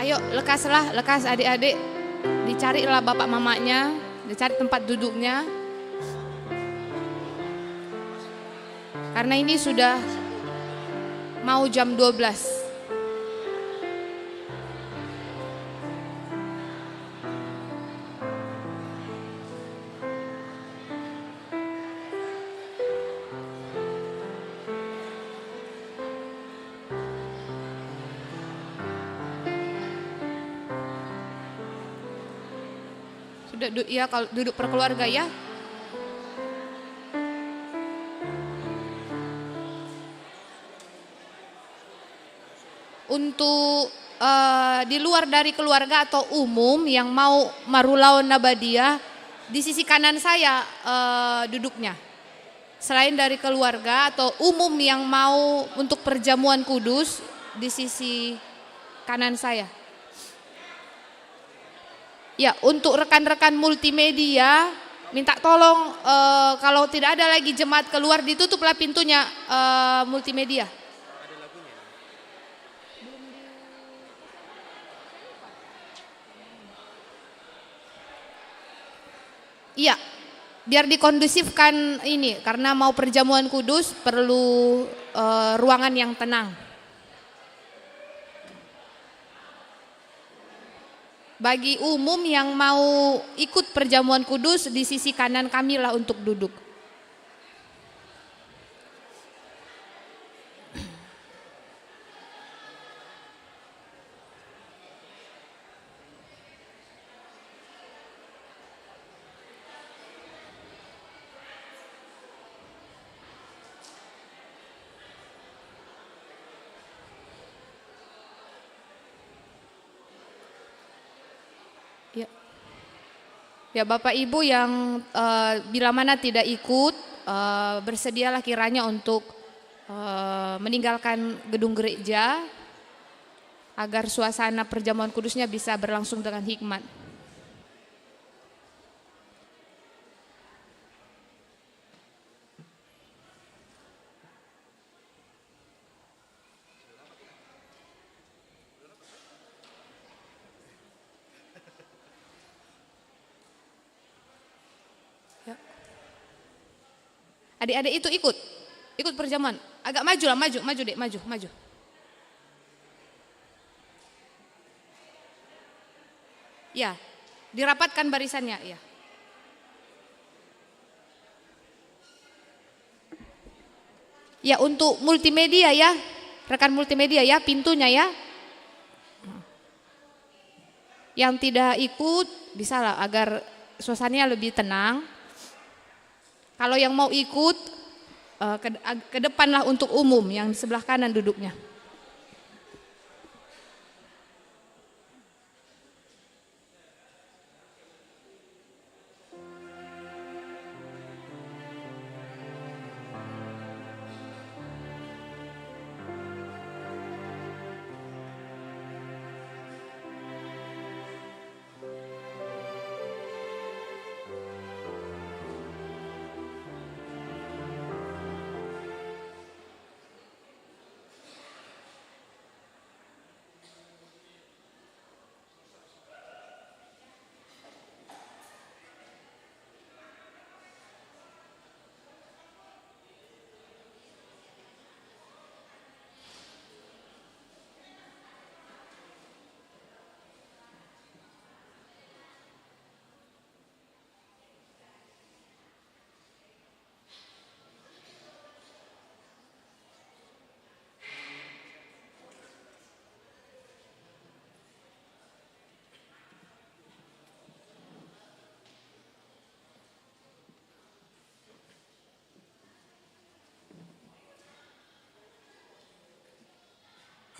Ayo lekaslah, lekas adik-adik. Dicarilah bapak mamanya, dicari tempat duduknya. Karena ini sudah mau jam 12. Sudah ya, kalau duduk perkeluarga ya. Untuk di luar dari keluarga atau umum yang mau marulaun nabadiyah, di sisi kanan saya duduknya. Selain dari keluarga atau umum yang mau untuk perjamuan kudus, di sisi kanan saya. Ya, untuk rekan-rekan multimedia, minta tolong kalau tidak ada lagi jemaat keluar, ditutuplah pintunya multimedia. Iya, biar dikondusifkan ini, karena mau perjamuan kudus perlu ruangan yang tenang. Bagi umum yang mau ikut perjamuan kudus, di sisi kanan kami lah untuk duduk. Ya Bapak Ibu yang bila mana tidak ikut, bersedialah kiranya untuk meninggalkan gedung gereja agar suasana perjamuan kudusnya bisa berlangsung dengan hikmat. Adik-adik itu ikut perjamuan. Agak maju lah, maju dek, maju. Ya, dirapatkan barisannya, ya. Ya, untuk multimedia ya, rekan multimedia ya, pintunya ya. Yang tidak ikut, bisa lah agar suasananya lebih tenang. Kalau yang mau ikut, ke depan lah untuk umum, yang di sebelah kanan duduknya.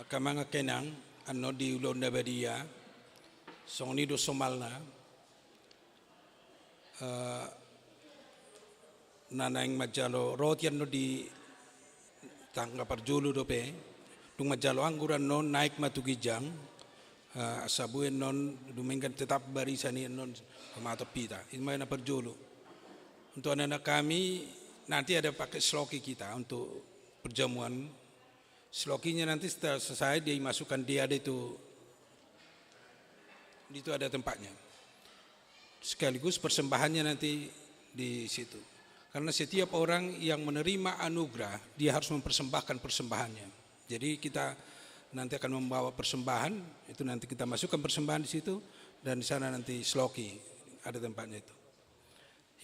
Kamanga kenang anno di ulon nabadia songni do somalna nanaing majalo rotian no di tangga parjulu dope dung majalo angguran non naik matugijang asabuen non duminggan tetap barisani non kamato pita ini na parjulu. Untuk anak-anak kami nanti ada pakai sloki kita untuk perjamuan. Slokinya nanti setelah selesai dia masukkan dia itu itu ada tempatnya. Sekaligus persembahannya nanti di situ. Karena setiap orang yang menerima anugerah, dia harus mempersembahkan persembahannya. Jadi kita nanti akan membawa persembahan, itu nanti kita masukkan persembahan di situ, dan di sana nanti sloki, ada tempatnya itu.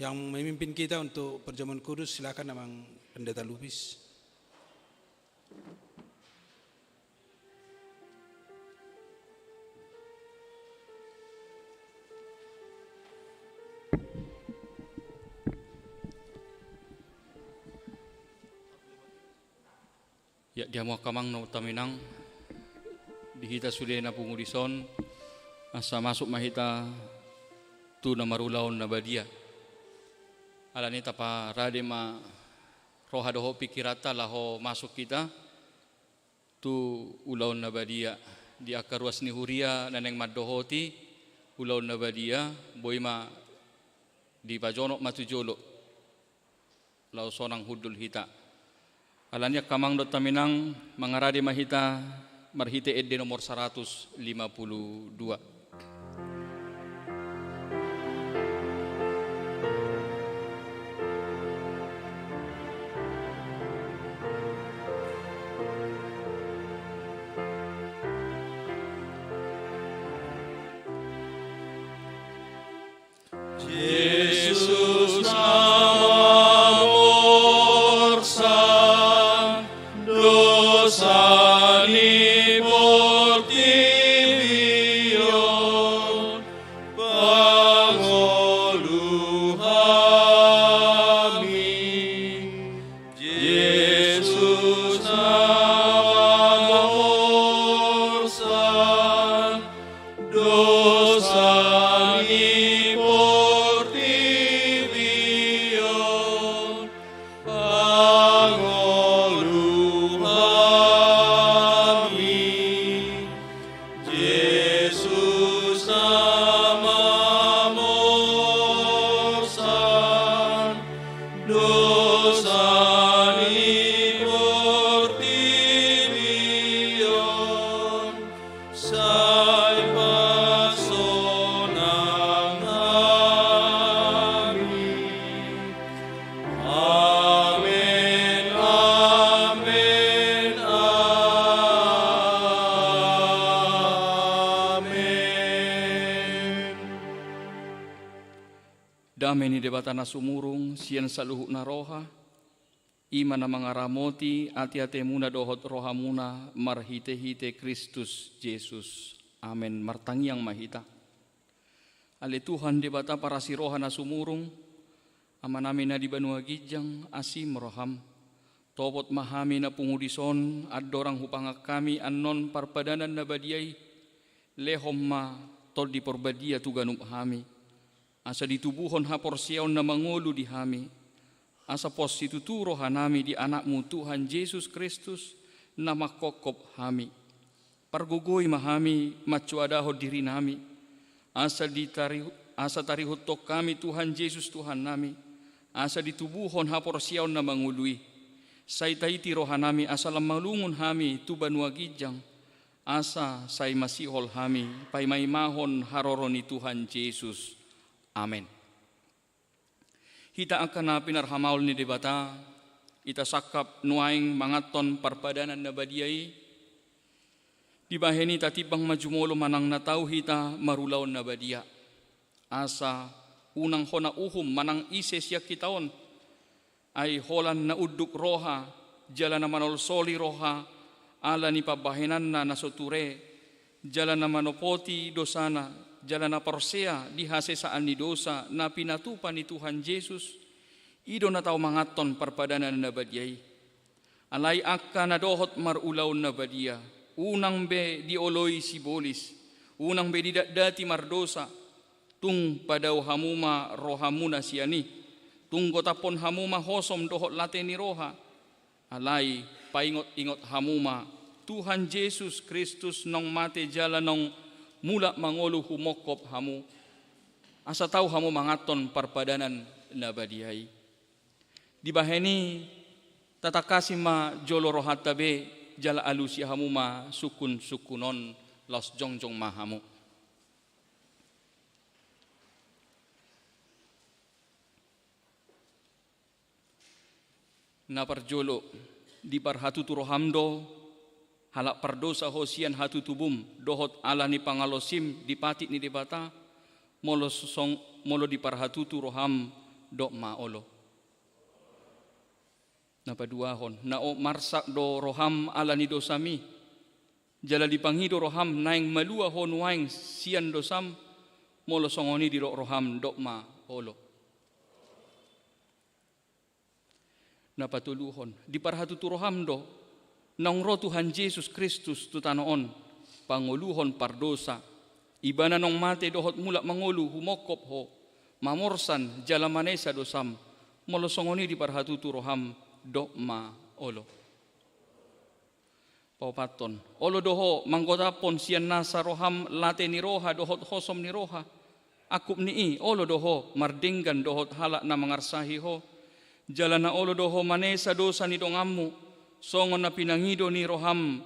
Yang memimpin kita untuk perjamuan kudus, silakan Amang Pendeta Lubis. Ya dia mau kamang no taminang dihita sudah na pungudison asa masuk mahita tu na marulaon na badia alani tapa rade ma roha doho pikirata laho masuk kita tu ulaon na badia di akaruas ni huria naneng madohoti ulaon na badia boima di pajonok matujolo lau sonang hudul hita. Alanya kamang dot taminang mangarade mahita marhite edde nomor 152. Yesus dosani portibion pangolu kami Yesus namorsan dosani portibion pangolu Yesus namamorsan dosani portibion sai pasonang amin. Amen, amen, amen. Damai ni debatana sumurung sian saluhuk na roha iman na mga ramoti ati-ati muna dohot roha muna marhite-hite Kristus Jesus. Amen. Martangiang mahita. Ale Tuhan debata para si roha na sumurung ama namin na di banua gijang asim roham. Topot mahami na pungudison at dorang hupangak kami anon parpadanan na badiyay lehom ma tol di porbadia tuganup hami. Asa ditubuhon ha porsyaon na mangulu di hami. Asa postituturo hanami di anakmu Tuhan Yesus Kristus na makokop hami. Pargugoy mahami macuadaho diri nami. Asa tarihutok kami Tuhan Yesus Tuhan nami. Asa ditubuhon ha porsyaon na mangului. Say taiti rohanami asa lamalungun hami tuban wagijang. Asa say masihol hami paimaymahon haroron ni Tuhan Yesus. Amen. Hita akan na pinarhamaul ni debata, ita sakap nuaing mangaton parpadanan na badiyay, dibaheni tatibang majumolo manang natau hita marulaw na badiya. Asa unang hona uhum manang ises yak kitaon, ay holan na uduk roha, jala na manolsoli roha, ala ni pabahenan na nasoture, jala na manopoti dosana, jala na porsea dihase saan ni dosa na pinatupan ni Tuhan Yesus ido na tao mangaton parpadanan na badiyay alay akka na dohot marulaw na badiya unang be di oloy si bolis unang be di dati mardosa tung padaw hamuma rohamuna siani tung gotapon hamuma hosom dohot late ni roha alay paingot-ingot hamuma Tuhan Yesus Kristus nong mate jala nong mula mangolu humokop hamu asa tau hamu mangaton parpadanan na badiyay dibaheni tatakasi ma jolo rohatabe jala alusi hamu ma sukun sukunon los jongjong mahamu na parjolo di parhatu turohamdo halak pardosa hosian hatu tubum dohot ala ni pangalosim di patik ni debata molo di parhatu turoham do maolo na paduahon na o marsak do roham ala ni dosami jala di panghido roham naing malua hon waing sian dosam molo songoni di roham do maolo na patuluhon di parhatu turoham do nangro Tuhan Yesus Kristus tutanoon panguluhon pardosa ibana nong mate dohot mulak mangulu humokop ho mamorsan jalamanesa dosam molo songoni di parhatu turoham do maolo paupaton olo doho manggotapon sian nasa roham late ni roha dohot hosom ni roha akup ni olo doho mardinggan dohot halak na mangarsahi ho jalana olo doho manesa dosa ni dongammu songon na pinangido ni roham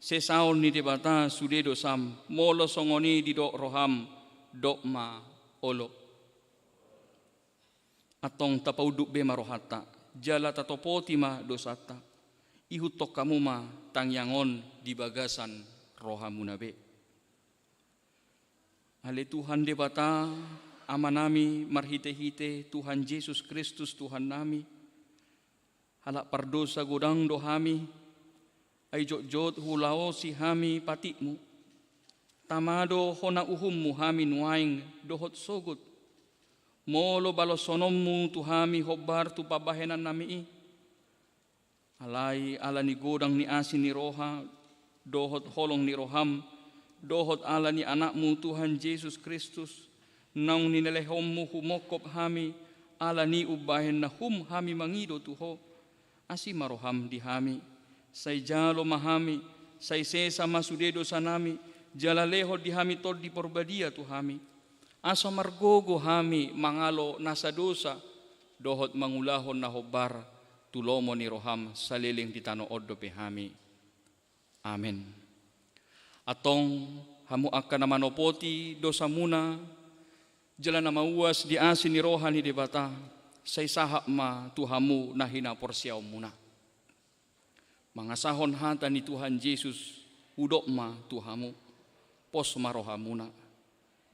sesaon ni debata sude dosam molo songoni di do roham do maolo atong tapauduk be marohata jala tatopoti ma dosata ihutok kamu ma tangyangon di bagasan rohamunabe ale Tuhan debata amanami marhite-hite Tuhan Yesus Kristus Tuhan nami halak pardosa godang dohami ay jot-jot hulao si hami patikmu tamado hona uhummu hami nuaing dohot sogot molo balosonommu tuhami hobbar tu pabahenan nami alai ala ni godang ni asin ni roha dohot holong ni roham dohot ala ni anakmu Tuhan Yesus Kristus naung ni nelehommu humokop hami ala ni ubahen na hami mangido tuho asima roham di hami say jalo mahami say sesa masudedo sanami jalaleho di hami tol di porbadia tuhami asa margogo hami mangalo nasa dosa dohot mangulahon na hobar tulomo ni roham saliling di tanood do hami amen atong hamu akan na manopoti dosa muna jala na mauwas di asin ni roha ni debata say sahak ma tuhamu na hinaporsiyaw muna mangasahon hata ni Tuhan Yesus udok ma tuhamu pos maroha muna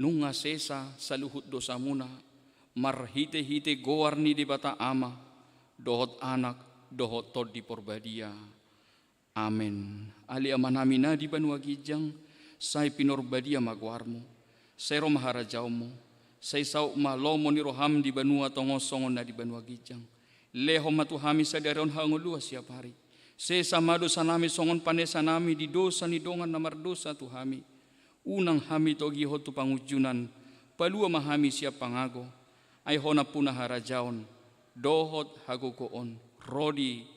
nunga sesa saluhut dosa muna marhite-hite goar ni debata ama dohot anak dohot tod di porbadia amen ali amanami na di banua gijang say pinorbadia magwarmu say romaharajawmu say sauk malomo ni roham di banua tongosongon na di banua gijang leho matuhami sadaron hangulua siap hari say samado sanami songon panesa nami di dosa ni dongan namar dosa tuhami unang hami togi hotu pangujunan palua mahami siap pangago ay hona punah harajaon dohot hagogoon rodi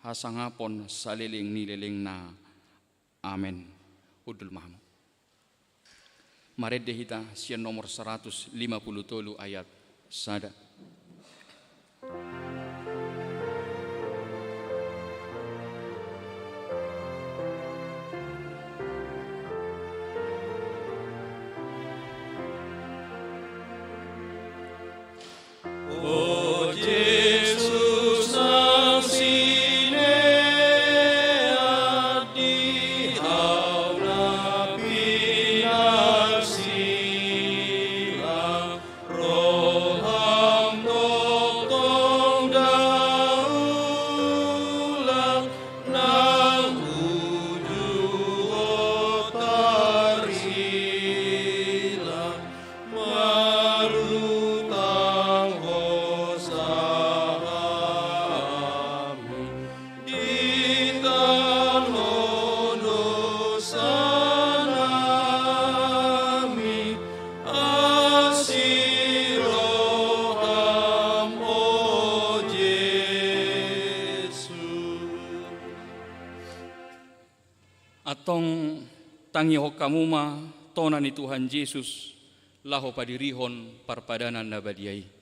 hasangapon saliling nililing na amen udul mahamu maredde hita sian nomor 153 ayat sada O Jesus ang sinead di hauna pinagsilang roham totong daulang ng ujuot tarilang marutang hosami ditan hono sanami asiroham o Jesus atong tangiho kamuma tona ni Tuhan Yesus laho padirihon parpadanan na badiay.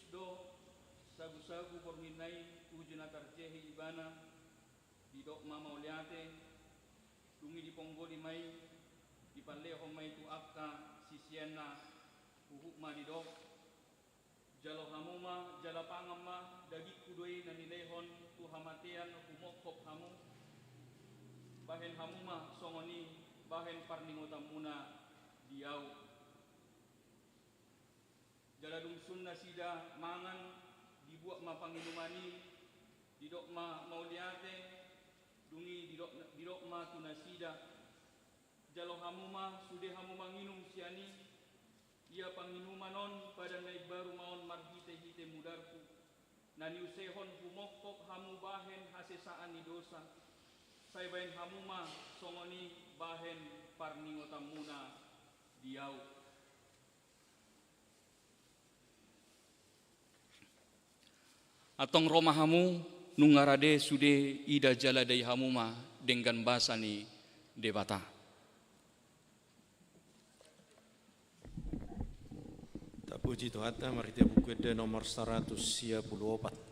do sagu-sagu porminai ujunatar jehi ibana didok mama uliate dungi di ponggoli mai di palleho mai tu akka sisiana uhuk ma didok jalo hamuma jala pangama dagi kudoi nanilehon tu hamatean humokop hamu bahen hamuma songoni bahen parningotamuna diau jala dungsun nasida mangan dibuat ma panginumani didok ma mauliate dungi didok ma tunasida jalo hamuma sude hamuma nginum siani ia panginumanon pada naik baru maon marhite hite mudarku nani usehon humokok hamu bahen hasesaan ni dosa sai bahen hamuma songoni bahen parningotamuna diau atong romahamu nungarade sude ida jala dai hamuma dengan basani debata. Tak puji Tuhan, mari kita buku de nomor 134.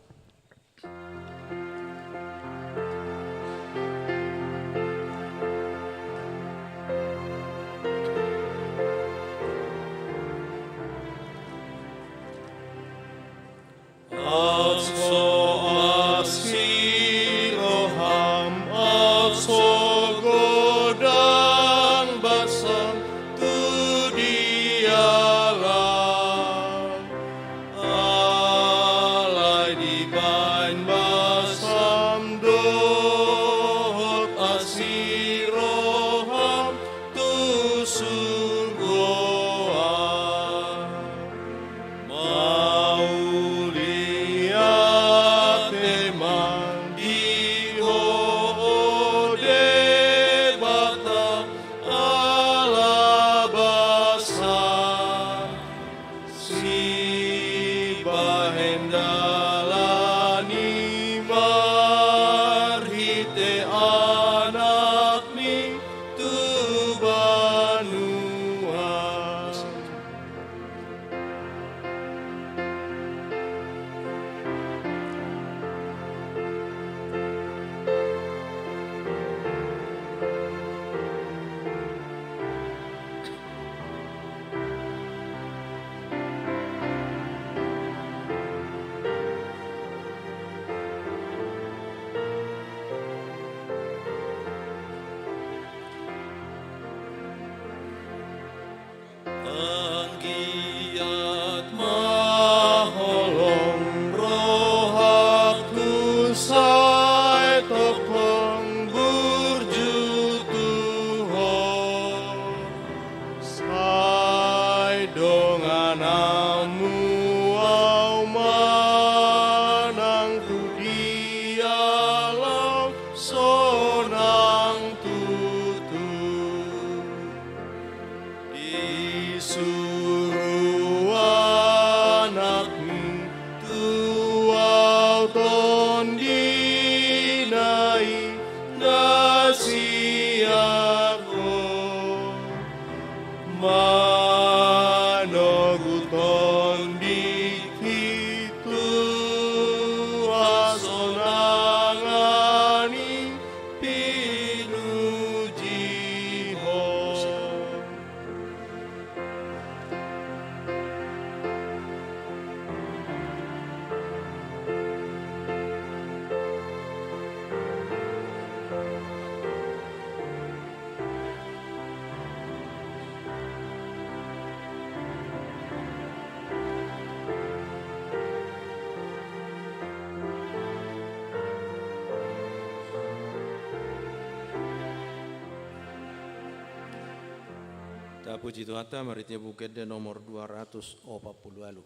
Tak puji Tuhan, mari kita buka de nomor 240 lalu.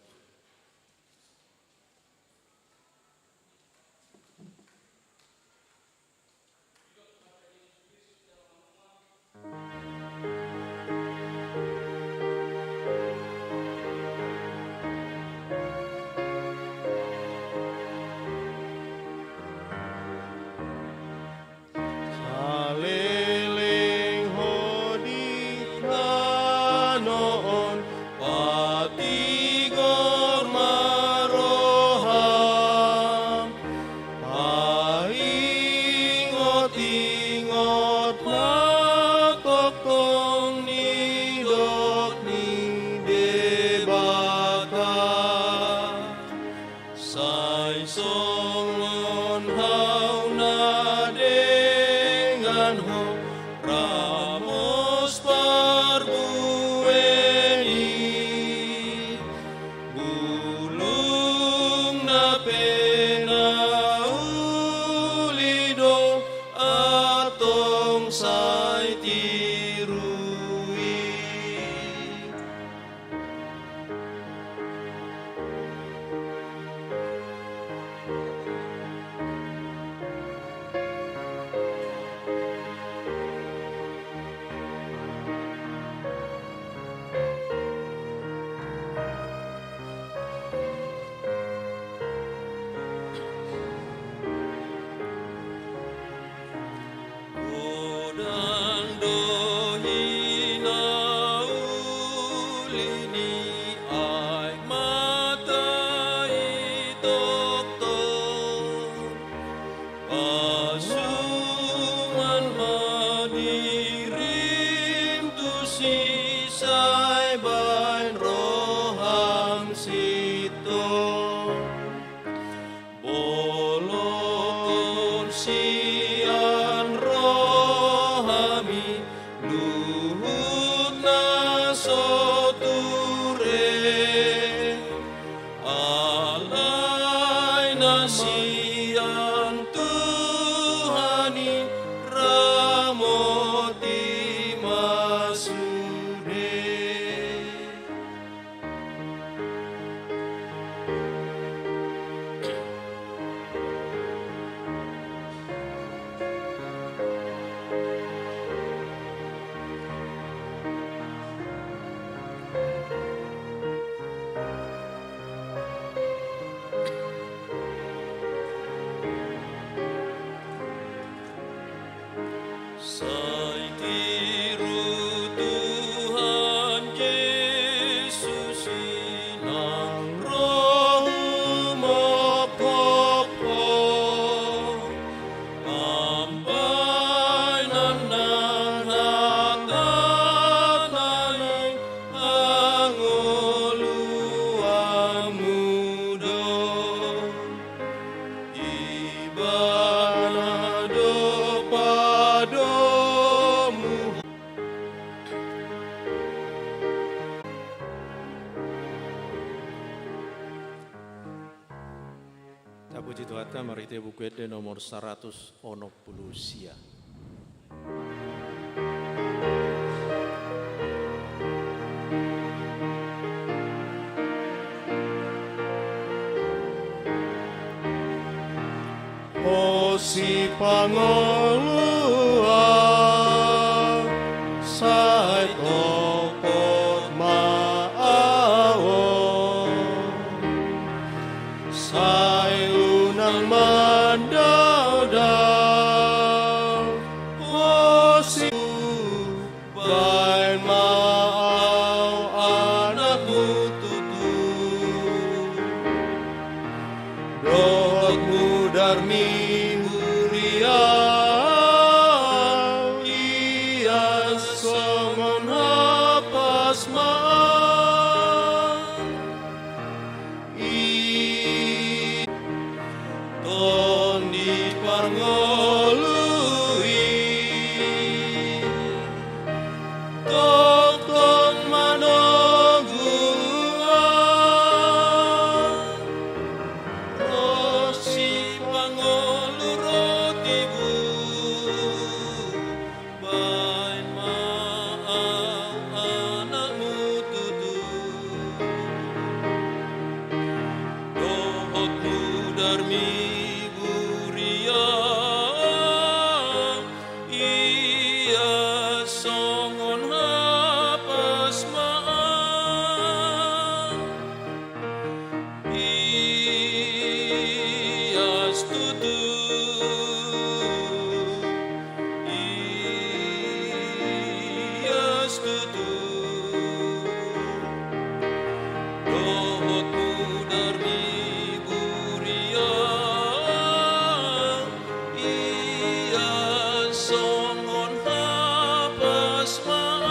Patigo songon hauna dengan ho ramos parbueni bulung na pena ulido atong sai tirui. Godang dohina ulini ay matai doktor pasuman madirim tu sisay bain roham sito bolokon sian rohami luhut na soture alay na sian Tuhani ramoti masude. Sai tiru Tuhan Yesus inang rohu mopopo ambai nanang hatanai angoluang mudo ibanado padomu. Puji Tuhan, mari kita buku ede nomor 100 onok pulusia. Osi pangolua sai tokot maawo sai unang mandadaw osi bain maaw anak mututu dohot mudarmi mulia ia songon hapas maan i ton di parngolui tong manongguan rosi pangolu rotibu bain maaw anak mututu dohot mudarmi buria ia songon hapas maan ia stutu ia stutu dohot mudarmi buria ia songon hapas maan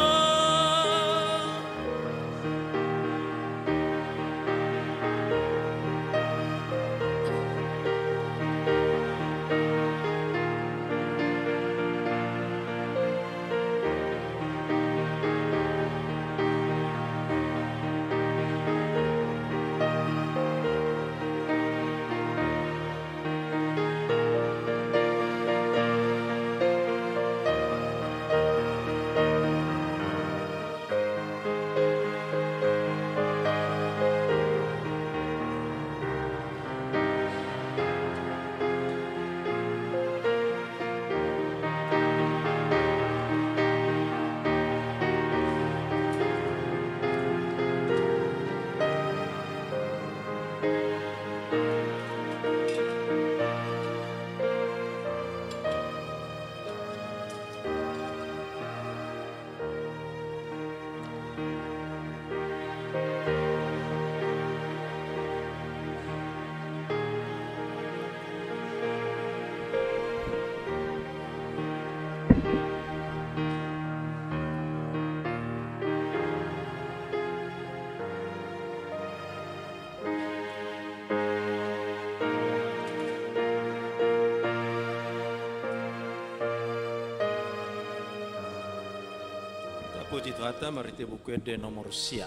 Puji Tuhan, mari kita buku de nomor sia.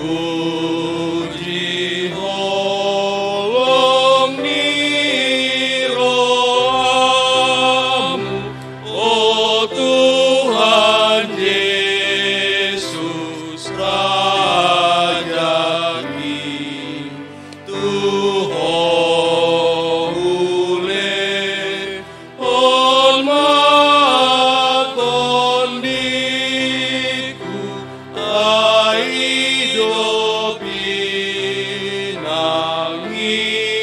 Puji holong ni rohamu, oh Tuhan Yesus Raja kami, Tuhan ule hormat kondiku, hidup inang hidomi,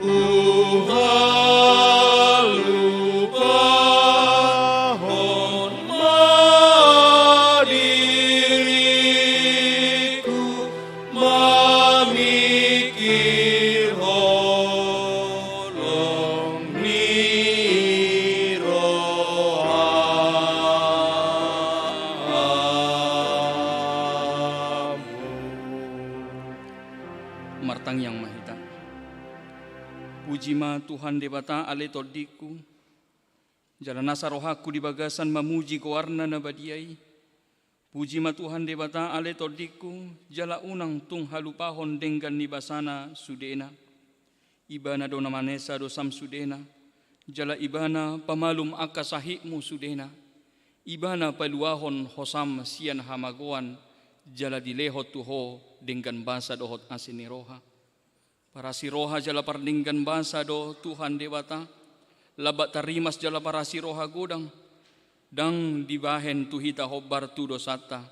lupa hormat diriku, memikir holong ni Martang yang mahita. Puji ma Tuhan debata ale todiku. Jalan nasa rohaku di bagasan memuji koarna nabadiai. Puji ma Tuhan debata ale todiku. Jala unang tung halupahon denggan nibasana sudena. Ibana dona manesa dosam sudena. Jala ibana pamalum akasahikmu sudena. Ibana paluahon hosam sian hamagoan. Jala dilehot tuho dengan basa dohot asini roha. Para si roha jala pardinggan basa do Tuhan dewata. Labat tarimas jala para si roha godang. Dang dibahen tuhita hobbar tu dosata.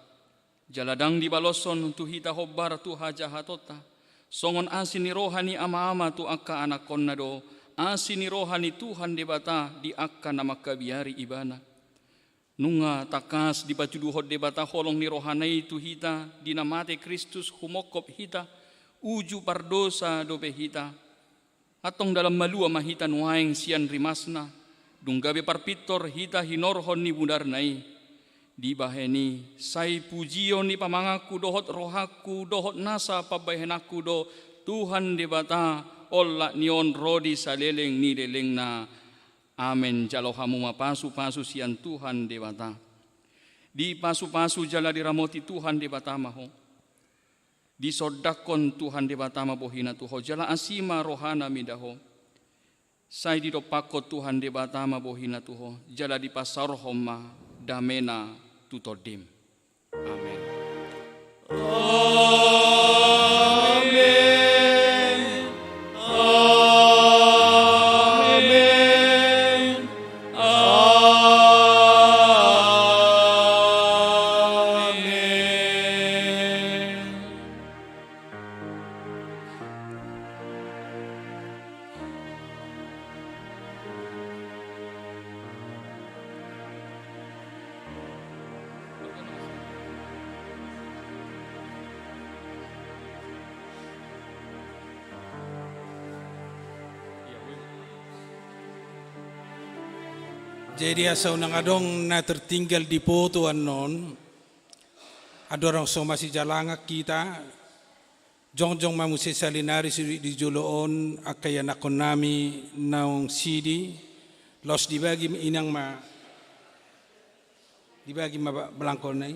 Jala dang dibaloson tuhita hobbar tu hajahatota. Songon asini roha ni ama-ama tu akka anak konna do. Asini roha ni Tuhan dewata di akka nama kabiari ibana. Nunga takas di pacuduhot debata holong ni rohanai tu hita dinamate Kristus humokop hita uju pardosa dope hita atong dalam malua mahita nuaeng sian rimasna dunggabe parpitor hita hinorhon ni budarnai di baheni sai pujio ni pamangaku dohot rohaku dohot nasa pabahenaku do Tuhan debata olla nion rodi saleleng ni leleng na. Amen. Jalo hamu mapasu-pasu sian Tuhan dewata. Di pasu-pasu jala diramoti Tuhan dewata maho. Di sodakon Tuhan dewata mabohina tuho. Jala asima rohana midaho. Sai di dopakot Tuhan dewata mabohina tuho. Jala di pasar homa damena tutodim. Amen. Jadi asal nang adong na tertinggal di poto anon, ada orang so masih jalanga kita, jong mamusi salinari di joloon akaya nakon nami naong sidi, los dibagi inang ma, dibagi ma belangkon nai,